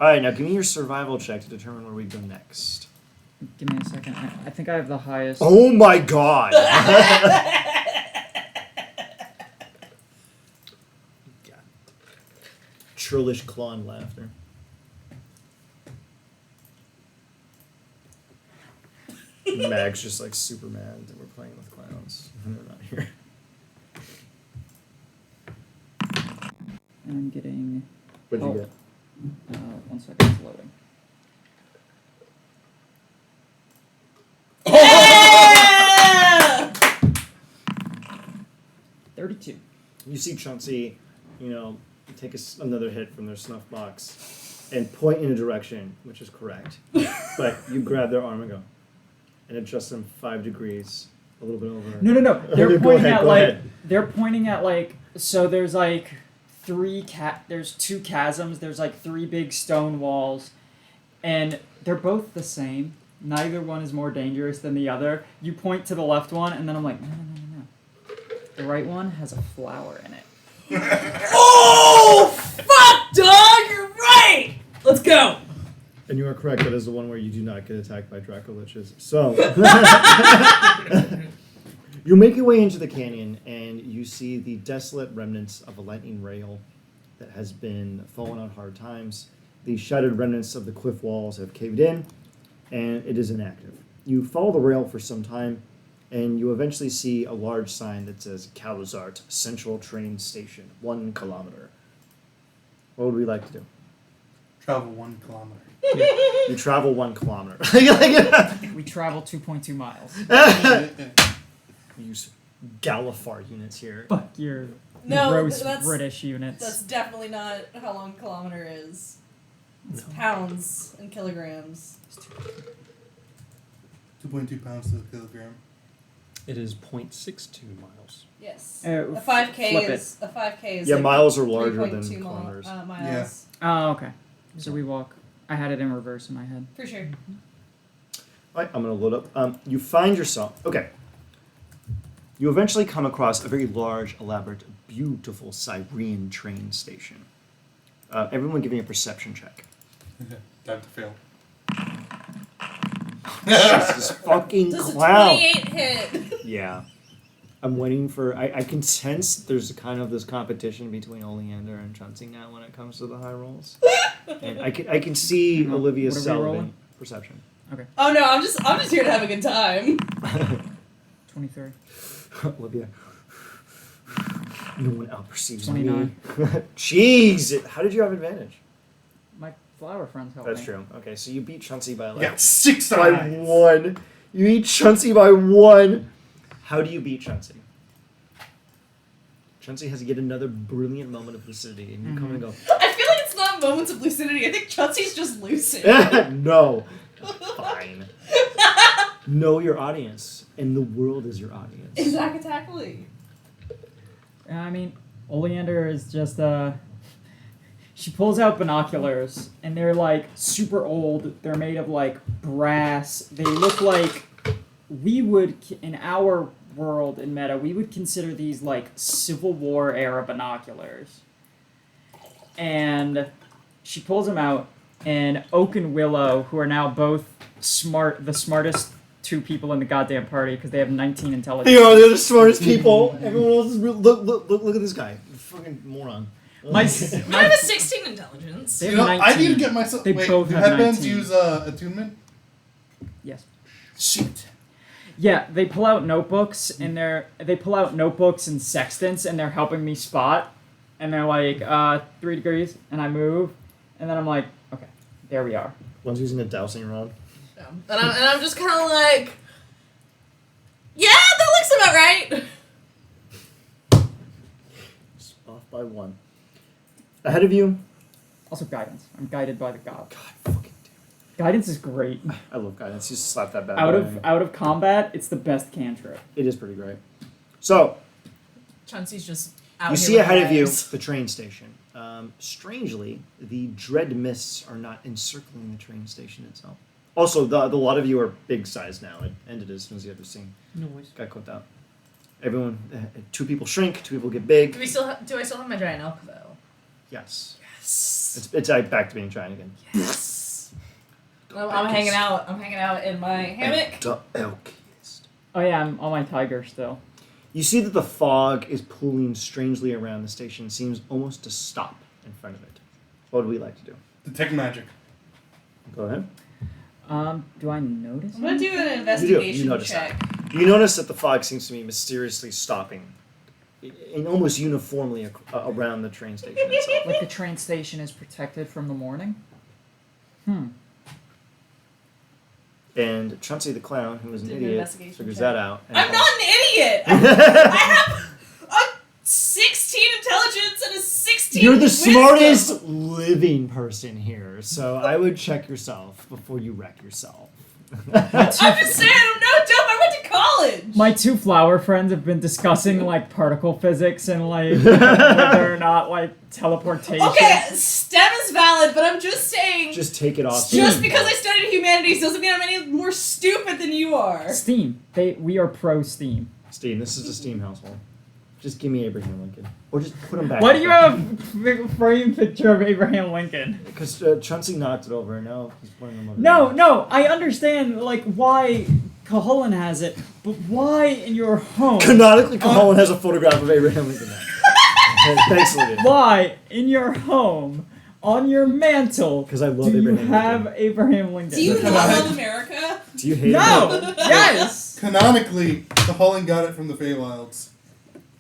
A: All right, now give me your survival check to determine where we go next.
B: Give me a second. I think I have the highest.
A: Oh my god! Churlish clawing laughter. Mag's just like super mad that we're playing with clowns. They're not here.
B: And I'm getting.
A: What'd you
B: Oh.
A: get?
B: 1 second, it's loading.
E: Yeah!
B: 32.
A: You see Chauncey, take another hit from their snuff box and point in a direction, which is correct. But you grab their arm and go, and adjust them 5 degrees, a little bit over.
B: No. They're
A: Go
B: pointing
A: ahead,
B: at
A: go
B: like.
A: ahead.
B: They're pointing at like. So there's like there's 2 chasms. There's like 3 big stone walls, and they're both the same. Neither one is more dangerous than the other. You point to the left one, and then I'm like, no. The right one has a flower in it.
E: Oh, fuck, dog! You're right! Let's go!
A: And you are correct, that is the one where you do not get attacked by Dracoliches. So, you make your way into the canyon, and you see the desolate remnants of a lightning rail that has been fallen on hard times. The shattered remnants of the cliff walls have caved in, and it is inactive. You follow the rail for some time, and you eventually see a large sign that says Calazart Central Train Station, 1 kilometer. What would we like to do?
D: Travel 1 kilometer.
A: You travel 1 kilometer.
B: We travel 2.2 miles.
A: Use Galifar units here.
B: Fuck your
E: No,
B: gross
E: that's-
B: British units.
E: That's definitely not how long a kilometer is. It's pounds and kilograms.
D: 2.2 pounds to the kilogram.
C: It is 0.62 miles.
E: Yes.
B: Oh,
E: A 5K
B: flip
E: is a 5K is
A: Yeah,
E: like
A: miles are larger
E: 3.2
A: than kilometers.
E: miles.
B: Oh, okay. So we walk. I had it in reverse in my head.
E: For sure.
A: All right, I'm going to load up. You find yourself... Okay. You eventually come across a very large, elaborate, beautiful Cyrian train station. Everyone give me a perception check.
D: Time to fail.
A: This fucking
E: Does a
A: clown.
E: 28 hit?
A: Yeah. I'm waiting for. I can sense there's kind of this competition between Oleander and Chauncey now when it comes to the high rolls, and I can see Olivia
B: What are we
A: Selvin
B: rolling?
A: perception.
E: Oh no, I'm just here to have a good time.
B: 23.
A: Olivia. No one outperceives
B: 29.
A: me. Jeez, how did you have advantage?
B: My flower friends helped
A: That's
B: me.
A: true. Okay, so you beat Chauncey by
D: You got
A: like
D: 6
A: by
D: times.
A: 1. You beat Chauncey by 1. How do you beat Chauncey? Chauncey has yet another brilliant moment of lucidity, and you come and go,
E: I feel like it's not moments of lucidity. I think Chauncey's just lucid.
A: no. Fine. Know your audience, and the world is your audience.
E: Exactly.
B: I mean, Oleander is just she pulls out binoculars, and they're like super old. They're made of like brass. They look like we would in our world in meta we would consider these like Civil War era binoculars. And she pulls them out, and Oak and Willow, who are now both the smartest two people in the goddamn party because they have 19 intelligence.
A: They're the smartest people. Everyone else is look at this guy, fucking moron.
B: My
E: I have a 16 intelligence.
B: They
D: You
B: have
D: know, I
B: 19.
D: need to get myself.
B: They
D: Wait,
B: both
D: do
B: have
D: headbands
B: 19.
D: use attunement?
B: Yes.
D: Shit.
B: Yeah, they pull out notebooks and they pull out notebooks and sextants and they're helping me spot. And they're like, 3 degrees, and I move, and then I'm like, okay, there we are.
A: One's using a dowsing rod.
E: And I'm just kind of like, yeah, that looks about right.
A: It's off by 1. Ahead of you.
B: Also guidance. I'm guided by the god.
A: God fucking
B: Guidance is great.
A: damn. I love guidance. Just slap that back.
B: Out of combat, it's the best cantrip.
A: It is pretty great. So
E: Chauncey's just out
A: you
E: here
A: see
E: with
A: ahead of you
E: knives.
A: the train station. Strangely, the dread mists are not encircling the train station itself. Also, the lot of you are big size now. It ended as soon as the other scene
C: Noise.
A: got clipped out. Everyone, 2 people shrink, 2 people get big.
E: Do I still have my giant elk though?
A: Yes,
E: Yes.
A: it's back to being giant again.
E: Yes. I'm hanging out. I'm hanging out in my hammock.
A: The elkiest.
B: Oh yeah, I'm on my tiger still.
A: You see that the fog is pooling strangely around the station. Seems almost to stop in front of it. What would we like to do?
D: Detect magic.
A: Go ahead.
B: Do I notice?
E: I'm gonna do an
A: You
E: investigation
A: notice
E: check.
A: that. You notice that the fog seems to be mysteriously stopping, and almost uniformly around the train station itself.
B: Like the train station is protected from the morning?
A: And Chauncey the clown, who is an
E: Did an
A: idiot,
E: investigation
A: figures
E: check.
A: that out. And
E: I'm not an idiot. I have a 16 intelligence and a 16.
A: You're the
E: wisdom.
A: smartest living person here, so I would check yourself before you wreck yourself.
E: I'm just saying, I'm no dumb. I went to college.
B: My 2 flower friends have been discussing like particle physics and like whether or not like teleportation.
E: Okay, STEM is valid, but I'm just saying.
A: Just take it off.
E: Just because I studied humanities doesn't mean I'm any more stupid than you are.
B: Steam. We are pro Steam.
A: Steam, this is a Steam household. Just give me Abraham Lincoln. Or just put him back.
B: Why do you have a framed picture of Abraham Lincoln?
A: Because Chauncey knocked it over, and now he's putting them over
B: No, I understand like why Cahulan has it, but why in your home?
A: Canonically, Cahulan has a photograph of Abraham Lincoln now. Thanks, Olivia.
B: Why in your home on your mantle?
A: 'Cause I love
B: do you
A: Abraham
B: have
A: Lincoln.
B: Abraham Lincoln?
E: Do you
D: Can
E: not
D: I-
E: love America?
A: Do you hate
B: No. Yes.
D: Canonically, the Holland got it from the Feywilds.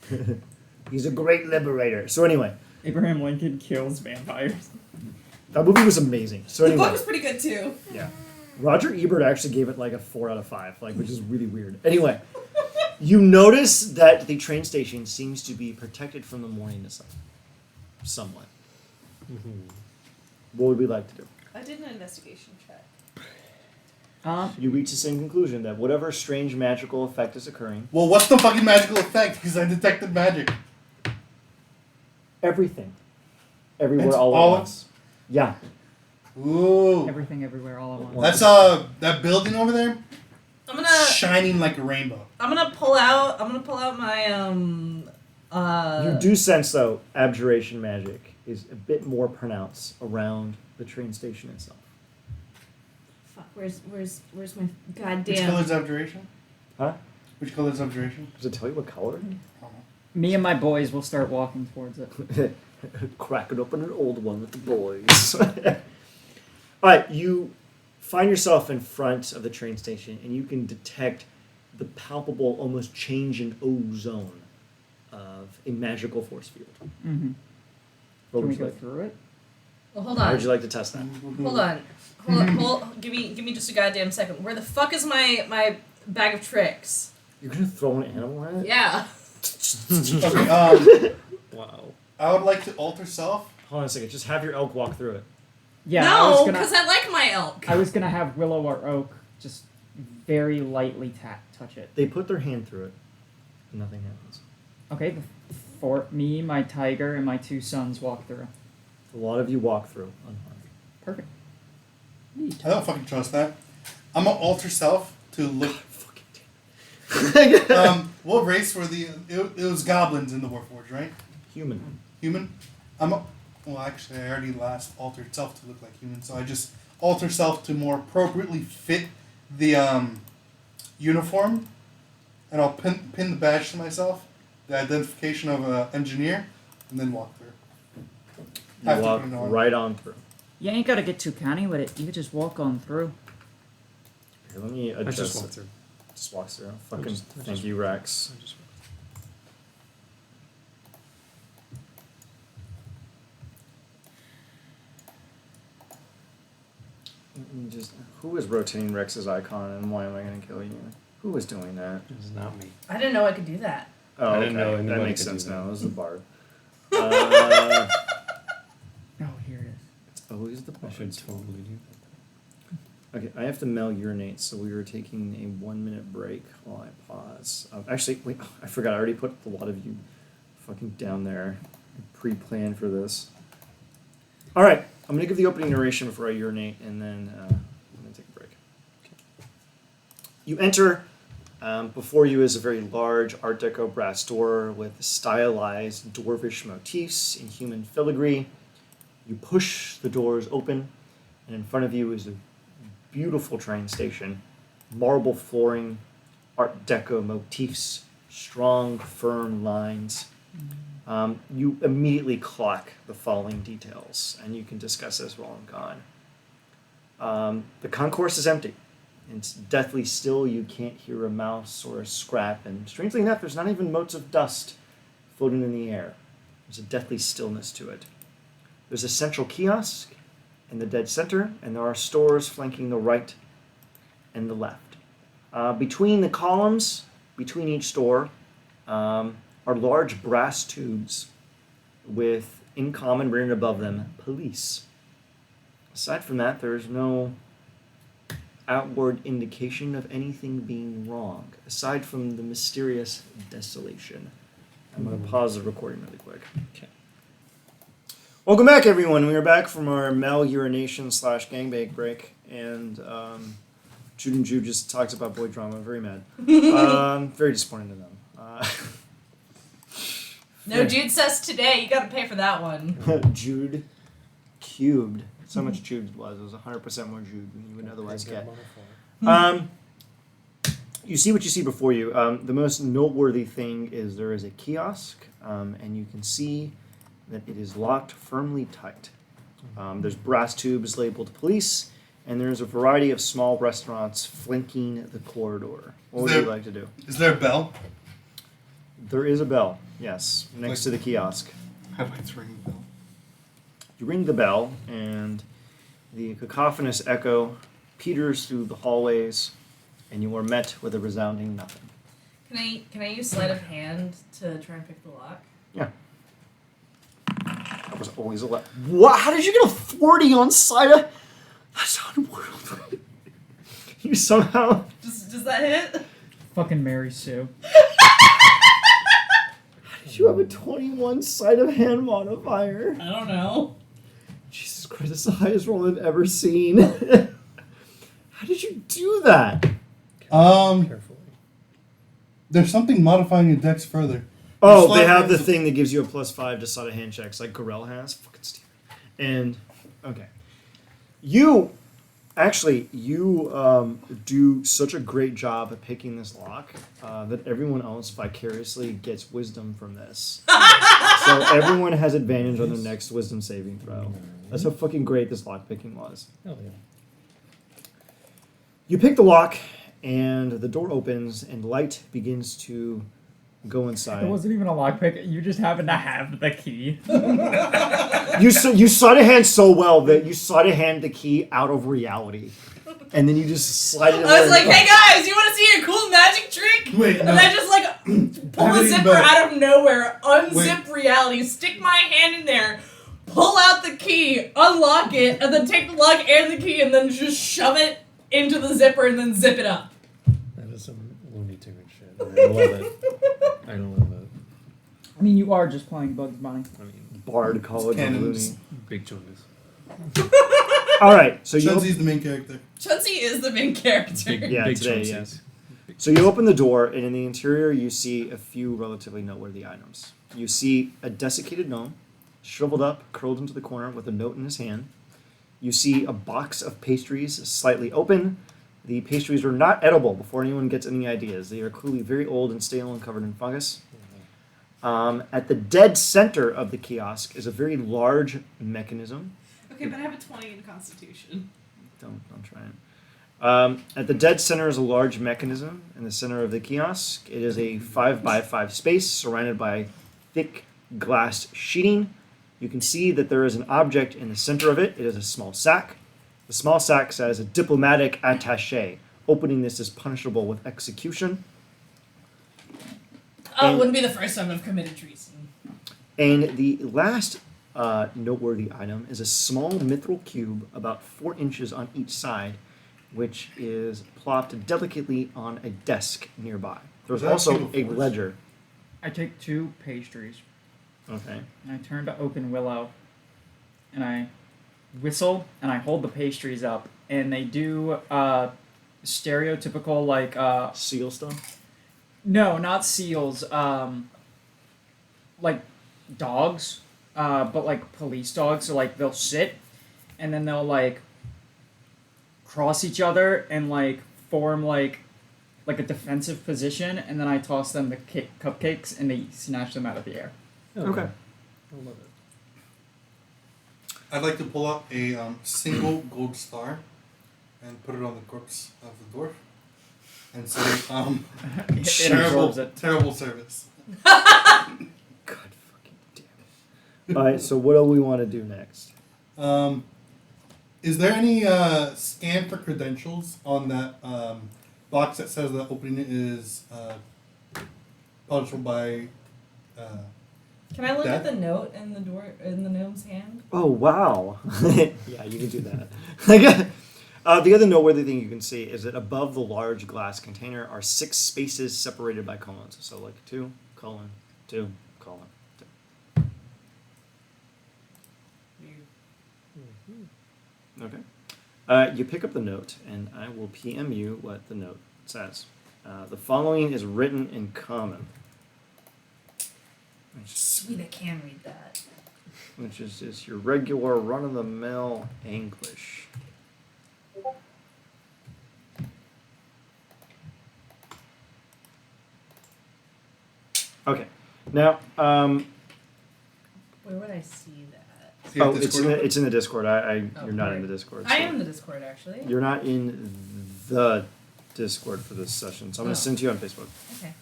A: him? He's a great liberator. So anyway,
B: Abraham Lincoln kills vampires.
A: that movie was amazing. So
E: The
A: anyway,
E: book was pretty good too.
A: yeah. Roger Ebert actually gave it like a 4 out of 5, like, which is really weird. Anyway, you notice that the train station seems to be protected from the morning sun, somewhat. What would we like to do?
E: I did an investigation check.
A: You reach the same conclusion that whatever strange magical effect is occurring,
D: Well, what's the fucking magical effect? Because I detected magic.
A: everything, everywhere,
D: It's
A: all
D: all-
A: at once. Yeah.
D: Ooh.
B: Everything, everywhere, all at once.
D: That's that building over there,
E: I'm gonna
D: shining like a rainbow.
E: pull out my
A: You do sense, though, abjuration magic is a bit more pronounced around the train station itself.
E: Fuck, where's my
D: Which
E: goddamn
D: color's abjuration?
A: Huh?
D: Which color is observation?
A: Does it tell you what color?
B: Me and my boys will start walking towards it.
A: Crack it open an old one with the boys. Alright, you find yourself in front of the train station and you can detect the palpable, almost change in ozone of a magical force field.
B: Mm-hmm.
A: What
B: Can we
A: would you
B: go
A: like?
B: through it?
E: Well, hold
A: How
E: on.
A: would you like to test that?
E: Hold on. Give me just a goddamn second. Where the fuck is my bag of tricks?
A: You're gonna throw an animal at it?
E: Yeah.
D: Okay,
C: Wow.
D: I would like to alter self.
A: Hold on a second, just have your elk walk through it.
B: Yeah,
E: no, because I like my elk.
B: I was gonna have Willow or Oak just very lightly touch it.
A: They put their hand through it, and nothing happens.
B: Okay, for me, my tiger, and my 2 sons walk through.
A: A lot of you walk through unharmed.
B: Perfect.
D: I don't fucking trust that. I'm gonna alter self to look.
A: Fucking damn it.
D: What race were the? It was goblins in the Warforged, right?
A: Human.
D: Human. Well, actually, I already last altered self to look like human, so I just alter self to more appropriately fit the uniform, and I'll pin the badge to myself, the identification of an engineer, and then walk through.
A: You walk right on through.
B: You ain't gotta get too canny with it. You could just walk on through.
A: Here, let me
C: I
A: adjust
C: just
A: it.
C: walked through.
A: Just walks through. Fucking
C: I
A: thank
C: just-
A: you, Rex.
C: I just-
A: Who is rotating Rex's icon, and why am I going to kill you? Who was doing that?
C: It's not me.
E: I didn't know I could do that.
A: Oh,
C: I didn't know
A: that
C: anybody
A: makes
C: could do
A: sense
C: that.
A: now. It was the bard.
B: Oh, here it is.
A: It's always the
C: I
A: bard.
C: should totally do that.
A: Okay, I have to mail urinate, so we were taking a 1 minute break while I pause. Actually, wait, I forgot. I already put a lot of you fucking down there. Pre-planned for this. All right, I'm gonna give the opening narration before I urinate, and then I'm gonna take a break. You enter. Before you is a very large Art Deco brass door with stylized dwarvish motifs in human filigree. You push the doors open, and in front of you is a beautiful train station, marble flooring, Art Deco motifs, strong, firm lines. You immediately clock the following details, and you can discuss this while I'm gone. The concourse is empty. It's deathly still. You can't hear a mouse or a scrap, and strangely enough, there's not even motes of dust floating in the air. There's a deathly stillness to it. There's a central kiosk in the dead center, and there are stores flanking the right and the left. Between the columns, between each store, are large brass tubes with, in common, written above them, police. Aside from that, there's no outward indication of anything being wrong, aside from the mysterious desolation. I'm going to pause the recording really quick.
C: Okay.
A: Welcome back, everyone. We are back from our malurination / gangbang break, and Jude and Jude just talked about boy drama. Very mad. Very disappointed in them.
E: No Jude says today. You gotta pay for that one.
A: Jude cubed. So much Jude it was. It was 100% more Jude than you would otherwise get. You see what you see before you. The most noteworthy thing is there is a kiosk, and you can see that it is locked firmly tight. There's brass tubes labeled police, and there's a variety of small restaurants flanking the corridor. What would you like to do?
D: Is there a bell?
A: There is a bell, yes, next to the kiosk.
D: How do I ring the bell?
A: You ring the bell, and the cacophonous echo peters through the hallways, and you are met with a resounding nothing.
E: Can I use sleight of hand to try and pick the lock?
A: Yeah. That was always a What? How did you get a 40 on side of... That's unworldly. You somehow...
E: Does that hit?
B: Fucking Mary Sue.
A: Did you have a 21 sleight of hand modifier?
E: I don't know.
A: Jesus Christ, that's the highest roll I've ever seen. How did you do that?
C: Carefully.
D: There's something modifying your dex further.
A: Oh,
D: Sleight
A: they
D: of
A: have
D: hand
A: the
D: is a-
A: thing that gives you a +5 to sleight of hand checks, like Gorell has. Fucking stupid. And, okay. You, Actually, you do such a great job at picking this lock that everyone else vicariously gets wisdom from this. So everyone has advantage on their next wisdom saving throw. That's how fucking great this lock picking was.
C: Hell yeah.
A: You pick the lock, and the door opens, and light begins to go inside.
B: It wasn't even a lockpick. You just happened to have the key.
A: You sleight of hand so well that you sleight of hand the key out of reality, and then you just slide it.
E: I was like, hey guys, you want to see a cool magic trick?
D: Wait,
E: And
D: no.
E: I just like pull the
D: Everything
E: zipper
D: but-
E: out of nowhere, unzip
D: Wait.
E: reality, stick my hand in there, pull out the key, unlock it, and then take the lock and the key, and then just shove it into the zipper and then zip it up.
C: That is some Looney Tune shit. I love it. I love it.
B: I mean, you are just playing Bugs Bunny.
C: I mean,
A: Bard College of
D: Cannons.
A: Looney.
C: big choice.
A: All right, so you
D: Chunsy's the main character.
E: Chauncey is the main character.
C: Big,
A: Yeah,
C: big
A: today,
C: chunksies.
A: yes. So you open the door, and in the interior, you see a few relatively noteworthy items. You see a desiccated gnome, shriveled up, curled into the corner with a note in his hand. You see a box of pastries slightly open. The pastries are not edible before anyone gets any ideas. They are clearly very old and stale and covered in fungus. At the dead center of the kiosk is a very large mechanism.
E: Okay, but I have a 20 in Constitution.
A: Don't try it. At the dead center is a large mechanism in the center of the kiosk. It is a 5x5 space surrounded by thick glass sheeting. You can see that there is an object in the center of it. It is a small sack. The small sack says a diplomatic attaché. Opening this is punishable with execution.
E: Oh, it wouldn't be the first time I've committed treason.
A: And the last noteworthy item is a small mithril cube about 4 inches on each side, which is plopped delicately on a desk nearby. There's
D: Is that
A: also
D: cube
A: a
D: of force?
A: ledger.
B: I take 2 pastries,
A: Okay.
B: and I turn to open Willow, and I whistle, and I hold the pastries up, and they do stereotypical, like,
A: Seal stuff?
B: no, not seals, like dogs, but like police dogs. So like they'll sit, and then they'll like cross each other and like form like a defensive position, and then I toss them the cupcakes, and they snatch them out of the air.
A: Okay.
C: I love it.
D: I'd like to pull out a single gold star and put it on the corpse of the dwarf and say,
B: It
D: terrible,
B: absorbs it.
D: terrible service.
A: God fucking damn it. Alright, so what do we want to do next?
D: Is there any scan for credentials on that box that says the opening is punishable by?
E: Can I look
D: That-
E: at the note in the door in the gnome's hand?
A: Oh, wow. Yeah, you can do that. The other noteworthy thing you can see is that above the large glass container are 6 spaces separated by colons. So, like 2, colon, 2, colon. 2. Okay. You pick up the note, and I will PM you what the note says. The following is written in common,
E: Sweet, I can read that.
A: which is just your regular run-of-the-mill English. Okay. Now,
E: Where would I see that?
D: Do you have
A: it's
D: Discord open?
A: it's in the Discord. You're not in
E: great.
A: the Discord.
E: I
A: so-
E: am in the Discord actually.
A: You're not in the Discord for this session, so I'm
E: Oh.
A: gonna send it to you on Facebook.
E: Okay.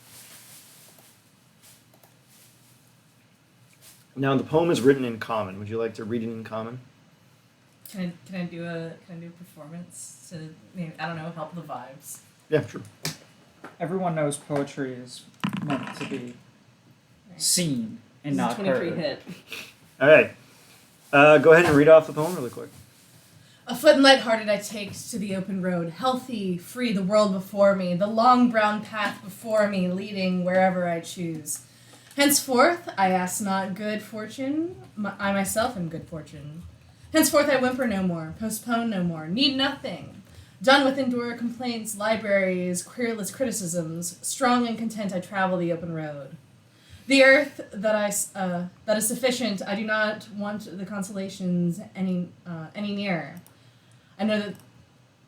A: Now the poem is written in common. Would you like to read it in common?
E: Can I do a performance to maybe, I don't know, help the vibes?
A: Yeah, sure.
B: Everyone knows poetry is meant to be seen and not
E: 23
B: heard.
E: hit.
A: All right. Go ahead and read off the poem really quick.
E: Afoot and lighthearted I take to the open road, healthy, free, the world before me, the long brown path before me, leading wherever I choose. Henceforth, I ask not good fortune, I myself am good fortune. Henceforth I whimper no more, postpone no more, need nothing. Done with endure complaints, libraries, querulous criticisms, strong and content I travel the open road. The earth that is sufficient, I do not want the consolations any nearer. I know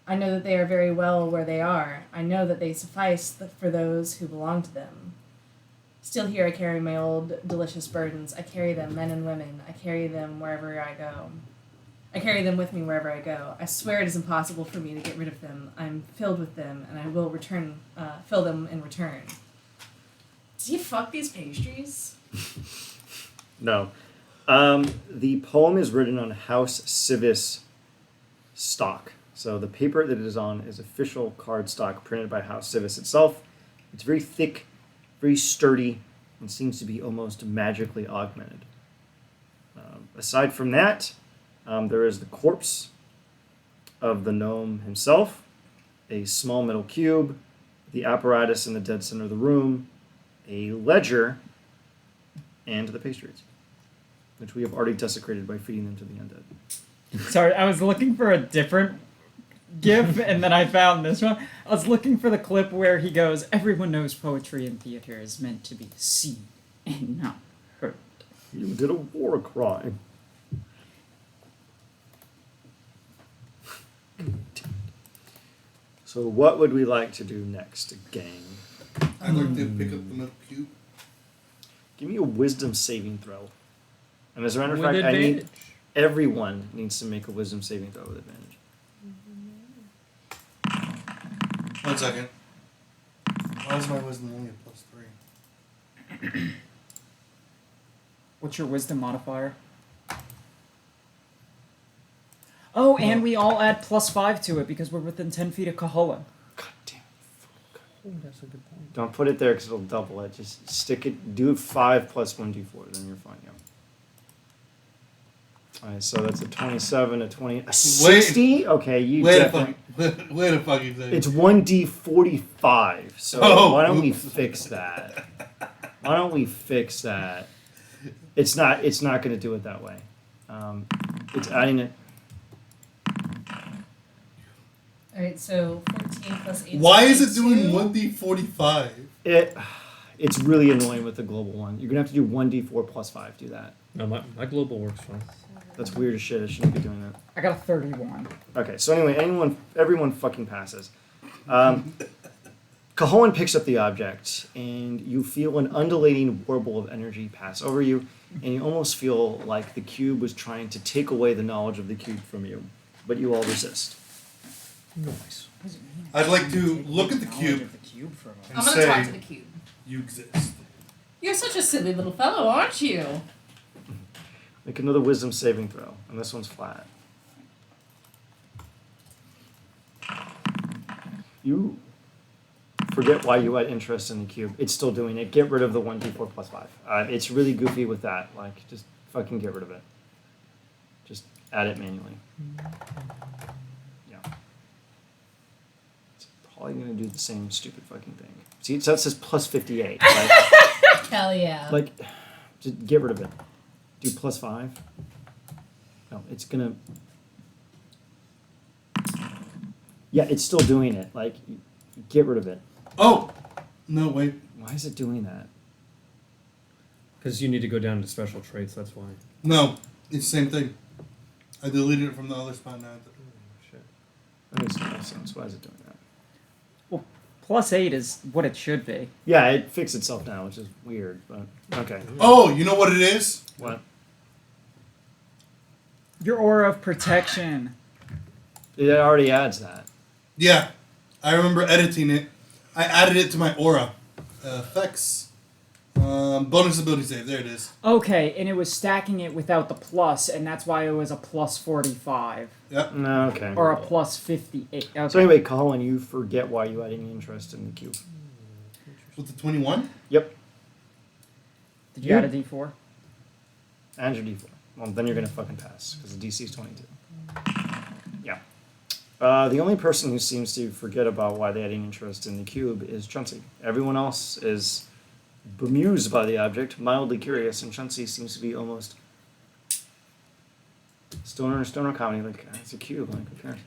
E: I know that they are very well where they are. I know that they suffice for those who belong to them. Still here I carry my old, delicious burdens. I carry them, men and women. I carry them wherever I go. I carry them with me wherever I go. I swear it is impossible for me to get rid of them. I'm filled with them, and I will fill them in return. Do you fuck these pastries?
A: No. The poem is written on House Civis stock. So the paper that it is on is official cardstock printed by House Civis itself. It's very thick, very sturdy, and seems to be almost magically augmented. Aside from that, there is the corpse of the gnome himself, a small metal cube, the apparatus in the dead center of the room, a ledger, and the pastries, which we have already desecrated by feeding them to the undead.
B: Sorry, I was looking for a different GIF, and then I found this one. I was looking for the clip where he goes, "Everyone knows poetry in theater is meant to be seen and not heard."
A: You did a war crime. So what would we like to do next, gang?
D: I'd like to pick up the milk cube.
A: Give me a wisdom saving throw. And as a matter of
C: With
A: fact,
C: advantage.
A: everyone needs to make a wisdom saving throw with advantage.
D: 1 second. Why is my wisdom only a +3?
B: What's your wisdom modifier? Oh, and we all add +5 to it because we're within 10 feet of Kahola.
A: God damn.
C: Oh, that's a good point.
A: Don't put it there because it'll double it. Just stick it. Do 5 plus 1d4, then you're fine. Yeah. All right, so that's a 27, a 20, a 60. Okay, you
D: Wait a
A: definitely.
D: fucking second.
A: It's 1d45. So
D: Oh.
A: why don't we fix that? Why don't we fix that? It's not. It's not going to do it that way. It's adding it.
E: Alright, so 14 plus 8.
D: Why is it doing 1d45?
A: It's really annoying with the global one. You're gonna have to do 1d4 plus 5. Do that.
C: No, my global works fine.
A: That's weird as shit. I shouldn't be doing that.
B: I got a 31.
A: Okay, so anyway, everyone fucking passes. Cahoan picks up the object, and you feel an undulating warble of energy pass over you, and you almost feel like the cube was trying to take away the knowledge of the cube from you, but you all resist.
C: Nice.
B: What does it mean?
D: I'd like to
B: Take
D: look at the
B: knowledge
D: cube.
B: of the cube from us.
E: I'm gonna
D: Say-
E: talk to the cube.
D: You exist.
E: You're such a silly little fellow, aren't you?
A: Make another wisdom saving throw, and this one's flat. You forget why you had interest in the cube. It's still doing it. Get rid of the 1d4 plus 5. It's really goofy with that. Like, just fucking get rid of it. Just add it manually. Yeah. It's probably going to do the same stupid fucking thing. See, so that says plus 58. Like,
E: Hell yeah.
A: like, just get rid of it. Do plus 5. No, it's going to... Yeah, it's still doing it. Like, get rid of it.
D: Oh! No, wait.
A: Why is it doing that?
C: Because you need to go down to special traits, that's why.
D: No, it's the same thing. I deleted it from the other spot now.
C: Shit.
A: That makes no sense. Why is it doing that?
B: Well, +8 is what it should be.
A: Yeah, it fixed itself now, which is weird, but okay.
D: Oh, you know what it is?
A: What?
B: Your aura of protection.
A: It already adds that.
D: Yeah, I remember editing it. I added it to my aura. Effects. Bonus ability save. There it is.
B: Okay, and it was stacking it without the plus, and that's why it was a +45
D: Yep.
A: No, okay.
B: or a +58. Okay.
A: So anyway, Colin, you forget why you had any interest in the cube.
D: With the 21?
A: Yep.
B: Did you add a D4?
A: And your D4. Well, then you're gonna fucking pass because the DC is 22. Yeah. The only person who seems to forget about why they had any interest in the cube is Chauncey. Everyone else is bemused by the object, mildly curious, and Chauncey seems to be almost stoner comedy. Like, it's a cube. Like, who cares?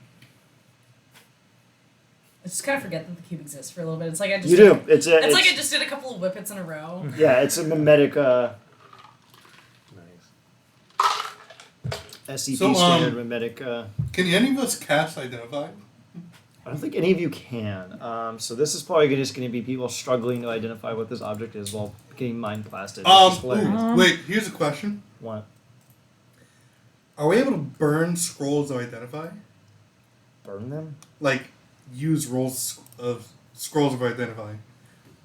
E: I just kind of forget that the cube exists for a little bit. It's like I just
A: You
E: did,
A: do. It's
E: like I just did a couple of whippets in a row.
A: yeah. It's a mimetic
C: Nice.
A: SCP
D: So,
A: standard mimetic.
D: Can any of us cast Identify?
A: I don't think any of you can. So this is probably just going to be people struggling to identify what this object is while getting mind blasted. Which is hilarious.
D: Wait, here's a question.
A: What?
D: Are we able to burn scrolls to identify?
A: Burn them?
D: Like, use scrolls of identify?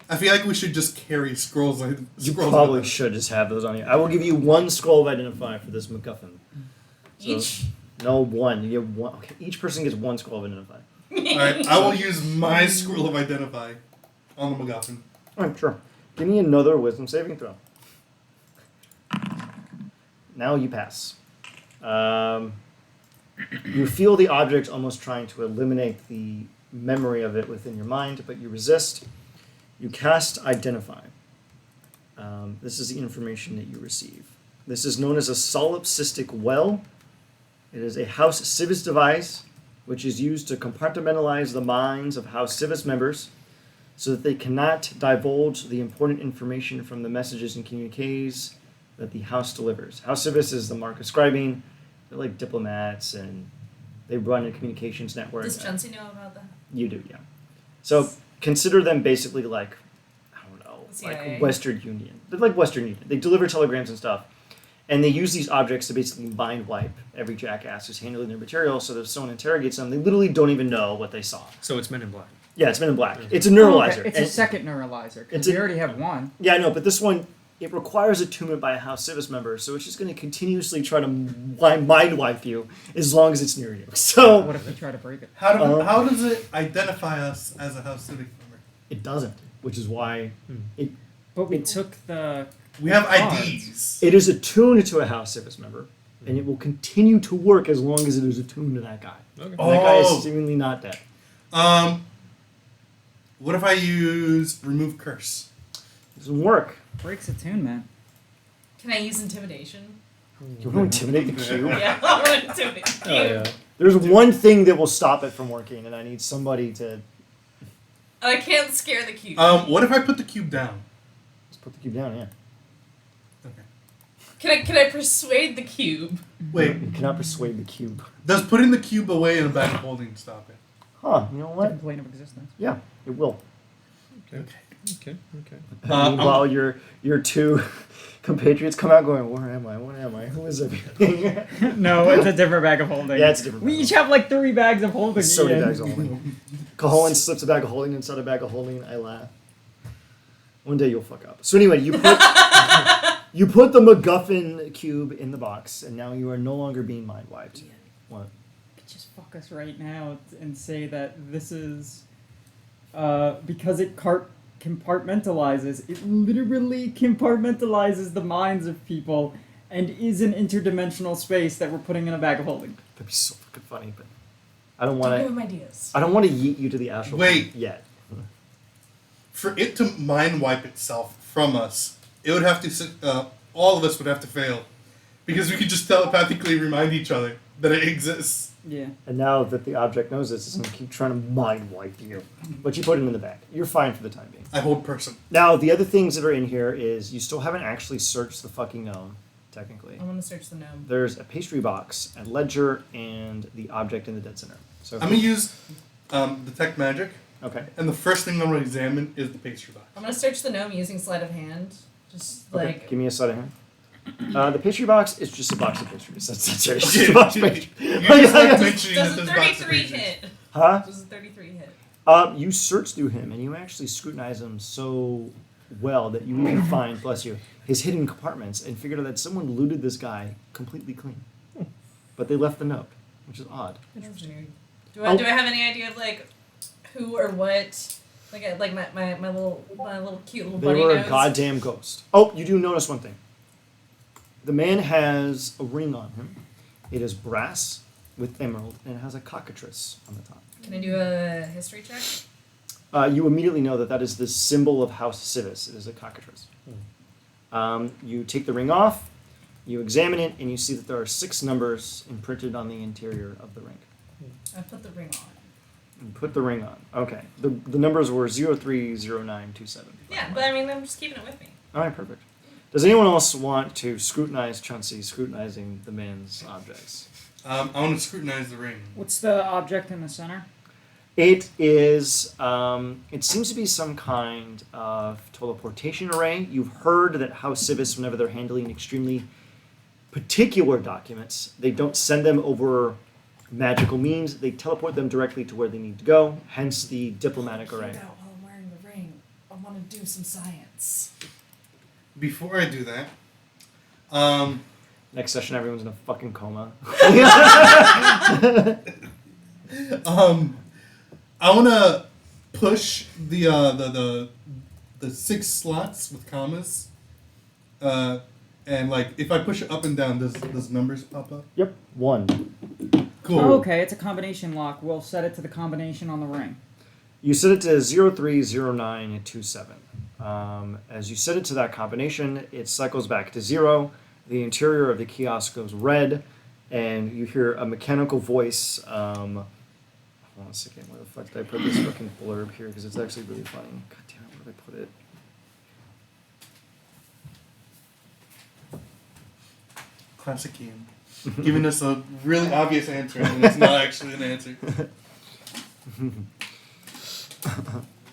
D: I feel like we should just carry scrolls.
A: You probably should just have those on you. I will give you one scroll of identify for this MacGuffin. So,
E: Each?
A: No, one. You get one. Okay, each person gets one scroll of identify.
D: Alright, I will use my scroll of identify on the MacGuffin.
A: Alright, sure. Give me another wisdom saving throw. Now you pass. You feel the object almost trying to eliminate the memory of it within your mind, but you resist. You cast Identify. This is the information that you receive. This is known as a solipsistic well. It is a House Civis device, which is used to compartmentalize the minds of House Civis members so that they cannot divulge the important information from the messages and communiques that the House delivers. House Civis is the mark of scribing. They're like diplomats, and they run a communications network.
E: Does Chauncey know about that?
A: You do, yeah. So consider them basically like, I don't know,
E: CIA.
A: like Western Union. They're like Western Union. They deliver telegrams and stuff. And they use these objects to basically mind wipe every jackass who's handling their material, so that if someone interrogates them, they literally don't even know what they saw.
C: So it's Men in Black.
A: Yeah, it's Men in Black. It's a neuralizer.
B: Okay. It's a second neuralizer.
A: it's
B: We
A: a-
B: already have one.
A: Yeah, I know, but this one, it requires attunement by a House Civis member, so it's just going to continuously try to mind wipe you as long as it's near you. So
B: What if we try to break it?
D: How does it identify us as a House Civic member?
A: it doesn't, which is why
B: But we took the.
D: We have
B: cards.
D: IDs.
A: it is attuned to a House Civis member, and it will continue to work as long as it is attuned to that guy.
C: Okay.
A: And that guy
D: Oh.
A: is seemingly not dead.
D: What if I use remove curse?
A: It doesn't work.
B: Breaks attunement.
E: Can I use intimidation?
A: You want to intimidate the cube?
E: Yeah, I want to intimidate the
C: Oh,
E: cube.
C: yeah.
A: There's one thing that will stop it from working, and I need somebody to
E: I can't scare the cube.
D: What if I put the cube down?
A: just put the cube down. Yeah.
D: Okay.
E: Can I persuade the cube?
D: Wait,
A: You cannot persuade the cube.
D: does putting the cube away in a bag of holding stop it?
A: Huh? You know what?
B: Different plane of existence.
A: Yeah, it will.
C: Okay. Okay.
A: Meanwhile, your two compatriots come out going, "Where am I? What am I? Who is everything?"
B: No, it's a different bag of holding.
A: Yeah, it's a different
B: We
A: bag
B: each
A: of
B: have like 3 bags of holding.
A: so many
B: Ian.
A: bags of holding. Caholen slips a bag of holding inside a bag of holding. I laugh. One day you'll fuck up. So anyway, you put the MacGuffin cube in the box, and now you are no longer being mind wiped. What?
B: Just fuck us right now and say that this is because it compartmentalizes. It literally compartmentalizes the minds of people and is an interdimensional space that we're putting in a bag of holding.
A: That'd be so fucking funny, but I don't
E: Don't
A: want
E: give
A: to.
E: him ideas.
A: I don't want to yeet you to the astral
D: Wait.
A: plane yet.
D: For it to mind wipe itself from us, it would have to. All of us would have to fail, because we could just telepathically remind each other that it exists.
B: Yeah.
A: And now that the object knows this, it's going to keep trying to mind wipe you. But you put him in the bag. You're fine for the time being.
D: I hold person.
A: Now, the other things that are in here is you still haven't actually searched the fucking gnome, technically.
E: I want to search the gnome.
A: There's a pastry box, a ledger, and the object in the dead center. So
D: I'm gonna use detect magic,
A: Okay.
D: and the first thing I'm gonna examine is the pastry box.
E: I'm gonna search the gnome using sleight of hand. Just
A: Okay.
E: like
A: Give me a sleight of hand. The pastry box is just a box of pastries. That's it. It's just a box of pastries.
D: You just like mentioning
E: does
D: that
E: a
D: this box of
E: 33
D: pastries.
E: hit?
A: Huh?
E: Does a 33 hit?
A: You search through him, and you actually scrutinize him so well that you even find, bless you, his hidden compartments, and figured out that someone looted this guy completely clean. But they left the note, which is odd.
E: That's weird. Do
A: Oh.
E: I have any idea of like who or what? Like my little cute little
A: They
E: bunny
A: were
E: nose.
A: a goddamn ghost. Oh, you do notice one thing. The man has a ring on him. It is brass with emerald, and it has a cockatrice on the top.
E: Can I do a history check?
A: You immediately know that that is the symbol of House Civis. It is a cockatrice. You take the ring off, you examine it, and you see that there are 6 numbers imprinted on the interior of the ring.
E: I put the ring on.
A: You put the ring on. Okay. The numbers were 030927.
E: Yeah, but I mean, I'm just keeping it with me.
A: All right, perfect. Does anyone else want to scrutinize Chauncey scrutinizing the man's objects?
D: I want to scrutinize the ring.
B: What's the object in the center?
A: It is. It seems to be some kind of teleportation array. You've heard that House Civis, whenever they're handling extremely particular documents, they don't send them over magical means. They teleport them directly to where they need to go. Hence the diplomatic array.
E: Find out while I'm wearing the ring. I want to do some science.
D: Before I do that,
A: Next session, everyone's in a fucking coma.
D: I want to push the 6 slots with commas, and like if I push it up and down, does numbers pop up?
A: Yep, 1.
D: Cool.
B: Oh, okay, it's a combination lock. We'll set it to the combination on the ring.
A: You set it to 030927. As you set it to that combination, it cycles back to 0. The interior of the kiosk goes red, and you hear a mechanical voice. Hold on a second. Where the fuck did I put this fucking blurb here? Because it's actually really funny. God damn it, where did I put it?
D: Classic Ian. Giving us a really obvious answer, and it's not actually an answer.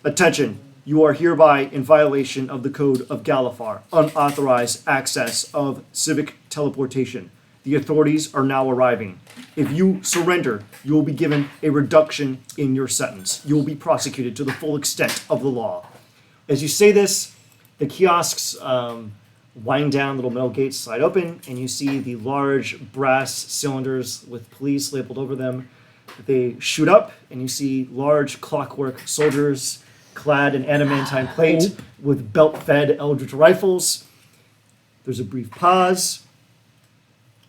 A: Attention. You are hereby in violation of the Code of Galifar. Unauthorized access of civic teleportation. The authorities are now arriving. If you surrender, you will be given a reduction in your sentence. You will be prosecuted to the full extent of the law. As you say this, the kiosks wind down, little metal gates slide open, and you see the large brass cylinders with police labeled over them. They shoot up, and you see large clockwork soldiers clad in adamantine plate with belt-fed Eldritch rifles. There's a brief pause,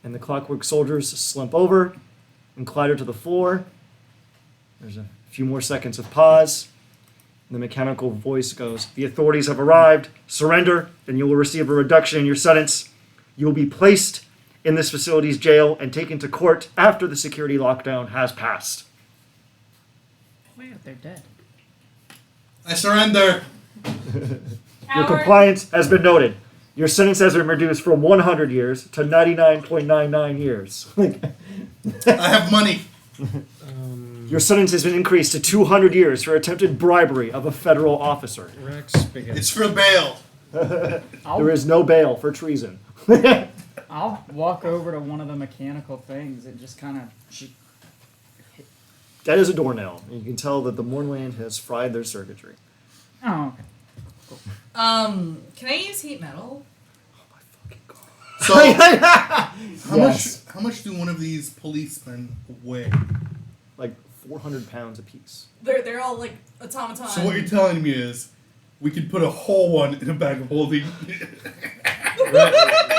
A: and the clockwork soldiers slump over and clatter to the floor. There's a few more seconds of pause. The mechanical voice goes, "The authorities have arrived. Surrender, and you will receive a reduction in your sentence. You will be placed in this facility's jail and taken to court after the security lockdown has passed."
B: Wait, they're dead.
D: I surrender.
A: Your compliance has been noted. Your sentence has been reduced from 100 years to 99.99 years.
D: I have money.
A: Your sentence has been increased to 200 years for attempted bribery of a federal officer.
C: Rex begins.
D: It's for bail.
A: There is no bail for treason.
B: I'll walk over to one of the mechanical things and just kind of...
A: That is a doornail. You can tell that the Mournland has fried their circuitry.
B: Oh, okay.
E: Can I use heat metal?
D: So,
A: Yes.
D: how much do one of these policemen weigh?
A: Like 400 pounds apiece.
E: They're all like automaton.
D: So what you're telling me is, we could put a whole one in a bag of holding.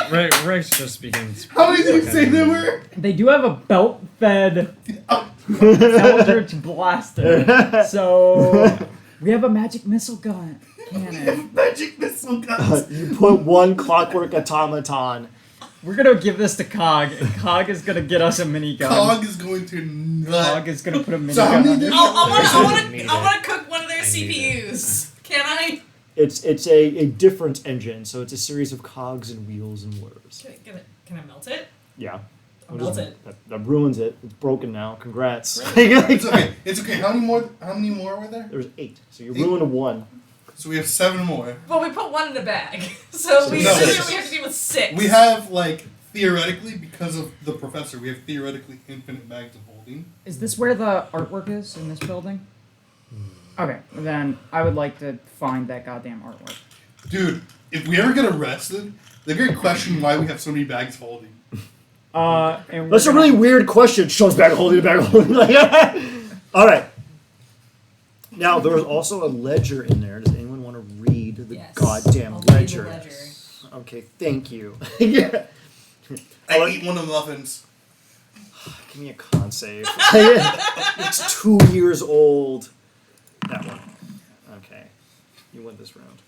C: Rex just begins.
D: How many did you say there were?
B: They do have a belt-fed Eldritch blaster. So we have a magic missile gun cannon.
D: Magic missile guns.
A: You put one clockwork automaton.
B: We're gonna give this to Cog, and Cog is gonna get us a minigun.
D: Cog is going to nut.
B: Cog is gonna put a
D: So how
B: minigun
D: many
B: on
D: did
B: it.
D: you-
E: I want to cook one of their
C: I need it.
E: CPUs. Can I?
A: It's a different engine, so it's a series of cogs and wheels and whirs.
E: Can I melt it?
A: Yeah.
E: I'll melt it.
A: That ruins it. It's broken now. Congrats.
D: It's okay. It's okay. How many more were there?
A: There's 8, so you ruined 1.
D: So we have 7 more.
E: Well, we put one in a bag, so we
D: No.
E: have to deal with 6.
D: We have theoretically, because of the professor, we have theoretically infinite bags of holding.
B: Is this where the artwork is in this building? Okay, then I would like to find that goddamn artwork.
D: Dude, if we ever get arrested, they're gonna question why we have so many bags of holding.
B: And
A: That's a really weird question. Shows bag of holding, bag of holding. All right. Now, there was also a ledger in there. Does anyone want to read the goddamn
E: I'll read the
A: ledger?
E: ledger.
A: Okay, thank you. Yeah.
D: I eat one of the muffins.
A: Give me a con save. It's 2 years old. That one. Okay. You win this round.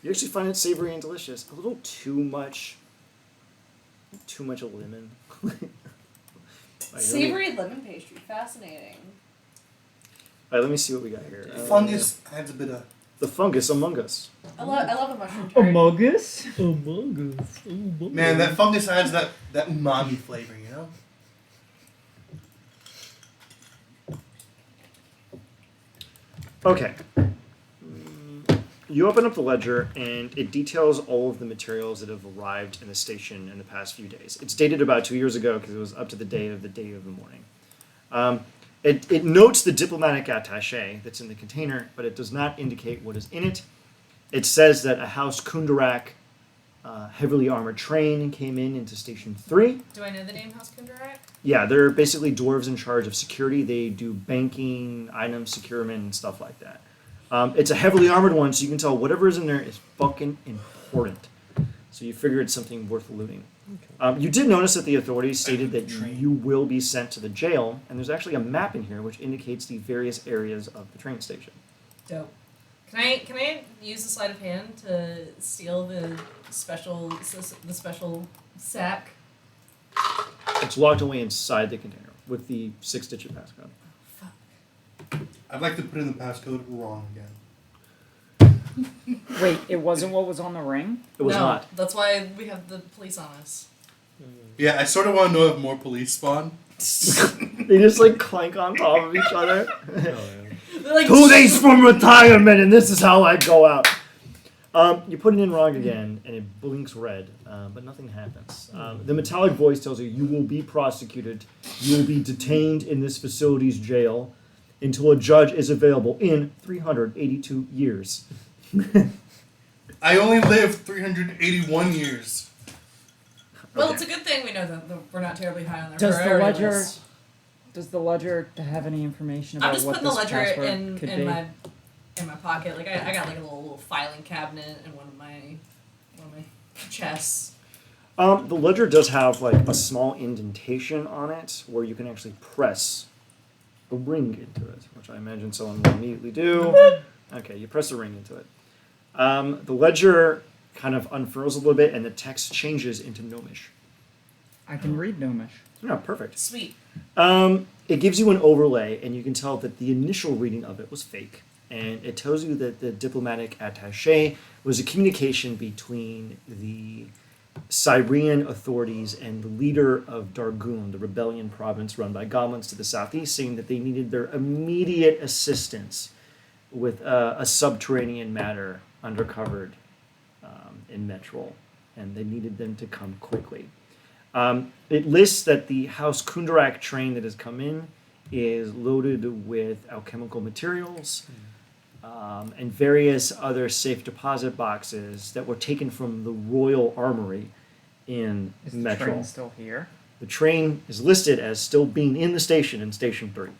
A: You actually find it savory and delicious. A little too much. Too much lemon.
E: Savory lemon pastry, fascinating.
A: Alright, let me see what we got here.
D: Fungus adds a bit of.
A: The fungus among us.
E: I love a mushroom tart.
B: Amogus?
C: Among Us.
D: Man, that fungus adds that umami flavor, you know?
A: Okay. You open up the ledger, and it details all of the materials that have arrived in the station in the past few days. It's dated about 2 years ago because it was up to the day of the morning. It notes the diplomatic attaché that's in the container, but it does not indicate what is in it. It says that a House Kundarak heavily armored train came into Station 3.
E: Do I know the name House Kundarak?
A: Yeah, they're basically dwarves in charge of security. They do banking, item securement, and stuff like that. It's a heavily armored one, so you can tell whatever is in there is fucking important. So you figure it's something worth looting. Okay. You did notice that the authorities stated that you will be sent to the jail, and there's actually a map in here which indicates the various areas of the train station.
E: Dope. Can I use the sleight of hand to steal the special sack?
A: It's locked away inside the container with the 6-digit passcode.
E: Fuck.
D: I'd like to put in the passcode wrong again.
B: Wait, it wasn't what was on the ring?
A: It was not.
E: That's why we have the police on us.
D: Yeah, I sort of want to know if more police spawn.
A: They just like clank on top of each other.
E: They're like,
F: 2 days from retirement, and this is how I go out.
A: You put it in wrong again, and it blinks red, but nothing happens. The metallic voice tells you you will be prosecuted. You will be detained in this facility's jail until a judge is available in 382 years.
D: I only lived 381 years.
E: Well,
A: Okay.
E: it's a good thing we know that we're not terribly high on their
B: Does the
E: priority
B: ledger
E: list.
B: Does the ledger have any information about
E: I'm just
B: what
E: putting the
B: this
E: ledger
B: password
E: in
B: could be?
E: my pocket. Like I got like a little filing cabinet in one of my chests.
A: The ledger does have like a small indentation on it where you can actually press a ring into it, which I imagine someone will immediately do. Okay, you press a ring into it. The ledger kind of unfurls a little bit, and the text changes into Gnomish.
B: I can read Gnomish.
A: Yeah, perfect.
E: Sweet.
A: It gives you an overlay, and you can tell that the initial reading of it was fake. And it tells you that the diplomatic attaché was a communication between the Syrian authorities and the leader of Dargun, the rebellion province run by goblins to the southeast, saying that they needed their immediate assistance with a subterranean matter undercovered in Metrol, and they needed them to come quickly. It lists that the House Kundarak train that has come in is loaded with alchemical materials and various other safe deposit boxes that were taken from the Royal Armory in
B: Is the
A: Metrol.
B: train still here?
A: The train is listed as still being in the station in Station 3.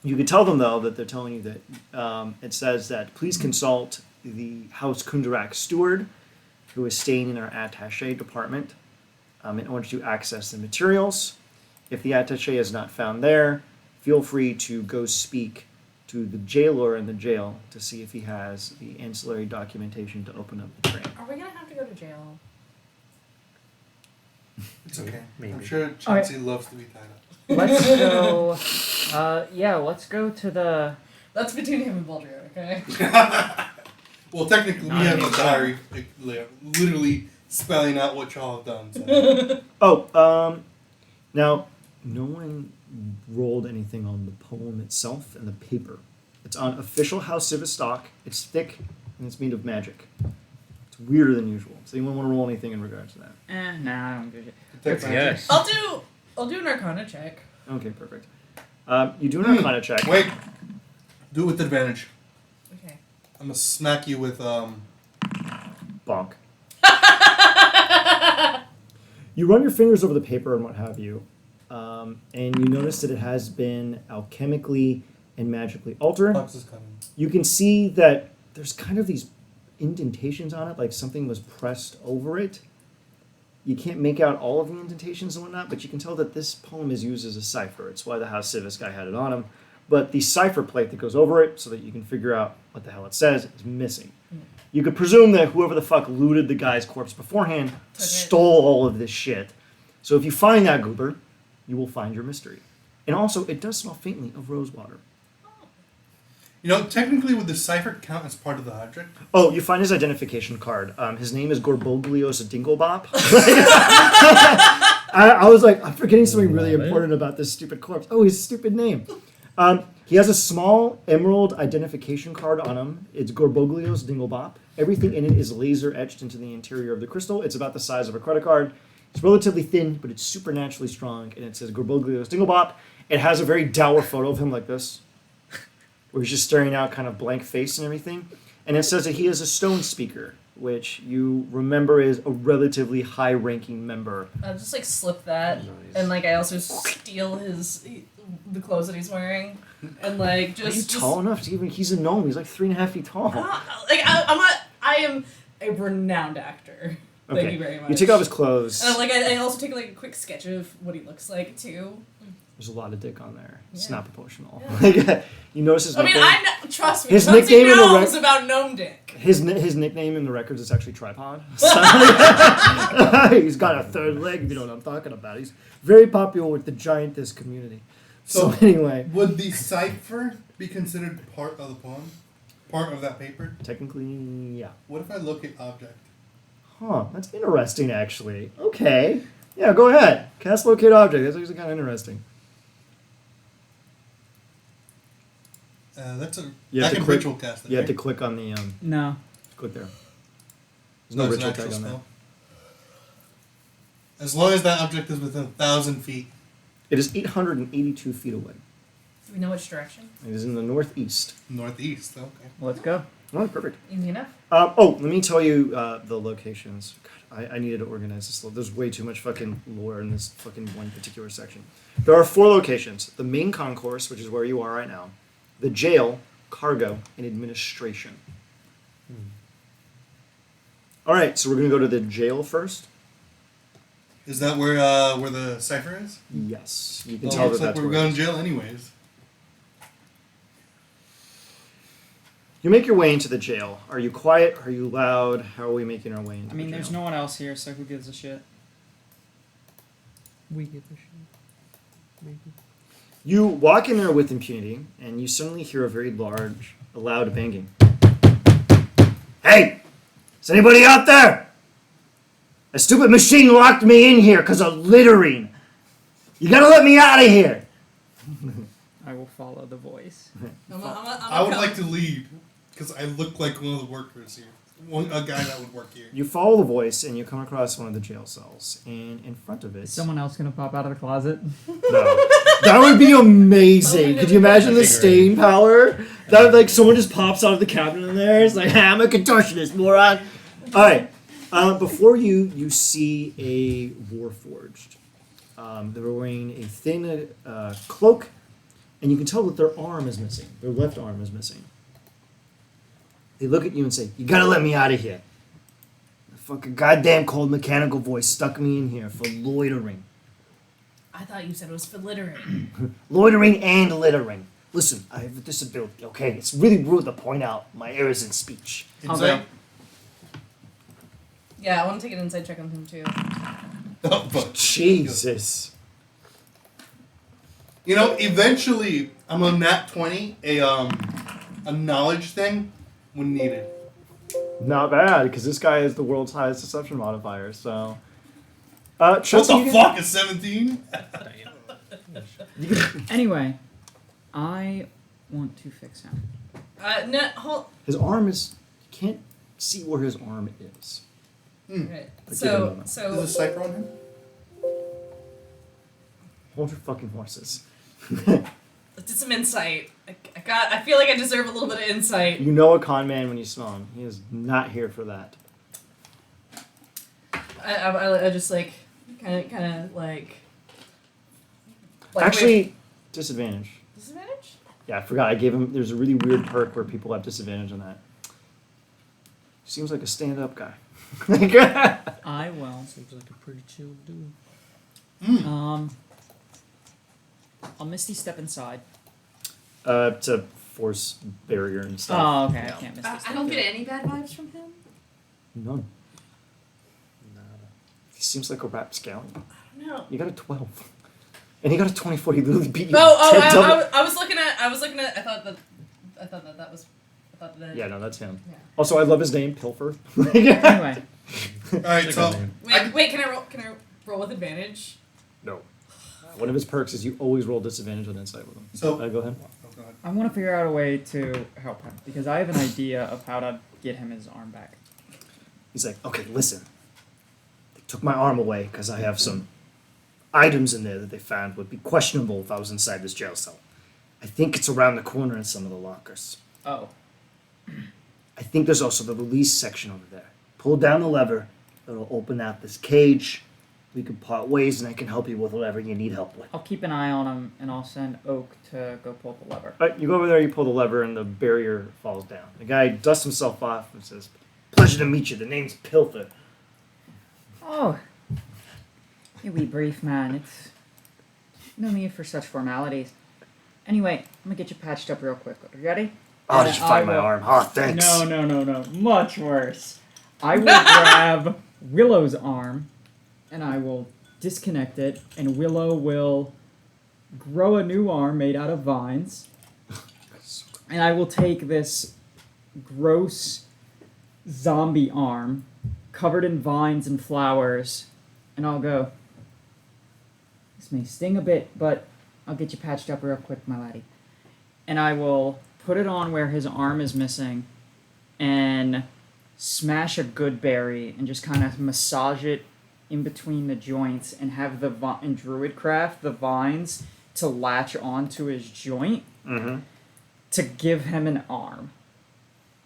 A: You can tell them, though, that they're telling you that it says that please consult the House Kundarak steward, who is staying in our attaché department, in order to access the materials. If the attaché is not found there, feel free to go speak to the jailer in the jail to see if he has the ancillary documentation to open up the train.
E: Are we gonna have to go to jail?
D: It's okay.
C: Maybe.
D: I'm sure Chauncey loves to be tied up.
B: Let's go. Let's go to the.
E: That's between him and Baldrian, okay?
D: Well, technically, we
B: Not
D: have a
B: anymore.
D: diary, like, literally spelling out what y'all have done. So.
A: Now, no one rolled anything on the poem itself and the paper. It's on official House Civis stock. It's thick and it's made of magic. It's weirder than usual. Does anyone want to roll anything in regards to that?
B: Nah, I don't give a shit.
D: Detect magic.
C: Yes.
E: I'll do an Arcana check.
A: Okay, perfect. You do an Arcana check.
D: Wait. Do it with advantage.
E: Okay.
D: I'm gonna smack you with
A: Bonk. You run your fingers over the paper and what have you, and you notice that it has been alchemically and magically altered.
D: Fox is coming.
A: You can see that there's kind of these indentations on it, like something was pressed over it. You can't make out all of the indentations and whatnot, but you can tell that this poem is used as a cipher. It's why the House Civis guy had it on him. But the cipher plate that goes over it, so that you can figure out what the hell it says, is missing. You could presume that whoever the fuck looted the guy's corpse beforehand
E: it.
A: stole all of this shit. So if you find that goober, you will find your mystery. And also, it does smell faintly of rosewater.
D: You know, technically, would the cipher count as part of the object?
A: Oh, you find his identification card. His name is Gorboglios Dinglebop. I was like, I'm forgetting something really
C: Love it.
A: important about this stupid corpse. Oh, his stupid name. He has a small emerald identification card on him. It's Gorboglio's Dinglebop. Everything in it is laser etched into the interior of the crystal. It's about the size of a credit card. It's relatively thin, but it's supernaturally strong. And it says Gorboglio's Dinglebop. It has a very dour photo of him like this, where he's just staring out, kind of blank face and everything. And it says that he is a stone speaker, which you remember is a relatively high-ranking member.
E: I'll just like slip that,
C: Nice.
E: and like I also steal the clothes that he's wearing, and like
A: Are you
E: just
A: tall enough to even? He's a gnome. He's like 3.5 feet tall.
E: I'm not. I am a renowned actor.
A: Okay.
E: Thank you very much.
A: You take off his clothes.
E: And I also take like a quick sketch of what he looks like too.
A: There's a lot of dick on there. It's
E: Yeah.
A: not proportional.
E: Yeah.
A: Like, you notice his
E: I mean,
A: nickname?
E: trust me.
A: His
E: His
A: nickname in the
E: knows about gnome dick.
A: His nickname in the records is actually Tripod. So- he's got a third leg, if you know what I'm talking about. He's very popular with the Giantess community. So anyway,
D: Would the cipher be considered part of the poem? Part of that paper?
A: technically, yeah.
D: What if I locate object?
A: Huh, that's interesting, actually. Okay. Yeah, go ahead. Cast Locate Object. That's actually kind of interesting.
D: That's a.
A: You
D: I
A: have to
D: can
A: click-
D: ritual cast it.
A: You have to
D: right?
A: click on the,
B: No.
A: click there. There's
D: No,
A: no
D: it's an
A: ritual
D: actual
A: tag on there.
D: spell. As long as that object is within 1,000 feet.
A: It is 882 feet away.
E: Do we know which direction?
A: It is in the northeast.
D: Northeast, okay.
B: Let's go.
A: Oh, perfect.
E: Easy enough.
A: Let me tell you the locations. God, I needed to organize this. There's way too much fucking lore in this fucking one particular section. There are 4 locations. The main concourse, which is where you are right now. The jail, cargo, and administration. All right, so we're going to go to the jail first.
D: Is that where the cipher is?
A: Yes. You can
D: Well,
A: tell
D: looks
A: that
D: like
A: that's
D: we're
A: where it
D: going
A: is.
D: to jail anyways.
A: You make your way into the jail. Are you quiet? Are you loud? How are we making our way into
B: I mean,
A: the
B: there's
A: jail?
B: no one else here, so who gives a shit?
C: We give a shit. Maybe.
A: You walk in there with impunity, and you suddenly hear a very loud banging. Hey! Is anybody out there? A stupid machine locked me in here because of littering. You gotta let me out of here.
B: I will follow the voice.
D: I would like to lead because I look like one of the workers here. A guy that would work here.
A: You follow the voice, and you come across one of the jail cells, and in front of it...
B: Is someone else gonna pop out of the closet?
A: No. That would be amazing. Could you imagine the staying power? That like someone just pops out of the cabinet in there. It's like, I'm a contortionist, moron. All right. Before you see a warforged. They're wearing a thin cloak, and you can tell that their arm is missing. Their left arm is missing. They look at you and say, "You gotta let me out of here." The fucking goddamn cold mechanical voice stuck me in here for loitering.
E: I thought you said it was for littering.
A: Loitering and littering. Listen, I have a disability, okay? It's really rude to point out my errors in speech.
B: I'll
D: Insight?
B: go.
E: Yeah, I want to take an inside check on him too.
D: Oh, fuck.
A: Jesus.
D: You know, eventually, I'm on nat 20, a knowledge thing when needed.
A: Not bad, because this guy is the world's highest deception modifier, so...
D: What
A: Chelsea,
D: the fuck is 17?
B: Anyway, I want to fix him.
E: No, hold.
A: His arm is... You can't see where his arm is.
E: Right.
A: But give it a
E: So,
A: moment.
D: Is
E: so
D: a cipher on him?
A: Hold your fucking horses.
E: let's do some insight. I feel like I deserve a little bit of insight.
A: You know a con man when you smell him. He is not here for that.
E: I just like kind of like.
A: Actually,
E: wait,
A: disadvantage.
E: disadvantage?
A: Yeah, I forgot. I gave him... There's a really weird perk where people have disadvantage on that. Seems like a stand-up guy.
B: I will.
C: Seems like a pretty chill dude.
B: I'll Misty step inside.
A: It's a force barrier and stuff.
B: Oh, okay.
A: Yeah.
B: I can't Misty step.
E: I don't get any bad vibes from him.
A: None.
C: Nada.
A: He seems like a rapscallion.
E: I don't know.
A: You got a 12. And he got a 24. He literally beat you.
E: I was looking at. I thought that.
A: Yeah, no, that's him.
E: Yeah.
A: Also, I love his name, Pilfer.
B: Anyway,
D: Alright,
C: It's a
D: so.
C: good name.
E: Wait. Can I roll with advantage?
A: No. One of his perks is you always roll disadvantage on insight with him.
D: So-
A: Go ahead.
D: go ahead.
B: I want to figure out a way to help him because I have an idea of how to get him his arm back.
A: He's like, okay, listen. They took my arm away because I have some items in there that they found would be questionable if I was inside this jail cell. I think it's around the corner in some of the lockers.
B: Oh.
A: I think there's also the release section over there. Pull down the lever, it'll open out this cage. We can part ways and I can help you with whatever you need help with.
B: I'll keep an eye on him and I'll send Oak to go pull the lever.
A: All right, you go over there, you pull the lever, and the barrier falls down. The guy dusts himself off and says, "Pleasure to meet you. The name's Pilfer."
B: Oh. You wee brief man. It's no need for such formalities. Anyway, I'm gonna get you patched up real quick. You ready?
A: Oh, did you find my arm? Oh, thanks.
B: No. Much worse. I will grab Willow's arm and I will disconnect it, and Willow will grow a new arm made out of vines. And I will take this gross zombie arm covered in vines and flowers, and I'll go, "This may sting a bit, but I'll get you patched up real quick, my laddie." And I will put it on where his arm is missing and smash a good berry and just kind of massage it in between the joints and have the in Druidcraft the vines to latch onto his joint to give him an arm.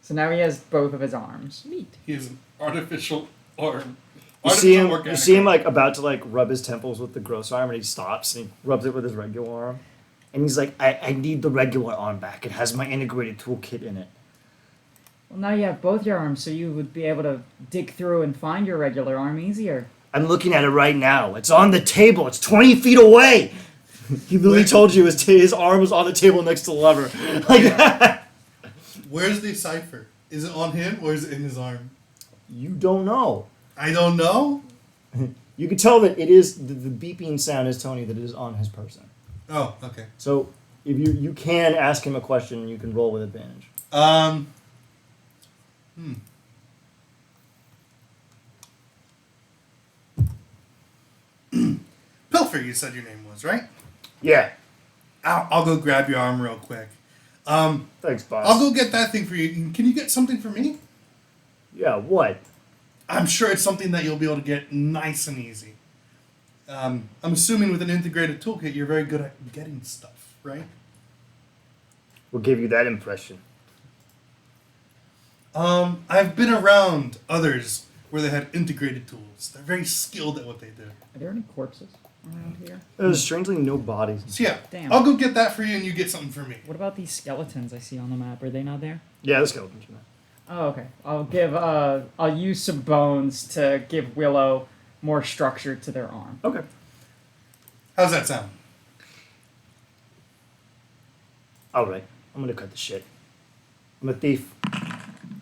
B: So now he has both of his arms.
C: Neat.
D: He has an artificial arm.
A: You see him like about to like rub his temples with the gross arm, and he stops and he rubs it with his regular arm, and he's like, I need the regular arm back. It has my integrated toolkit in it."
B: Well, now you have both your arms, so you would be able to dig through and find your regular arm easier.
A: "I'm looking at it right now. It's on the table. It's 20 feet away." He literally told you his arm was on the table next to the lever. Like,
D: Where's the cipher? Is it on him or is it in his arm?
A: you don't know.
D: I don't know.
A: You can tell that it is the beeping sound is telling you that it is on his person.
D: Oh, okay.
A: So if you can ask him a question, you can roll with advantage.
D: Pilfer, you said your name was, right?
A: Yeah.
D: I'll go grab your arm real quick.
A: Thanks, boss.
D: I'll go get that thing for you. Can you get something for me?
A: Yeah, what?
D: I'm sure it's something that you'll be able to get nice and easy. I'm assuming with an integrated toolkit, you're very good at getting stuff, right?
A: We'll give you that impression.
D: I've been around others where they had integrated tools. They're very skilled at what they do.
B: Are there any corpses around here?
A: There's strangely no bodies.
D: So yeah,
B: Damn.
D: I'll go get that for you and you get something for me.
B: What about these skeletons I see on the map? Are they not there?
A: Yeah, the skeletons.
B: Oh, okay. I'll use some bones to give Willow more structure to their arm.
A: Okay.
D: How's that sound?
A: Alright, I'm gonna cut the shit. I'm a thief.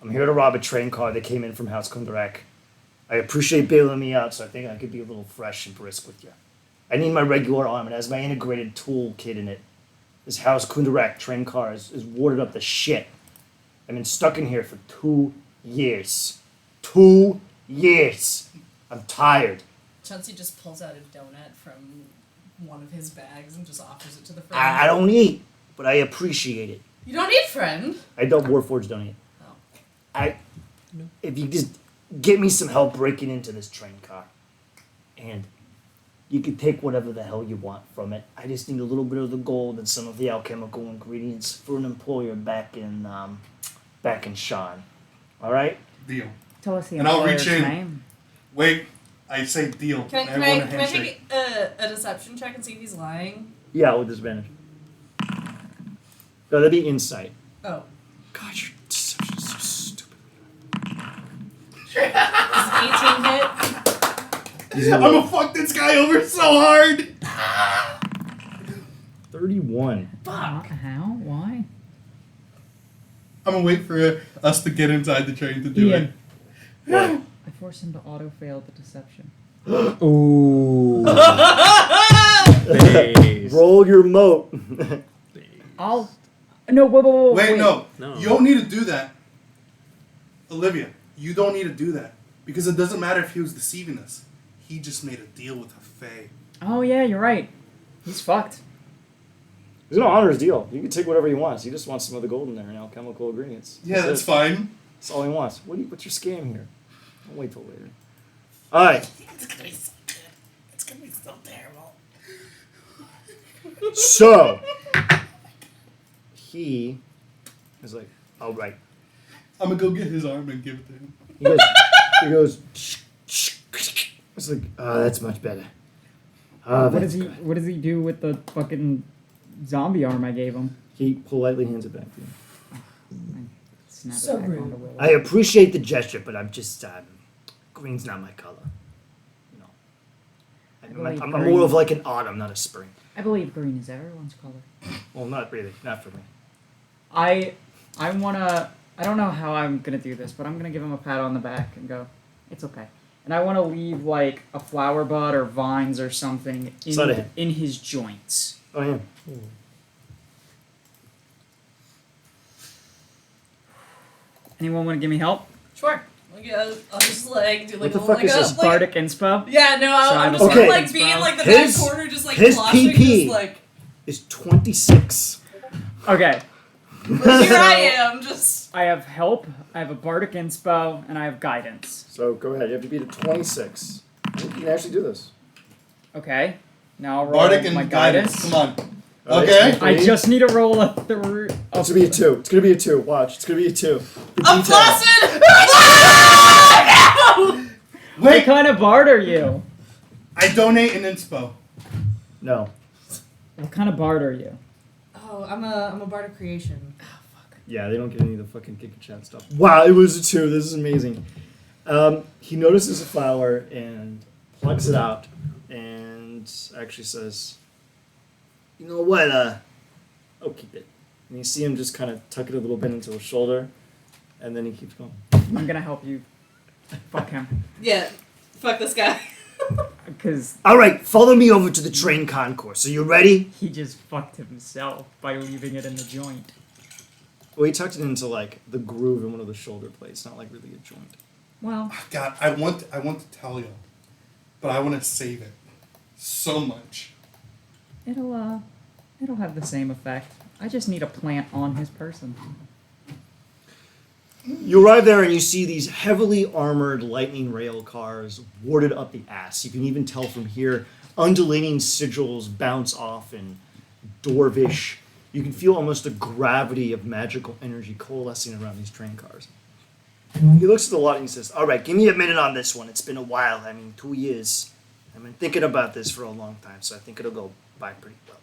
A: I'm here to rob a train car that came in from House Kundarak. I appreciate bailing me out, so I think I could be a little fresh and brisk with you. I need my regular arm. It has my integrated tool kit in it. This House Kundarak train car is warded up the shit. I've been stuck in here for 2 years. 2 years. I'm tired.
E: Chauncey just pulls out a donut from one of his bags and just offers it to the friend.
A: I don't eat, but I appreciate it.
E: You don't eat, friend.
A: I don't Warforged don't eat.
E: Oh.
A: If you just get me some help breaking into this train car, and you can take whatever the hell you want from it. I just need a little bit of the gold and some of the alchemical ingredients for an employer back in Sean. All right?
D: Deal.
B: Tell us the
D: And I'll
B: employer's
D: reach in.
B: name.
D: Wait, I say deal.
E: Can
D: and
E: I
D: want a
E: can I
D: handshake.
E: take a deception check and see if he's lying?
A: Yeah, with disadvantage. No, that'd be insight.
E: Oh.
A: God, your deception is so stupid.
E: Does 18 hit?
D: I'm gonna fuck this guy over so hard.
A: 31.
E: Fuck.
B: How? Why?
D: I'm gonna wait for us to get inside the train to do
B: Ian.
D: it.
B: I forced him to auto-fail the deception.
A: Ooh.
C: Base.
A: Roll your moat.
B: I'll... No, whoa.
D: Wait, no.
C: No.
D: You don't need to do that. Olivia, you don't need to do that. Because it doesn't matter if he was deceiving us. He just made a deal with a fae.
B: Oh, yeah, you're right. He's fucked.
A: He's gonna honor his deal. You can take whatever he wants. He just wants some of the gold in there and alchemical ingredients.
D: Yeah, that's fine.
A: That's all he wants. What's your scam here? I'll wait till later. All right.
G: It's gonna be so good. It's gonna be so terrible.
A: So he is like, all right.
D: I'm gonna go get his arm and give it to him.
A: He goes. It's like, oh, that's much better. Oh,
B: What
A: that's
B: does he?
A: good.
B: What does he do with the fucking zombie arm I gave him?
A: He politely hands it back to you.
B: Snap
E: So
B: it back
E: rude.
B: onto Willow.
F: I appreciate the gesture, but I'm just green's not my color. No.
B: believe
F: I'm
B: green-
F: more of like an autumn, not a spring.
B: I believe green is everyone's color.
A: Well, not really. Not for me.
B: I wanna. I don't know how I'm gonna do this, but I'm gonna give him a pat on the back and go, "It's okay." And I want to leave like a flower bud or vines or something
A: Side of him.
B: in his joints.
A: Oh, yeah.
B: Anyone want to give me help?
E: Sure. I'll just like do like
A: What the
E: a
A: fuck
E: like
A: is
E: a,
A: this?
E: like,
B: Bardic inspo.
E: Yeah, no,
B: So I
E: I'm
B: have
E: just
B: a
E: gonna
A: Bardic
E: like be in
B: inspo.
E: like the
F: His-
E: back corner, just like
F: his
E: closeting,
F: PP.
E: just like
F: It's 26.
B: Okay.
E: here I am, just
B: I have help. I have a Bardic inspo, and I have guidance.
A: So go ahead. You have to beat a 26. You can actually do this.
B: Okay. Now I'll roll
D: Bardic
B: my
D: and guidance. Come on.
A: All right,
D: Okay.
A: so
B: I
A: three.
B: just need to roll a three.
A: It's gonna be a 2. It's gonna be a 2. Watch. It's gonna be a 2. The
E: I'm
A: detail.
E: flaccid.
B: What
D: Wait,
B: kind of bard are you?
D: I donate an inspo.
A: No.
B: What kind of bard are you?
E: Oh, I'm a bard of creation.
A: Yeah, they don't get any of the fucking kick and chat stuff. Wow, it was a 2. This is amazing. He notices a flower and plucks it out and actually says, "You know what? I'll keep it." And you see him just kind of tuck it a little bit into his shoulder, and then he keeps going.
B: I'm gonna help you. Fuck him.
E: Yeah, fuck this guy.
B: Because
F: All right, follow me over to the train concourse. Are you ready?
B: he just fucked himself by leaving it in the joint.
A: Well, he tucked it into like the groove in one of the shoulder plates, not like really a joint.
B: Well,
D: God, I want to tell you, but I want to save it so much.
B: it'll have the same effect. I just need a plant on his person.
A: You arrive there and you see these heavily armored lightning rail cars warded up the ass. You can even tell from here undulating sigils bounce off in dwarvish. You can feel almost the gravity of magical energy coalescing around these train cars. He looks at the lot and he says, "All right, give me a minute on this one. It's been a while. 2 years. I've been thinking about this for a long time, so I think it'll go by pretty well."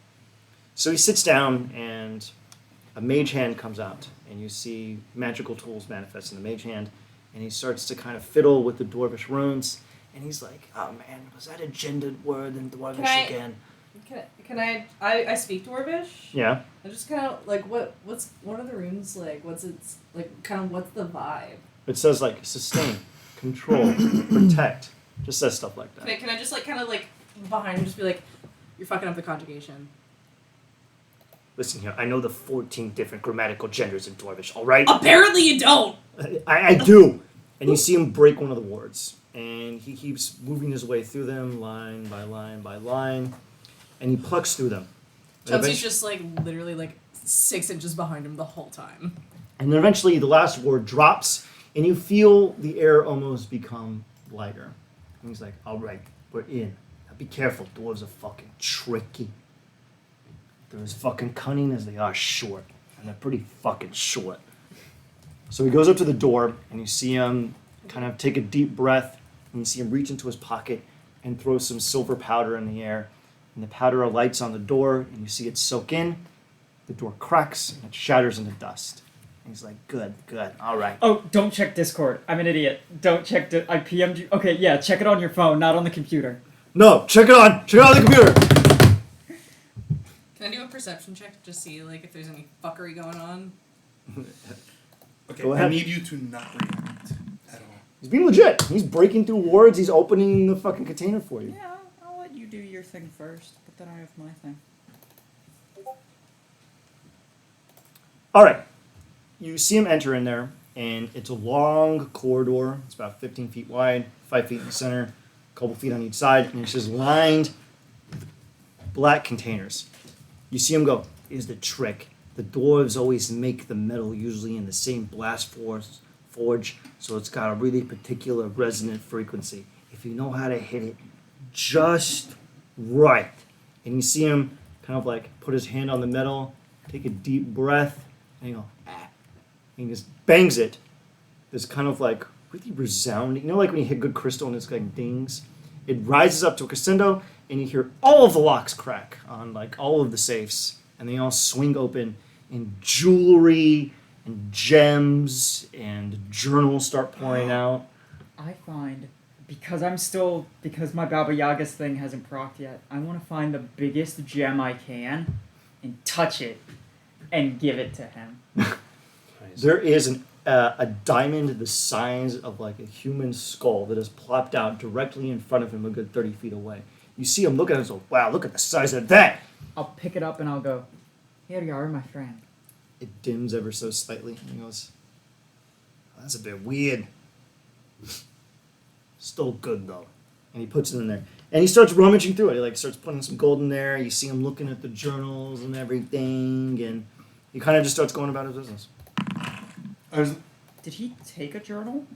A: So he sits down and a mage hand comes out, and you see magical tools manifest in the mage hand, and he starts to kind of fiddle with the dwarvish runes, and he's like, "Oh man, was that a gendered word in dwarvish
E: Can I-
A: again?"
E: Can I speak Dwarvish?
A: Yeah.
E: I just kind of like what are the runes like? What's its like kind of what's the vibe?
A: It says like sustain, control, protect. Just says stuff like that.
E: Okay, can I just like kind of like behind him just be like, you're fucking up the conjugation.
F: Listen here, I know the 14 different grammatical genders in Dwarvish, all right?
E: Apparently you don't.
F: I do.
A: And you see him break one of the wards, and he keeps moving his way through them, line by line by line, and he plucks through them. And
E: Chelsea's
A: eventually-
E: just like literally like 6 inches behind him the whole time.
A: And then eventually the last ward drops, and you feel the air almost become lighter. And he's like, "All right, we're in. Now be careful. Dwarves are fucking tricky. They're as fucking cunning as they are short. And they're pretty fucking short." So he goes up to the door, and you see him kind of take a deep breath, and you see him reach into his pocket and throw some silver powder in the air. And the powder alights on the door, and you see it soak in. The door cracks, and it shatters into dust. And he's like, good, all right.
B: Oh, don't check Discord. I'm an idiot. Don't check. I PM'd you. Okay, yeah, check it on your phone, not on the computer.
A: No, check it on the computer.
E: Can I do a perception check to just see like if there's any fuckery going on?
D: Okay,
A: Go
D: I
A: ahead.
D: need you to not react at all.
A: He's being legit. He's breaking through wards. He's opening the fucking container for you.
B: Yeah, I'll let you do your thing first, but then I have my thing.
A: All right. You see him enter in there, and it's a long corridor. It's about 15 feet wide, 5 feet in the center, a couple feet on each side, and it's just lined with black containers. You see him go,
F: is the trick. The dwarves always make the metal usually in the same blast forge, so it's got a really particular resonant frequency. If you know how to hit it just right, and you see him kind of like put his hand on the metal, take a deep breath, and you go, ah, and he just bangs it. This kind of like really resounding, you know, like when you hit good crystal and it's like dings. It rises up to a crescendo, and you hear all of the locks crack on like all of the safes, and they all swing open, and jewelry and gems and journals start pouring out.
B: I find, because my Baba Yaga's thing hasn't procced yet, I want to find the biggest gem I can and touch it and give it to him.
A: There is a diamond the size of like a human skull that is plopped out directly in front of him a good 30 feet away. You see him look at it and go, wow, look at the size of that!
B: I'll pick it up and I'll go, here you are, my friend.
A: It dims ever so slightly, and he goes, that's a bit weird. Still good, though. And he puts it in there. And he starts rummaging through it. He like starts putting some gold in there. You see him looking at the journals and everything, and he kind of just starts going about his business.
B: Did he take a journal?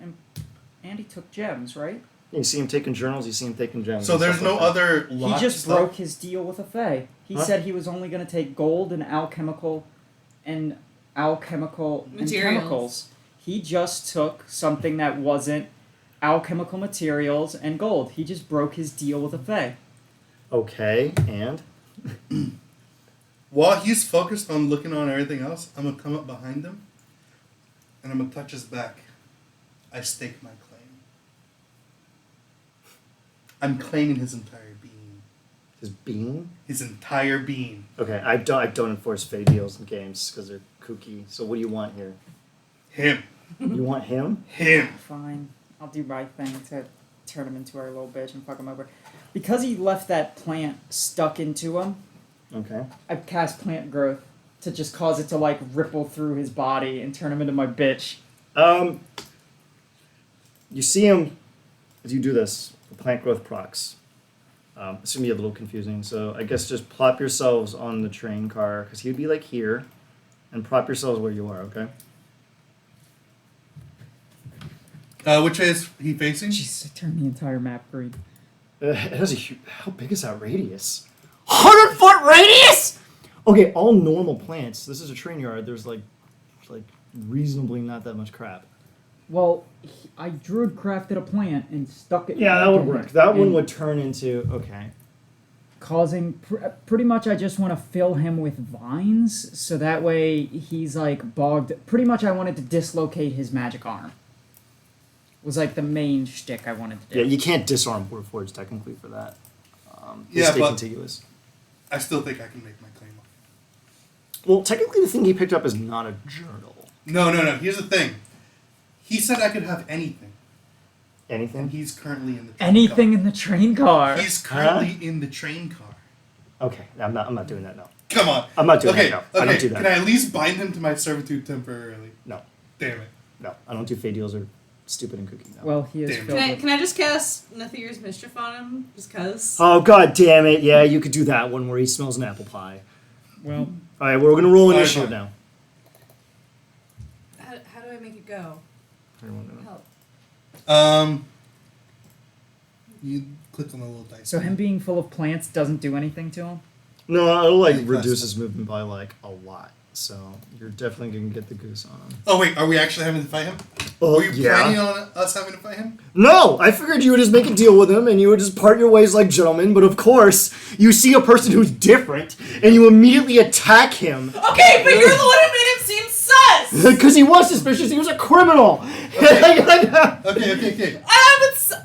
B: And he took gems, right?
A: You see him taking journals, you see him taking gems.
D: So there's no
A: like that.
D: other
B: He
D: lock
B: just
D: stuff?
B: broke his deal with a fae. He said he was only going to take gold and alchemical and
E: Materials.
B: chemicals. He just took something that wasn't alchemical materials and gold. He just broke his deal with a fae.
A: Okay, and?
D: While he's focused on looking on everything else, I'm going to come up behind him, and I'm going to touch his back. I stake my claim. I'm claiming his entire being.
A: His being?
D: His entire being.
A: Okay, I don't enforce fey deals in games because they're kooky. So what do you want here?
D: Him.
A: You want him?
D: Him.
B: Fine. I'll do my thing to turn him into our little bitch and fuck him over. Because he left that plant stuck into him,
A: Okay.
B: I cast plant growth to just cause it to like ripple through his body and turn him into my bitch.
A: You see him as you do this. The plant growth procs. It's gonna be a little confusing, so I guess just plop yourselves on the train car because he'd be like here, and prop yourselves where you are. Okay.
D: Which way is he facing?
B: Jeez, I turned the entire map green.
A: It has a huge. How big is that radius? 100-foot radius. Okay, all normal plants. This is a train yard. There's like reasonably not that much crap.
B: Well, I druid crafted a plant and stuck it.
A: Yeah, that
B: back
A: would
B: in
A: work.
B: it,
A: That one
B: and
A: would turn into okay.
B: causing pretty much. I just want to fill him with vines, so that way he's like bogged. Pretty much, I wanted to dislocate his magic arm. Was like the main shtick I wanted to do.
A: Yeah, you can't disarm Warforged technically for that.
D: Yeah,
A: stay
D: but-
A: contiguous.
D: I still think I can make my claim.
A: Well, technically, the thing he picked up is not a journal.
D: No. Here's the thing. He said I could have anything. And
A: Anything?
D: he's currently in the train
B: Anything
D: car.
B: in the train car.
D: He's currently in the train car.
A: Okay, I'm not doing that now.
D: Come on.
A: I'm not doing
D: okay,
A: that. No,
D: okay.
A: I don't do that.
D: Can I at least bind him to my servitude temporarily?
A: No,
D: Damn it.
A: no, I don't do fey deals or stupid and cooking. No.
B: Well, he is
D: Damn.
B: filled with.
E: Can I just cast Nathir's Mischief on him? Just cause?
A: Oh god damn it! Yeah, you could do that one where he smells an apple pie.
B: Well,
A: All right, we're gonna roll
D: All right,
A: initiative
D: fine.
A: now.
E: How do I make it go?
A: I don't know.
E: Help.
D: You click on the little dice.
B: so him being full of plants doesn't do anything to him.
A: No, it'll like
D: Yeah,
A: reduce
D: class.
A: his movement by like a lot. So you're definitely gonna get the goose on him.
D: Oh wait, are we actually having to fight him?
A: Oh
D: Were you planning on us having to fight him?
A: No, I figured you would just make a deal with him and you would just part your ways like gentlemen. But of course, you see a person who's different and you immediately attack him
E: Okay, but you're the one who made him seem sus!
A: because he was suspicious. He was a criminal.
D: Okay.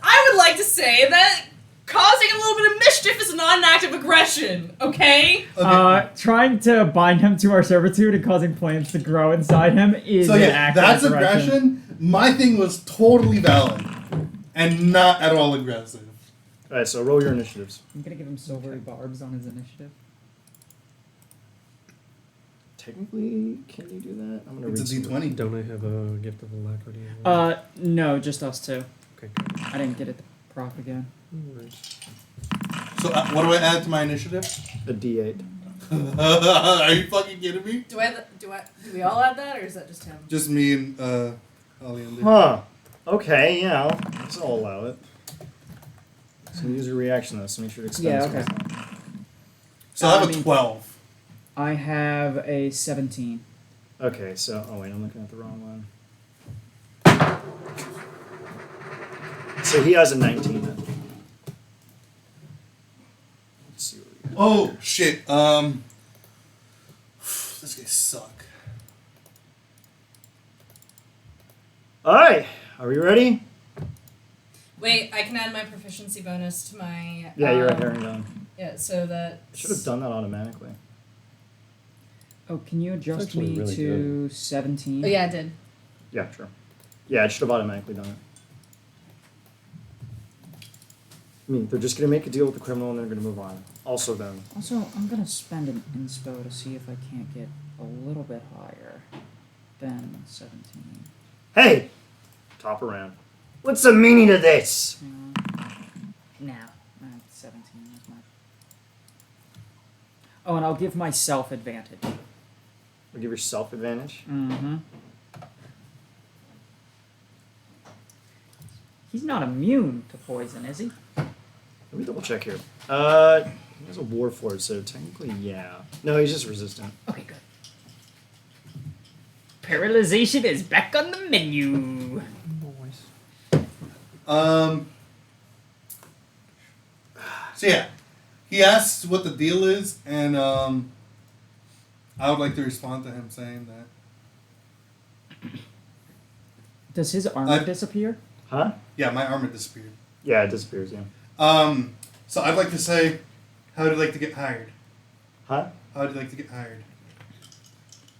E: I would like to say that causing a little bit of mischief is not an act of aggression, okay?
B: Trying to bind him to our servitude and causing plants to grow inside him is
D: So
B: an
D: yeah,
B: act
D: that's
B: of aggression.
D: aggression. My thing was totally valid. And not at all aggressive.
A: All right, so roll your initiatives.
B: I'm gonna give him silvery barbs on his initiative.
A: Technically, can you do that? I'm gonna
D: It's a
A: read some-
D: D20.
C: Don't I have a gift of alacrity?
B: No, just us two.
C: Okay.
B: I didn't get it to proc again.
C: Alright.
D: So what do I add to my initiative?
A: A D8.
D: Are you fucking kidding me?
E: Do we all add that, or is that just him?
D: Just me and Oleander.
A: Huh. Okay, yeah, I'll allow it. So use your reaction though, so make sure it extends.
B: Yeah, okay.
D: So I have
B: I
D: a
B: mean-
D: 12.
B: I have a 17.
A: Okay, so wait, I'm looking at the wrong one. So he has a 19 then. Let's see what we got.
D: Oh shit. This guy suck.
A: Alright, are we ready?
E: Wait, I can add my proficiency bonus to my.
A: Yeah, you're right, Herring Gun.
E: Yeah, so that.
A: I should have done that automatically.
B: Oh, can you adjust
A: actually
B: me
A: really
B: to 17?
E: Oh yeah, I did.
A: Yeah, sure. Yeah, it should have automatically done it. I mean, they're just gonna make a deal with the criminal and they're gonna move on. Also then.
B: Also, I'm gonna spend an inspo to see if I can't get a little bit higher than 17.
A: Hey! Top around. What's the meaning of this?
B: No, 17 is my. Oh, and I'll give myself advantage.
A: We'll give yourself advantage.
B: Mm-hmm. He's not immune to poison, is he?
A: Let me double check here. He has a Warforged, so technically, yeah. No, he's just resistant.
B: Okay, good. Paralyzation is back on the menu.
D: So yeah, he asks what the deal is, and I would like to respond to him saying that.
B: Does his armor
D: I-
B: disappear?
A: Huh?
D: Yeah, my armor disappeared.
A: Yeah, it disappears, yeah.
D: So I'd like to say, how would you like to get hired?
A: Huh?
D: How would you like to get hired?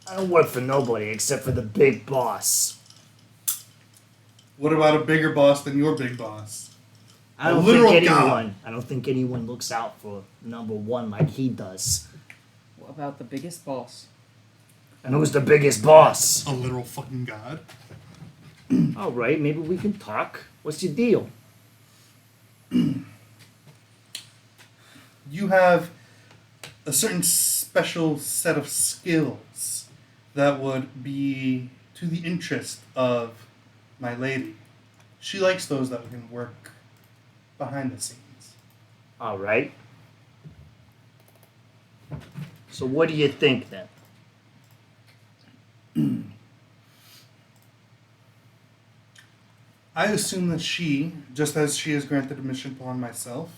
F: I don't work for nobody except for the big boss.
D: What about a bigger boss than your big boss?
F: I
D: A
F: don't
D: literal
F: think
D: god.
F: anyone. I don't think anyone looks out for number one like he does.
B: What about the biggest boss?
F: And who's the biggest boss?
D: A literal fucking god.
F: All right, maybe we can talk. What's your deal?
D: You have a certain special set of skills that would be to the interest of my lady. She likes those that can work behind the scenes.
F: All right. So what do you think then?
D: I assume that she, just as she has granted admission upon myself,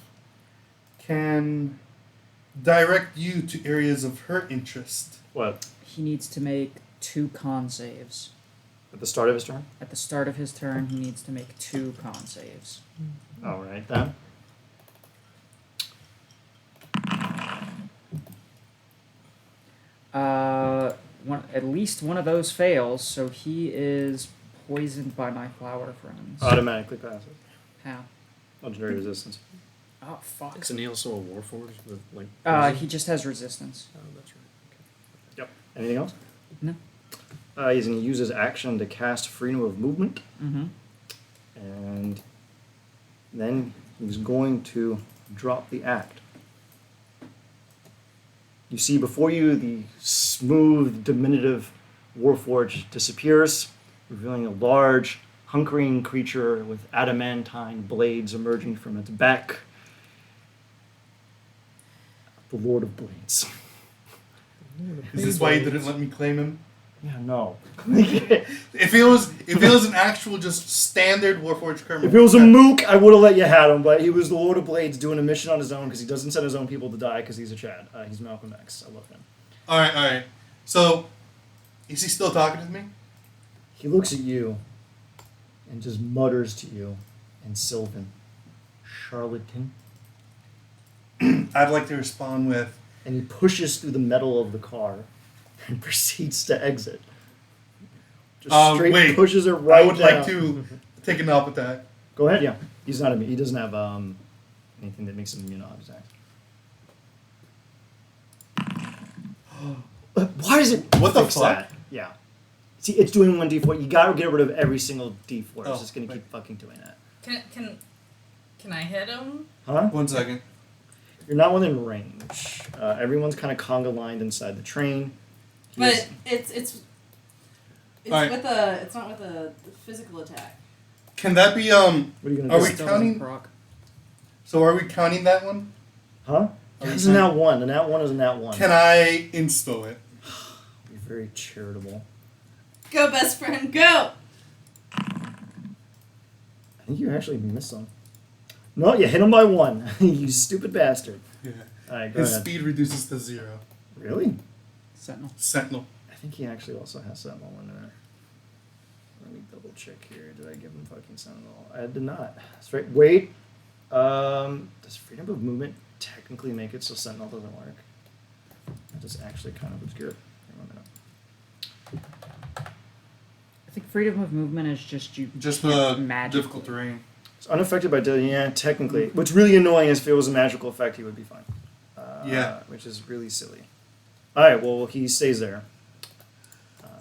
D: can direct you to areas of her interest.
A: What?
B: He needs to make 2 con saves.
A: At the start of his turn?
B: At the start of his turn, he needs to make 2 con saves.
A: Alright then.
B: At least one of those fails, so he is poisoned by my flower friends.
A: Automatically passes.
B: How?
A: Legendary resistance.
B: Oh, fuck.
C: Isn't he also a Warforged with like?
B: He just has resistance.
C: Oh, that's right.
A: Yep. Anything else?
B: No.
A: He's going to use his action to cast Freedom of Movement.
B: Mm-hmm.
A: And then he's going to drop the act. You see before you the smooth, diminutive Warforged disappears, revealing a large, hunkering creature with adamantine blades emerging from its back. The Lord of Blades.
D: Is this why you didn't let me claim him?
A: Yeah, no.
D: If it was an actual just standard Warforged criminal.
A: If it was a mook, I would have let you have him, but he was the Lord of Blades doing a mission on his own because he doesn't send his own people to die because he's a Chad. He's Malcolm X. I love him.
D: Alright. So, is he still talking to me?
A: He looks at you and just mutters to you in Sylvan, charlatan.
D: I'd like to respond with,
A: And he pushes through the metal of the car and proceeds to exit. Just straight
D: wait.
A: pushes it right
D: I would
A: down.
D: like to take a nap at that.
A: Go ahead, yeah. He's not immune. He doesn't have anything that makes him immune to object attacks. Why does it
D: What the
A: fix
D: fuck?
A: that? Yeah. See, it's doing 1d4. You gotta get rid of every single d4.
D: Oh,
A: It's just gonna
D: right.
A: keep fucking doing that.
E: Can I hit him?
A: Huh?
D: 1 second.
A: You're not within range. Everyone's kind of conga lined inside the train.
E: But it's
D: Alright.
E: with a it's not with a physical attack.
D: Can that be
A: What are you gonna
D: Are
A: do?
D: we
B: Still
D: counting-
B: doesn't proc.
D: So are we counting that one?
A: Huh? This is a nat 1. The nat 1 is a nat 1.
D: Can I inspo it?
A: You're very charitable.
E: Go, best friend, go!
A: I think you actually missed some. No, you hit him by 1. You stupid bastard.
D: Yeah.
A: Alright, go
D: His
A: ahead.
D: speed reduces to 0.
A: Really?
B: Sentinel.
D: Sentinel.
A: I think he actually also has Sentinel in there. Let me double check here. Did I give him fucking Sentinel? I did not. That's right. Wait. Does freedom of movement technically make it so Sentinel doesn't work? That is actually kind of obscure. Hang on a minute.
B: I think freedom of movement is just you.
D: Just
B: can't
D: the
B: magically-
D: difficult terrain.
A: It's unaffected by yeah, technically. What's really annoying is if it was a magical effect, he would be fine.
D: Yeah.
A: Which is really silly. Alright, well, he stays there.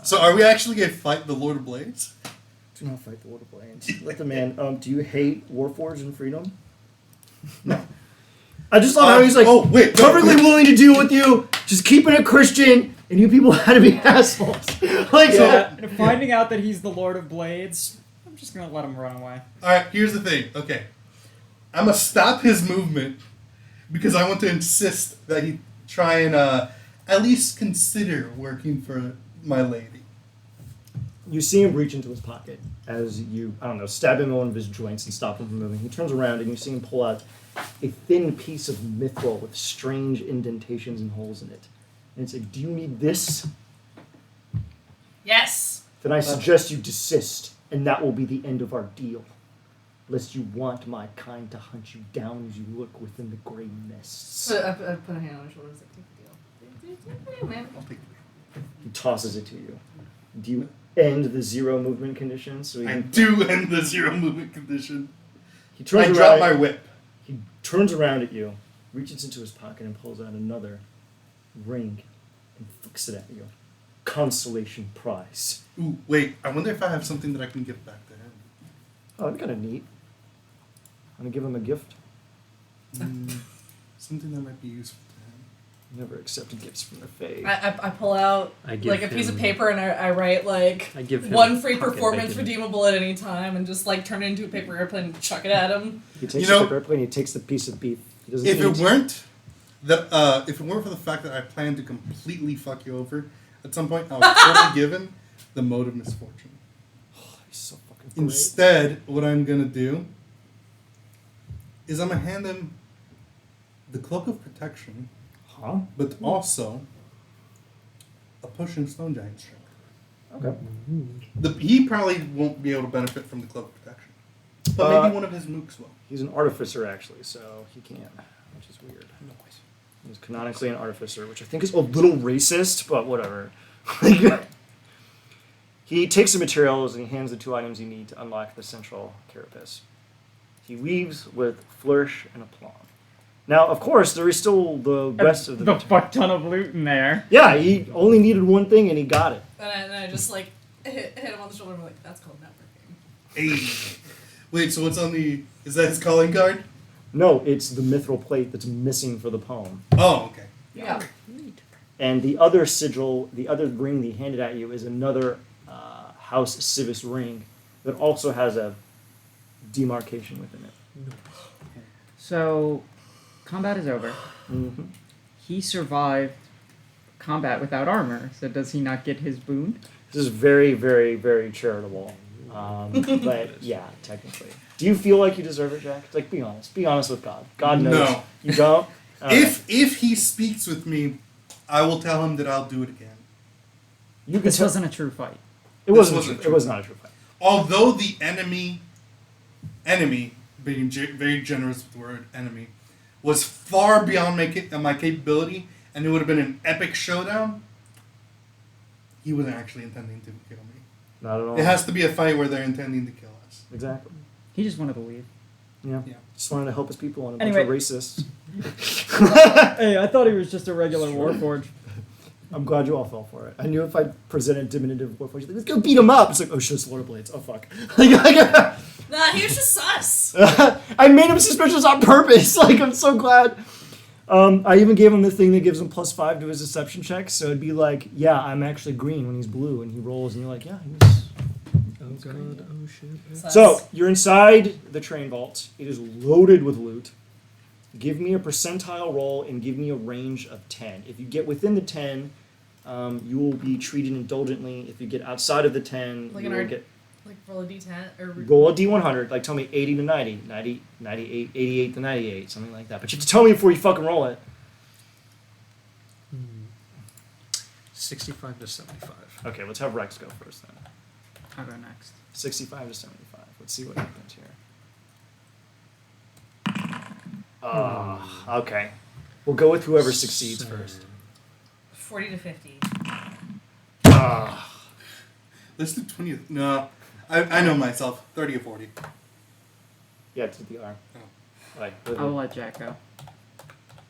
D: So are we actually going to fight the Lord of Blades?
A: Do not fight the Lord of Blades. Let the man. Do you hate Warforged and Freedom? No. I just love how he's like perfectly willing to deal with you, just keeping it Christian, and you people had to be assholes. Like,
B: Yeah, and finding out that he's the Lord of Blades, I'm just gonna let him run away.
D: Alright, here's the thing. Okay. I'm going to stop his movement because I want to insist that he try and at least consider working for my lady.
A: you see him reach into his pocket as you, I don't know, stab him in one of his joints and stop him from moving. He turns around and you see him pull out a thin piece of mithril with strange indentations and holes in it. And it's like, do you need this?
E: Yes.
A: Then I suggest you desist, and that will be the end of our deal. Lest you want my kind to hunt you down as you look within the gray mists.
E: So I put a hand on his shoulder. Like, take the deal, man.
D: I'll take
A: He tosses it to you. Do you end the 0 movement condition? So he,
D: I do end the 0 movement condition.
A: he turns
D: I
A: around.
D: drop my whip.
A: He turns around at you, reaches into his pocket, and pulls out another ring and flicks it at you. Consolation prize.
D: Ooh, wait. I wonder if I have something that I can give back to him.
A: Oh, that's kind of neat. I'm gonna give him a gift.
D: Something that might be useful to him.
A: Never accepted gifts from the Fae.
E: I pull out
C: I give
E: like a piece of
C: him-
E: paper and I write like
C: I give him
E: one free
C: pocket
E: performance
C: bacon.
E: redeemable at any time and just like turn it into a paper airplane and chuck it at him.
A: He takes
D: You know-
A: the paper airplane. He takes the piece of beef. He doesn't
D: If
A: eat.
D: it weren't that, if it weren't for the fact that I plan to completely fuck you over, at some point I was totally given the mode of misfortune.
A: He's so fucking great.
D: Instead, what I'm gonna do is I'm gonna hand him the cloak of protection,
A: Huh?
D: but also a potion of stone giant strength.
A: Okay.
D: He probably won't be able to benefit from the cloak of protection, but maybe one of his mooks will.
A: He's an artificer, actually, so he can't, which is weird. He's canonically an artificer, which I think is a little racist, but whatever. He takes the materials and he hands the 2 items you need to unlock the central carapace. He leaves with flourish and aplomb. Now, of course, there is still the rest of the
B: The
A: material.
B: fuck ton of loot in there.
A: Yeah, he only needed one thing and he got it.
E: And I just like hit him on the shoulder and I'm like, that's called networking.
D: Hey. Wait, so what's on the... Is that his calling card?
A: No, it's the mithril plate that's missing for the poem.
D: Oh, okay.
E: Yeah.
A: And the other sigil, the other ring that he handed at you is another House Civis ring that also has a demarcation within it.
B: So, combat is over.
A: Mm-hmm.
B: He survived combat without armor, so does he not get his boon?
A: This is very, very, very charitable. But yeah, technically. Do you feel like you deserve it, Jack? Like, be honest. Be honest with God. God knows.
D: No.
A: You don't?
D: If he speaks with me, I will tell him that I'll do it again.
A: You can
B: This
A: tell-
B: wasn't a true fight.
A: It
D: This
A: wasn't,
D: wasn't
A: true.
D: true.
A: It was not a true fight.
D: Although the enemy, being very generous with the word enemy, was far beyond my capability, and it would have been an epic showdown, he wasn't actually intending to kill me.
A: Not at all.
D: It has to be a fight where they're intending to kill us.
A: Exactly.
B: He just wanted to leave.
A: Yeah.
D: Yeah.
A: Just wanted to help his people and a
B: Anyway.
A: bunch of racists.
B: Hey, I thought he was just a regular warforged.
A: I'm glad you all fell for it. I knew if I presented diminutive warforged, let's go beat him up. It's like, oh shit, it's Lord of Blades. Oh fuck.
E: Nah, he was just sus.
A: I made him suspicious on purpose. Like, I'm so glad. I even gave him the thing that gives him +5 to his deception check, so it'd be like, yeah, I'm actually green when he's blue, and he rolls, and you're like, yeah, he's.
C: Oh god, oh shit.
A: So you're inside the train vault. It is loaded with loot. Give me a percentile roll and give me a range of 10. If you get within the 10, you will be treated indulgently. If you get outside of the 10,
E: Like
A: you
E: an
A: will
E: art-
A: get
E: Like roll a d10 or
A: roll a d100. Like tell me 80 to 90, 90, 98, 88 to 98, something like that. But you have to tell me before you fucking roll it.
C: 65 to 75.
A: Okay, let's have Rex go first then.
B: I'll go next.
A: 65 to 75. Let's see what happens here. Okay. We'll go with whoever succeeds first.
E: 40 to 50.
D: Let's do 20. No, I know myself. 30 or 40.
A: Yeah, it's the R.
D: Oh.
A: Like,
B: I'll let Jack go.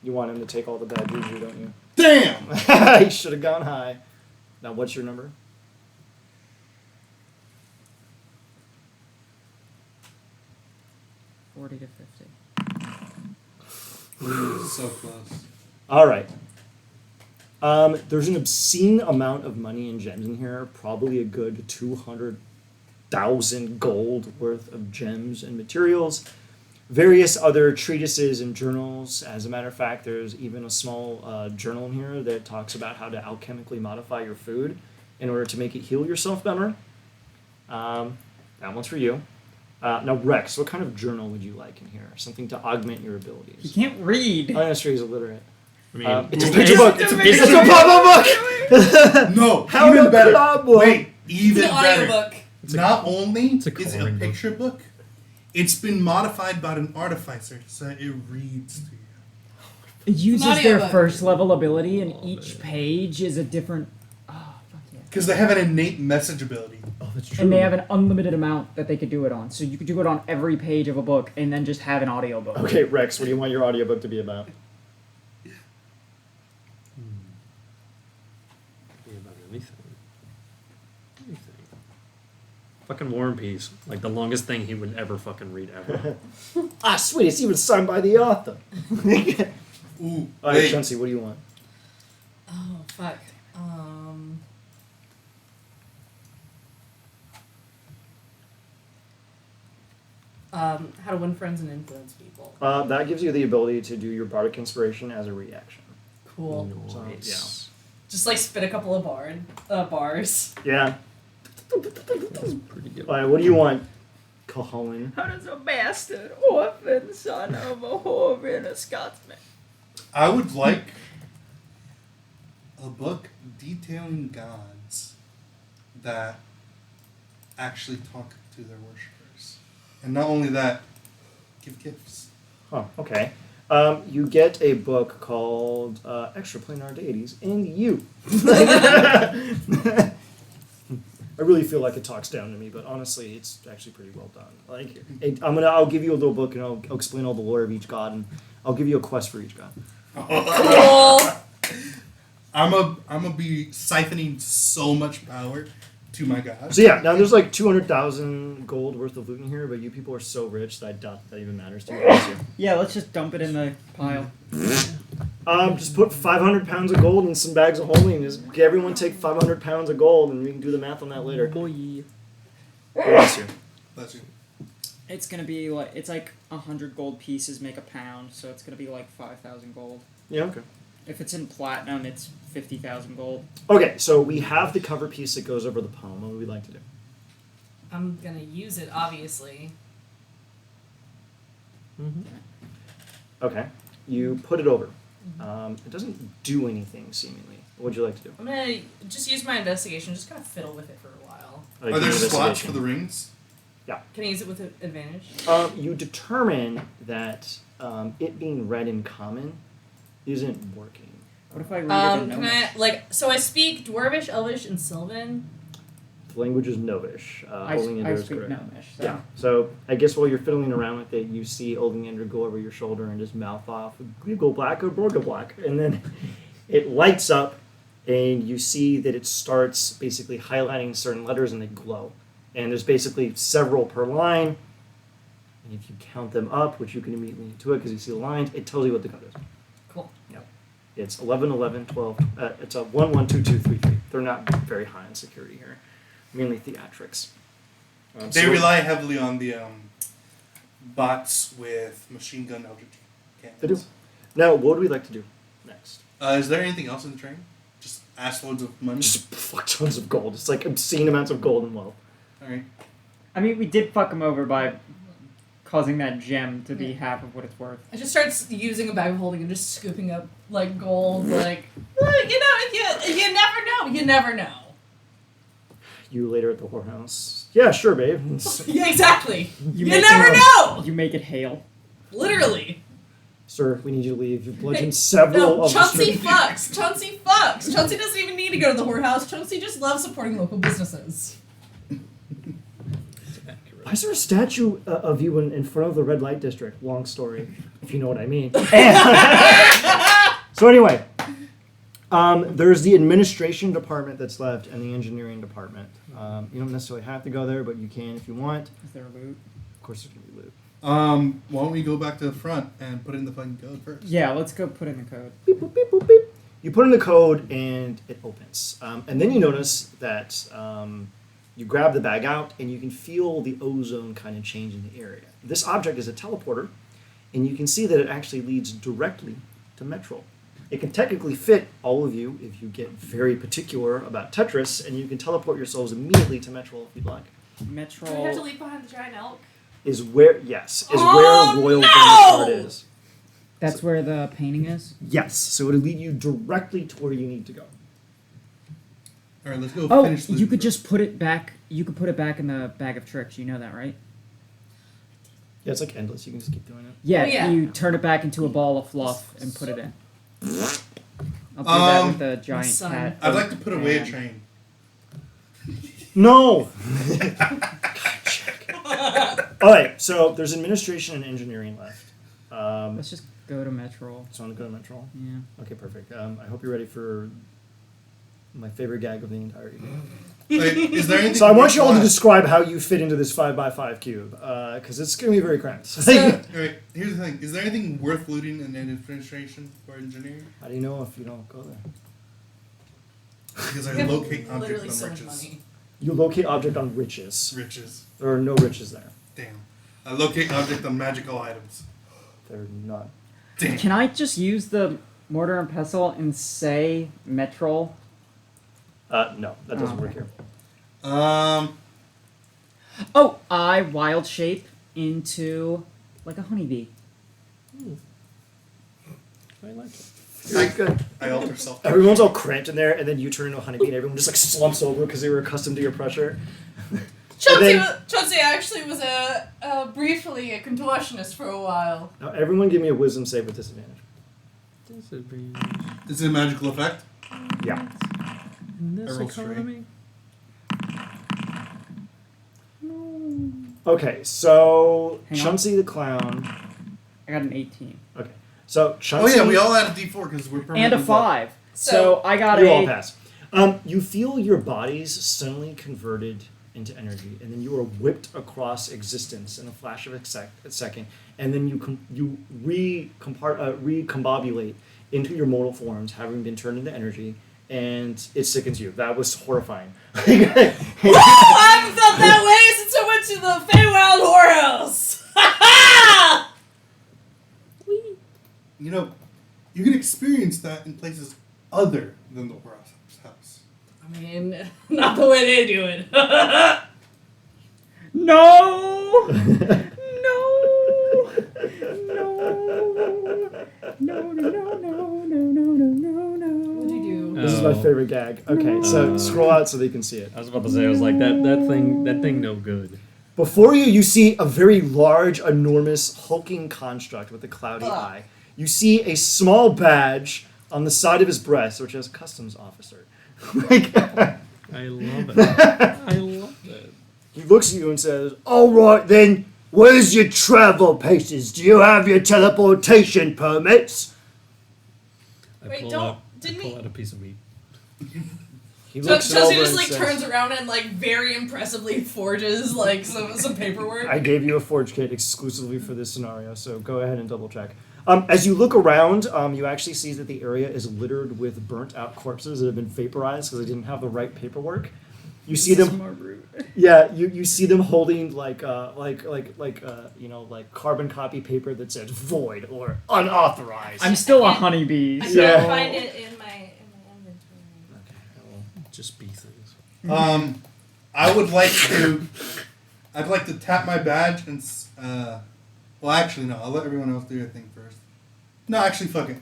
A: you want him to take all the bad juju, don't you?
D: Damn!
A: He should have gone high. Now, what's your number?
B: $40 to $50.
D: So close.
A: All right. There's an obscene amount of money and gems in here. Probably a good 200,000 gold worth of gems and materials. Various other treatises and journals. As a matter of fact, there's even a small journal in here that talks about how to alchemically modify your food in order to make it heal yourself better. That one's for you. Now, Rex, what kind of journal would you like in here? Something to augment your
B: He
A: abilities.
B: can't read.
A: I'm not sure he's illiterate.
C: I mean,
A: It's a picture book.
D: It's a
A: It's
D: picture
A: a pop-up book.
D: No,
A: How
D: even
A: to
D: better.
A: club book.
D: Wait,
E: It's
D: even
E: an
D: better.
E: audiobook.
D: Not only
C: it's a
D: is it a
C: coloring book.
D: picture book, it's been modified by an artificer so that it reads to you.
B: It uses
E: An
B: their
E: audiobook.
B: first level ability, and each page is a different. Oh, fuck yeah.
D: Because they have an innate message ability.
C: Oh, that's true.
B: And they have an unlimited amount that they could do it on. So you could do it on every page of a book and then just have an audiobook.
A: Okay, Rex, what do you want your audiobook to be about?
C: Be about anything. Anything. Fucking War and Peace. Like the longest thing he would ever fucking read ever.
A: Ah, sweet, it's even signed by the author.
D: Ooh,
A: All right,
D: wait.
A: Chauncey, what do you want?
E: Oh, fuck. How to win friends and influence people.
A: That gives you the ability to do your bardic inspiration as a reaction.
E: Cool.
A: So,
C: Nice.
E: Just like spit a couple of bars.
A: yeah.
C: Pretty good.
A: All right, what do you want, Caholen?
B: How does a bastard orphan son of a whore and a Scotsman?
D: I would like a book detailing gods that actually talk to their worshippers. And not only that, give gifts.
A: Oh, okay. You get a book called Extraplanar Deities and You. I really feel like it talks down to me, but honestly, it's actually pretty well done. Like, I'll give you a little book and I'll explain all the lore of each god, and I'll give you a quest for each god.
E: Cool.
D: I'm gonna be siphoning so much power to my gods.
A: So yeah, now there's like 200,000 gold worth of loot in here, but you people are so rich that I doubt that even matters to you.
B: Yeah, let's just dump it in the pile.
A: Just put 500 pounds of gold in some bags of holding. Just everyone take 500 pounds of gold, and we can do the math on that later.
B: Boy.
A: Bless you.
D: Bless you.
B: It's gonna be like 100 gold pieces make a pound, so it's gonna be like 5,000 gold.
A: Yeah, okay.
B: If it's in platinum, it's 50,000 gold.
A: Okay, so we have the cover piece that goes over the poem. What would we like to do?
E: I'm gonna use it, obviously.
A: Okay, you put it over. It doesn't do anything, seemingly. What would you like to do?
E: I'm gonna just use my investigation, just kind of fiddle with it for a while.
A: Like
D: Are there
A: an
D: slots
A: investigation.
D: for the rings?
E: Can I use it with advantage?
A: You determine that it being read in common isn't working.
B: What if I read it in
E: Can I so I speak Dwarvish, Elvish, and Sylvan.
A: The language is Novish.
B: I
A: Ollivander is
B: speak
A: correct.
B: Gnomish. So.
A: Yeah. So I guess while you're fiddling around with it, you see Ollivander go over your shoulder and just mouth off "Griggle Black" or "Borga Black," and then it lights up, and you see that it starts basically highlighting certain letters and they glow. And there's basically several per line. And if you count them up, which you can immediately do it because you see the lines, it tells you what the code is.
E: Cool.
A: It's 11, 11, 12. It's a 1, 1, 2, 2, 3, 3. They're not very high in security here. Mainly theatrics.
D: They rely heavily on the bots with machine gun LG cannons.
A: They do. Now, what would we like to do next?
D: Is there anything else in the train? Just ass loads of money?
A: Just fuck tons of gold. It's like obscene amounts of gold and wealth.
D: Alright.
B: I mean, we did fuck him over by causing that gem to be half of what it's worth.
E: I just starts using a bag of holding and just scooping up like gold, like you never know. You never know.
A: You later at the whorehouse. Yeah, sure, babe.
E: Yeah, exactly. You
B: make
E: never
B: it-
E: know.
B: You make it hail.
E: Literally.
A: Sir, we need you to leave. You've bludgeoned several
E: No,
A: of the
E: Chauncey
A: street.
E: fucks. Chauncey fucks. Chauncey doesn't even need to go to the whorehouse. Chauncey just loves supporting local businesses.
A: Why is there a statue of you in front of the red light district? Long story, if you know what I mean. So anyway, there's the administration department that's left and the engineering department. You don't necessarily have to go there, but you can if you want.
B: Is there loot?
A: Of course, there's going to be loot.
D: Why don't we go back to the front and put in the fucking code first?
B: Yeah, let's go put in the code.
A: Beep, boop, beep, boop, beep. You put in the code and it opens. And then you notice that you grab the bag out and you can feel the ozone kind of change in the area. This object is a teleporter, and you can see that it actually leads directly to Metro. It can technically fit all of you if you get very particular about Tetris, and you can teleport yourselves immediately to Metro if you'd like.
B: Metro.
E: Do we have to leave behind the giant elk?
A: Is where
E: Oh,
A: where Royal
E: no!
A: Vanguard is.
B: That's where the painting is?
A: Yes, so it'll lead you directly to where you need to go.
D: Alright, let's go
B: Oh,
D: finish the
B: you could just put it back. You could put it back in the bag of tricks. You know that, right?
A: Yeah, it's like endless. You can just keep doing it.
B: Yeah,
E: Oh, yeah.
B: you turn it back into a ball of fluff and put it in. I'll do that with the giant
E: son.
B: cat.
D: I'd like to put away a
B: Man.
D: train.
A: No! Alright, so there's administration and engineering left.
B: Let's just go to Metro.
A: So I want to go to Metro.
B: Yeah.
A: Okay, perfect. I hope you're ready for my favorite gag of the entire evening.
D: Wait, is there anything?
A: So I want you all to
D: worthwhile?
A: describe how you fit into this 5x5 cube, because it's going to be very cramped.
D: Alright, here's the thing. Is there anything worth looting in administration or engineering?
A: How do you know if you don't go there?
D: Because I
E: We have
D: locate objects
E: literally
D: on
E: so much
D: riches.
E: money.
A: You locate object on riches.
D: Riches.
A: There are no riches there.
D: Damn. I locate object on magical items.
A: There are none.
D: Damn.
B: Can I just use the mortar and pestle and say Metro?
A: No, that doesn't
B: Oh,
A: work
B: okay.
A: here.
B: Oh, I wild shape into like a honeybee.
A: I like it. Very good.
D: I alter self.
A: Everyone's all cramped in there, and then you turn into a honeybee, and everyone just like slumps over because they were accustomed to your pressure.
E: Chauncey actually was briefly a contortionist for a while.
A: Now, everyone give me a wisdom save with disadvantage.
D: Is it a magical effect?
A: Yeah.
C: In this
D: I rolled straight.
C: economy?
A: Okay, so
B: Hang on.
A: Chauncey the clown.
B: I got an 18.
A: Okay, so
D: Oh
A: Chauncey.
D: yeah, we all had a D4 because we're
B: And
D: permanently
B: a 5. So I got
A: You
B: a.
A: all pass. You feel your bodies suddenly converted into energy, and then you are whipped across existence in a flash of a second, and then you recombobulate into your mortal forms, having been turned into energy, and it sickens you. That was horrifying.
E: Woo! I haven't felt that way since I went to the Feywild whorehouse.
D: You know, you can experience that in places other than the whorehouse house.
E: I mean, not the way they do it.
B: No! No! No! No, no, no, no, no, no, no, no.
E: What'd you do?
A: This is my favorite gag. Okay, so scroll out so they can see it.
C: I was about to say, I was like, that thing no good.
A: Before you, you see a very large, enormous, hulking construct with a cloudy
E: Fuck.
A: eye. You see a small badge on the side of his breast, which says customs officer. Like,
C: I love it. I love it.
A: he looks at you and says, "All right then, where's your travel papers? Do you have your teleportation permits?"
C: I
E: Wait,
C: pull
E: don't-
C: out,
E: didn't
C: I pull
E: we-
C: out a piece of meat.
A: He
E: So
A: looks it
E: Chelsea
A: over
E: just
A: and
E: like
A: says,
E: turns around and like very impressively forges like some paperwork.
A: I gave you a forge kit exclusively for this scenario, so go ahead and double check. As you look around, you actually see that the area is littered with burnt out corpses that have been vaporized because they didn't have the right paperwork. You see them.
B: More rude.
A: Yeah, you see them holding like carbon copy paper that says void or unauthorized.
B: I'm still a honeybee.
E: I
B: So
E: can't find it in my inventory.
C: Okay, well, just be things.
D: I would like to. I'd like to tap my badge and. Well, actually, no. I'll let everyone else do their thing first. No, actually, fuck it.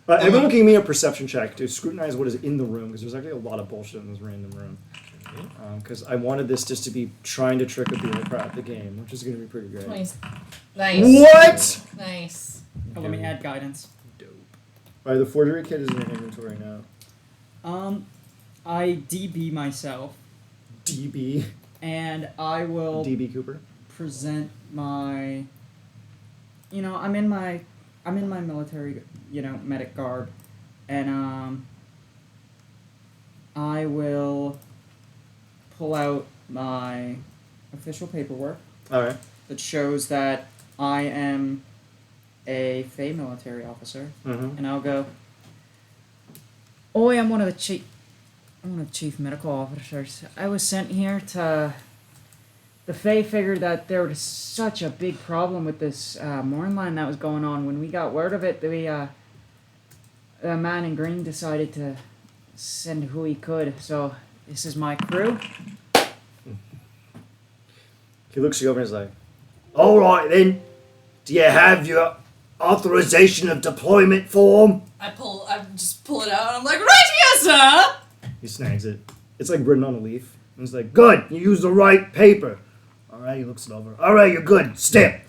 A: Everyone give me a perception check to scrutinize what is in the room because there's actually a lot of bullshit in this random room. Because I wanted this just to be trying to trick a bureaucrat at the game, which is going to be pretty great.
E: 20. Nice.
A: What?
E: Nice.
B: let me add guidance.
C: Dope.
A: All right, the forgery kit is in your inventory now.
B: I DB myself,
A: DB.
B: and I will
A: DB Cooper.
B: present my. I'm in my military, medic garb, and I will pull out my official paperwork
A: All right.
B: that shows that I am a Fey military officer,
A: Mm-hmm.
B: and I'll go. Oh, I'm one of the chief medical officers. I was sent here to. The Fae figured that there was such a big problem with this Mournland that was going on. When we got word of it, the man in green decided to send who he could. So this is my crew.
A: He looks you over and is like, all right then. Do you have your authorization of deployment form?
E: I just pull it out and I'm like, right here, sir!
A: He snags it. It's like written on a leaf. And he's like, good, you used the right paper. All right, he looks it over. All right, you're good. Step.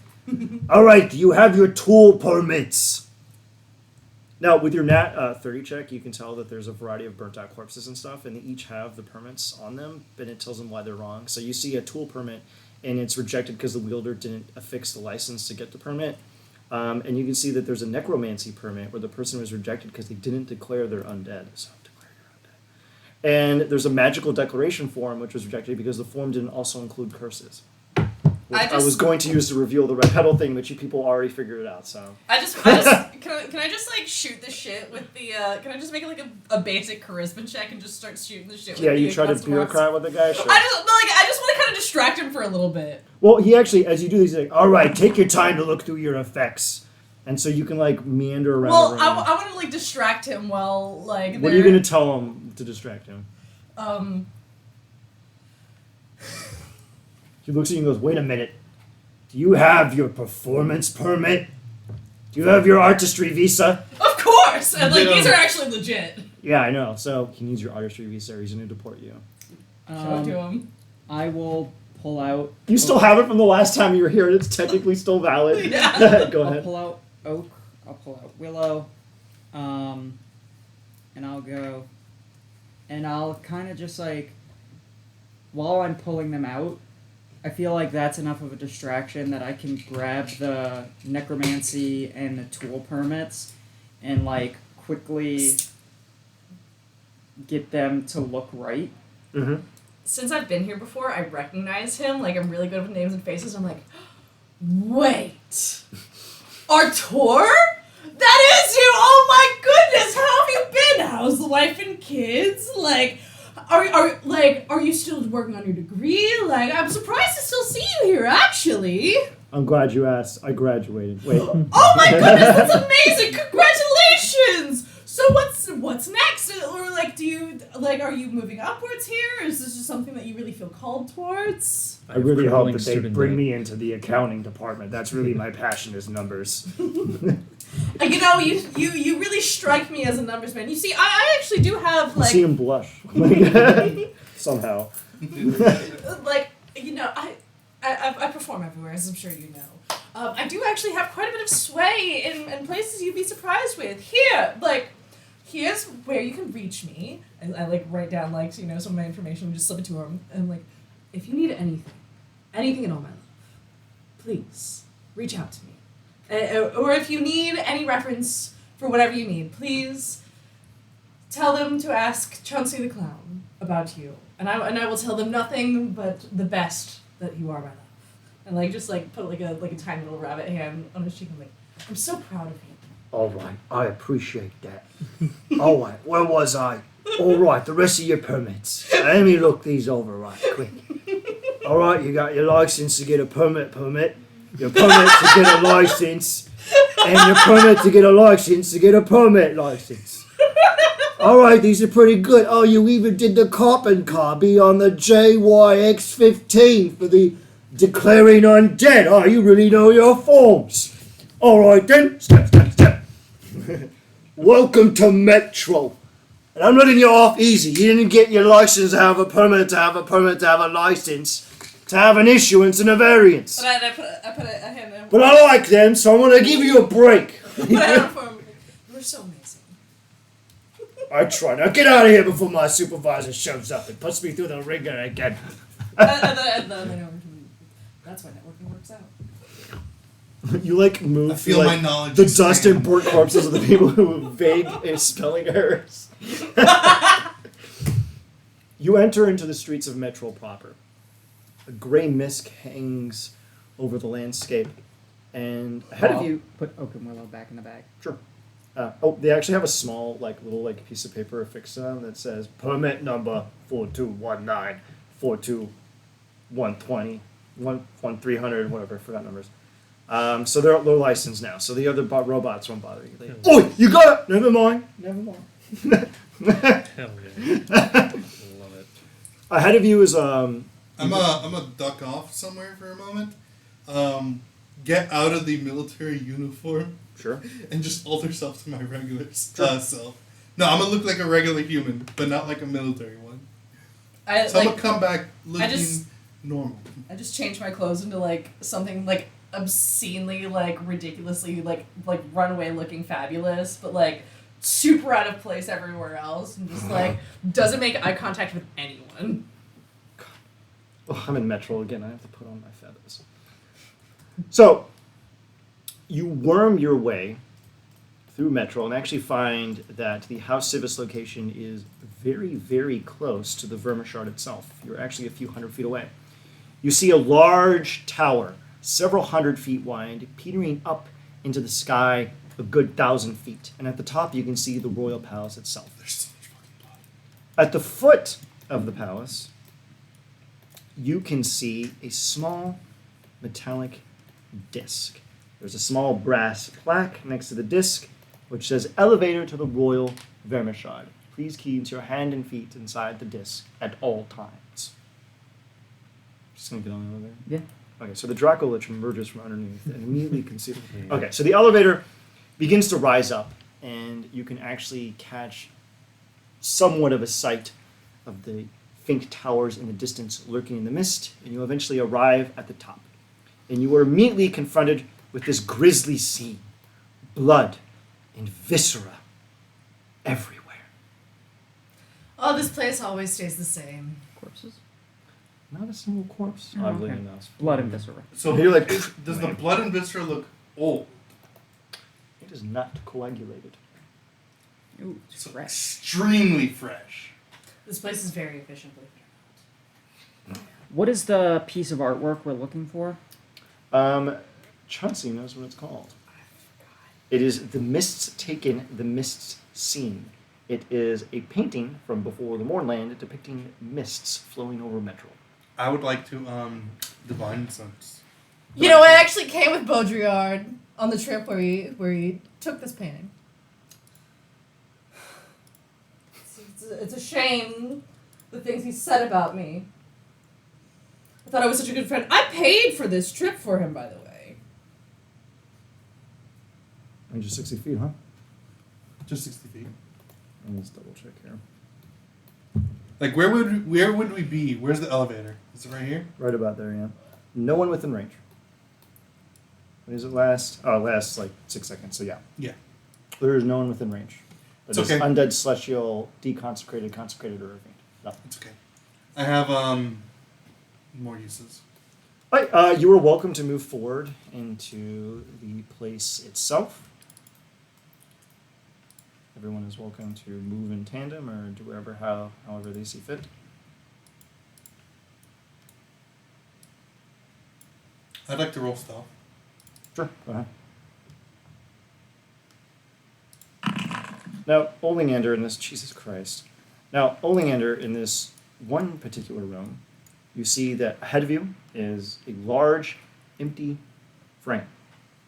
A: All right, do you have your tool permits? Now, with your Nat 30 check, you can tell that there's a variety of burnt out corpses and stuff, and they each have the permits on them, but it tells them why they're wrong. So you see a tool permit, and it's rejected because the wielder didn't affix the license to get the permit. And you can see that there's a necromancy permit where the person was rejected because they didn't declare they're undead. So declare you're undead. And there's a magical declaration form which was rejected because the form didn't also include curses. Which I was going to use to reveal the red pedal thing, but you people already figured it out. So
E: can I just like shoot the shit with the can I just make it like a basic charisma check and just start shooting the shit?
A: yeah,
E: with
A: you
E: the
A: try to
E: consequence?
A: bureaucrat with the guy. Sure.
E: I just want to kind of distract him for a little bit.
A: Well, he actually, as you do this, he's like, all right, take your time to look through your effects. And so you can, like, meander around
E: Well,
A: the room.
E: I want to like distract him while like.
A: What are you going to tell him to distract him? He looks at you and goes, wait a minute. Do you have your performance permit? Do you have your artistry visa?
E: Of course, and like
D: Yeah.
E: these are actually legit.
A: Yeah, I know. So he needs your artistry visa or he's going to deport you.
E: Show it to him.
B: I will pull out.
A: You still have it from the last time you were here. It's technically still valid.
E: Yeah.
A: Go
B: I'll
A: ahead.
B: pull out Oak. I'll pull out Willow. And I'll go. And I'll kind of just like. While I'm pulling them out, I feel like that's enough of a distraction that I can grab the necromancy and the tool permits and like quickly get them to look right.
A: Mm-hmm.
E: Since I've been here before, I recognize him. Like, I'm really good with names and faces. I'm like, wait, Artur? That is you! Oh my goodness! How have you been? How's the wife and kids? Like, are you still working on your degree? Like, I'm surprised to still see you here. Actually.
A: I'm glad you asked. I graduated. Wait.
E: Oh my goodness! That's amazing! Congratulations! So what's next? Or like, are you moving upwards here? Is this just something that you really feel called towards?
A: I really hope that they bring me into the accounting department. That's really my passion is numbers.
E: You know, you really strike me as a numbers man. You see, I actually do have
A: I see
E: like
A: him blush. Somehow.
E: like you know I perform everywhere, as I'm sure you know. I do actually have quite a bit of sway in places you'd be surprised with. Here's where you can reach me. I like write down like some of my information and just slip it to him. And like, if you need anything at all, my love, please reach out to me. Or if you need any reference for whatever you need, please tell them to ask Chauncey the Clown about you. And I will tell them nothing but the best that you are, my love. And like just like put like a tiny little rabbit hand on his cheek and like, I'm so proud of you.
F: All right, I appreciate that. All right, where was I? All right, the rest of your permits. Let me look these over right quick. All right, you got your license to get a permit, your permit to get a license, and your permit to get a license to get a permit license. All right, these are pretty good. Oh, you even did the carbon copy on the JYX15 for the declaring undead. Oh, you really know your forms. All right then, step. Welcome to Metro. And I'm letting you off easy. You didn't get your license to have a permit, to have a permit, to have a license, to have an issuance and a variance.
E: But I put a hand in.
F: But I like them, so I'm going to give you a break.
E: Put a hand for him. You were so amazing.
F: I try. Now get out of here before my supervisor shows up and puts me through the ringer again.
E: and then that's why networking works out.
A: You like move
D: I feel
A: like,
D: my knowledge
A: the
D: expand.
A: dust and burnt corpses of the people who have vague spelling errors. You enter into the streets of Metro proper. A gray mist hangs over the landscape, and ahead of you,
B: Put Oakumwillow back in the bag.
A: sure. They actually have a small, little piece of paper affixed to them that says permit number 4219, 42120, 1300, whatever. I forgot numbers. So they're licensed now. So the other robots won't bother you. Like, oh, you got it. Never mind.
C: Hell yeah. Love it.
A: Ahead of you is
D: I'm a duck off somewhere for a moment. Get out of the military uniform
A: sure.
D: and just alter self to my regular self. No, I'm gonna look like a regular human, but not like a military one. So I'm gonna come back looking normal.
E: I just changed my clothes into something obscenely ridiculously runway looking fabulous, but super out of place everywhere else, and just doesn't make eye contact with anyone.
A: Oh, I'm in Metro again. I have to put on my feathers. So, you worm your way through Metro and actually find that the House Civis location is very, very close to the Vermishard itself. You're actually a few hundred feet away. You see a large tower, several hundred feet wide, petering up into the sky a good 1,000 feet. And at the top, you can see the royal palace itself.
D: There's so much fucking blood.
A: At the foot of the palace, you can see a small metallic disc. There's a small brass plaque next to the disc which says elevator to the royal Vermishard. Please keep your hand and feet inside the disc at all times. Just gonna get on the elevator.
B: Yeah.
A: Okay, so the Dracolich emerges from underneath and immediately conceals. Okay, so the elevator begins to rise up, and you can actually catch somewhat of a sight of the faint towers in the distance lurking in the mist, and you eventually arrive at the top. And you are immediately confronted with this grisly scene. Blood and viscera everywhere.
E: Oh, this place always stays the same.
B: Corpses?
A: Not a single corpse,
B: Oh,
A: oddly
B: okay.
A: enough.
B: Blood and viscera.
D: So
A: You're like,
D: does the blood and viscera look old?
A: It is not coagulated.
B: Ooh, it's
D: So
B: fresh.
D: extremely fresh.
E: This place is very efficient, believe it
B: What is the piece of artwork we're looking for?
A: Chauncey knows what it's called. It is The Mists Taken, The Mists Seen. It is a painting from before the Mournland depicting mists flowing over Metro.
D: I would like to divine sense.
E: or not. I actually came with Baudrillard on the trip where he took this painting. It's a shame the things he said about me. I thought I was such a good friend. I paid for this trip for him, by the way.
A: And just 60 feet, huh?
D: Just 60 feet.
A: Let's double check here.
D: Like where would we be? Where's the elevator? Is it right here?
A: Right about there, yeah. No one within range. When does it last? Oh, it lasts like 6 seconds, so yeah.
D: Yeah.
A: There is no one within range. That
D: It's
A: is
D: okay.
A: undead, celestial, deconsecrated, consecrated, or anything. Nothing.
D: It's okay. I have more uses.
A: Right, you are welcome to move forward into the place itself. Everyone is welcome to move in tandem or do however they see fit.
D: I'd like to roll stealth.
A: Sure, go ahead. Now, Oleander in this, Jesus Christ. Now, Oleander in this one particular room, you see that ahead of you is a large, empty frame.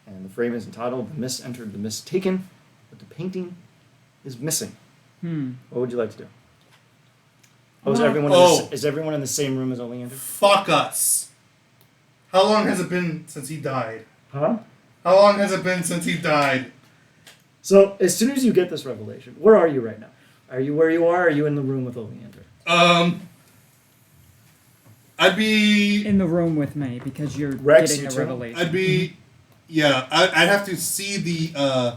A: And the frame is entitled The Mist Entered, the Mist Taken, but the painting is missing. What would you like to do? Is everyone in the same room as Oleander?
D: Fuck us. How long has it been since he died?
A: Huh?
D: How long has it been since he died?
A: So, as soon as you get this revelation, where are you right now? Are you where you are, or are you in the room with Oleander?
D: I'd be...
B: In the room with me, because you're
A: Rex,
B: getting
A: you
B: the
A: too?
B: revelation.
D: I'd be... Yeah, I'd have to see the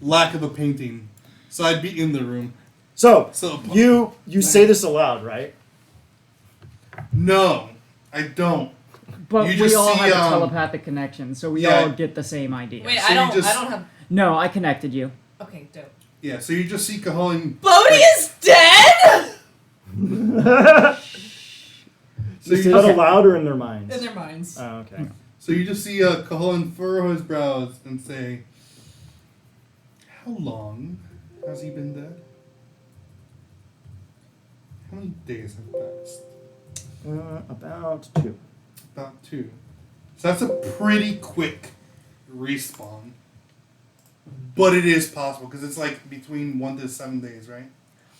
D: lack of a painting. So I'd be in the room.
A: So,
D: So
A: you say this aloud, right?
D: No, I don't.
B: But
D: You
B: we
D: just
B: all
D: see,
B: have a telepathic connection, so we all get the same idea.
E: Wait,
D: So
E: I
D: you
E: don't.
D: just-
E: I don't have.
B: No, I connected you.
E: Okay, dope.
D: Yeah, so you just see Caholing...
E: Bodhi is dead.
A: So you say
D: just-
A: that aloud or in their minds?
E: In their minds.
A: Oh, okay.
D: So you just see Caholing furrow his brows and say, "How long has he been dead? How many days have passed?"
A: About 2.
D: About 2. So that's a pretty quick respawn. But it is possible, because it's like between 1 to 7 days, right?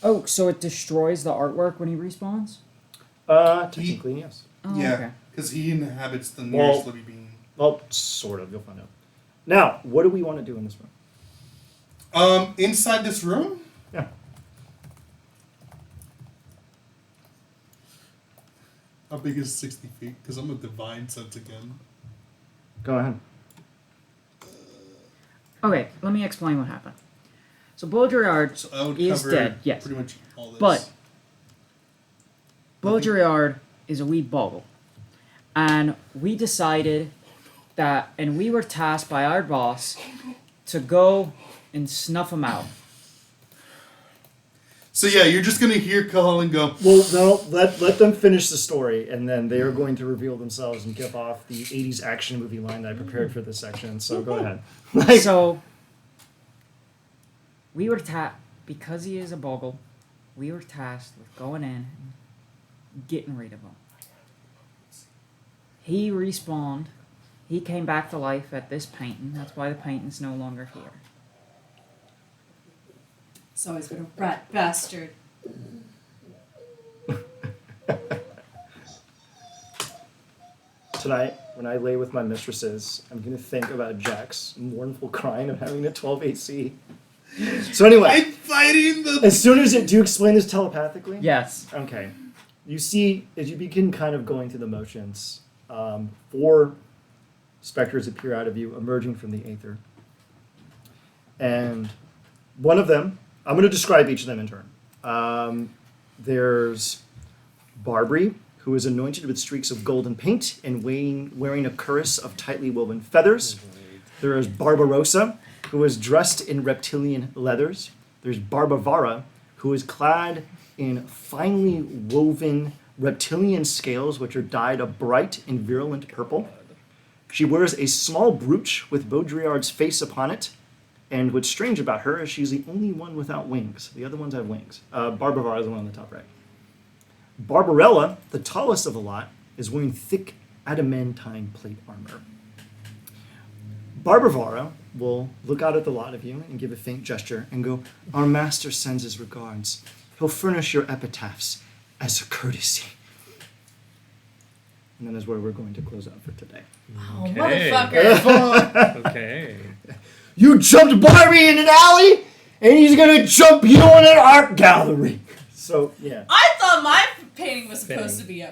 B: Oh, so it destroys the artwork when he respawns?
A: Technically, yes.
B: Oh,
D: Yeah,
B: okay.
D: because he inhabits the nearest living being.
A: Well, sort of. You'll find out. Now, what do we want to do in this room?
D: Inside this room?
A: Yeah.
D: How big is 60 feet? Because I'm a divine sense again.
A: Go ahead.
B: Okay, let me explain what happened. So Baudrillard
D: So I would
B: is
D: cover
B: dead, yes.
D: pretty much all this.
B: But Baudrillard is a wee boggle. And we decided that, and we were tasked by our boss to go and snuff him out.
D: So yeah, you're just gonna hear Caholing go,
A: Well, no, let them finish the story, and then they are going to reveal themselves and give off the 80s action movie line that I prepared for this section, so go ahead.
B: So we were because he is a boggle, we were tasked with going in and getting rid of him. He respawned. He came back to life at this painting. That's why the painting's no longer here.
E: It's always been a rat bastard.
A: Tonight, when I lay with my mistresses, I'm going to think about Jack's mournful crying of having a 12 AC. So anyway,
D: I'm fighting the...
A: as soon as do you explain this telepathically?
B: Yes.
A: Okay. You see, as you begin kind of going through the motions, 4 specters appear out of you, emerging from the aether. And one of them, I'm going to describe each of them in turn. There's Barbary, who is anointed with streaks of golden paint and wearing a cuirass of tightly woven feathers. There is Barbarossa, who is dressed in reptilian leathers. There's Barbavara, who is clad in finely woven reptilian scales, which are dyed a bright and virulent purple. She wears a small brooch with Baudrillard's face upon it, and what's strange about her is she's the only one without wings. The other ones have wings. Barbavara is the one on the top right. Barbarella, the tallest of the lot, is wearing thick adamantine plate armor. Barbavara will look out at the lot of you and give a faint gesture and go, "Our master sends his regards. He'll furnish your epitaphs as a courtesy." And that is where we're going to close out for today.
E: Oh,
C: Okay.
E: motherfucker.
C: Okay.
A: You jumped Barbie in an alley, and he's gonna jump you in an art gallery. So, yeah.
E: I thought my painting was supposed
C: Fitting.
E: to be up.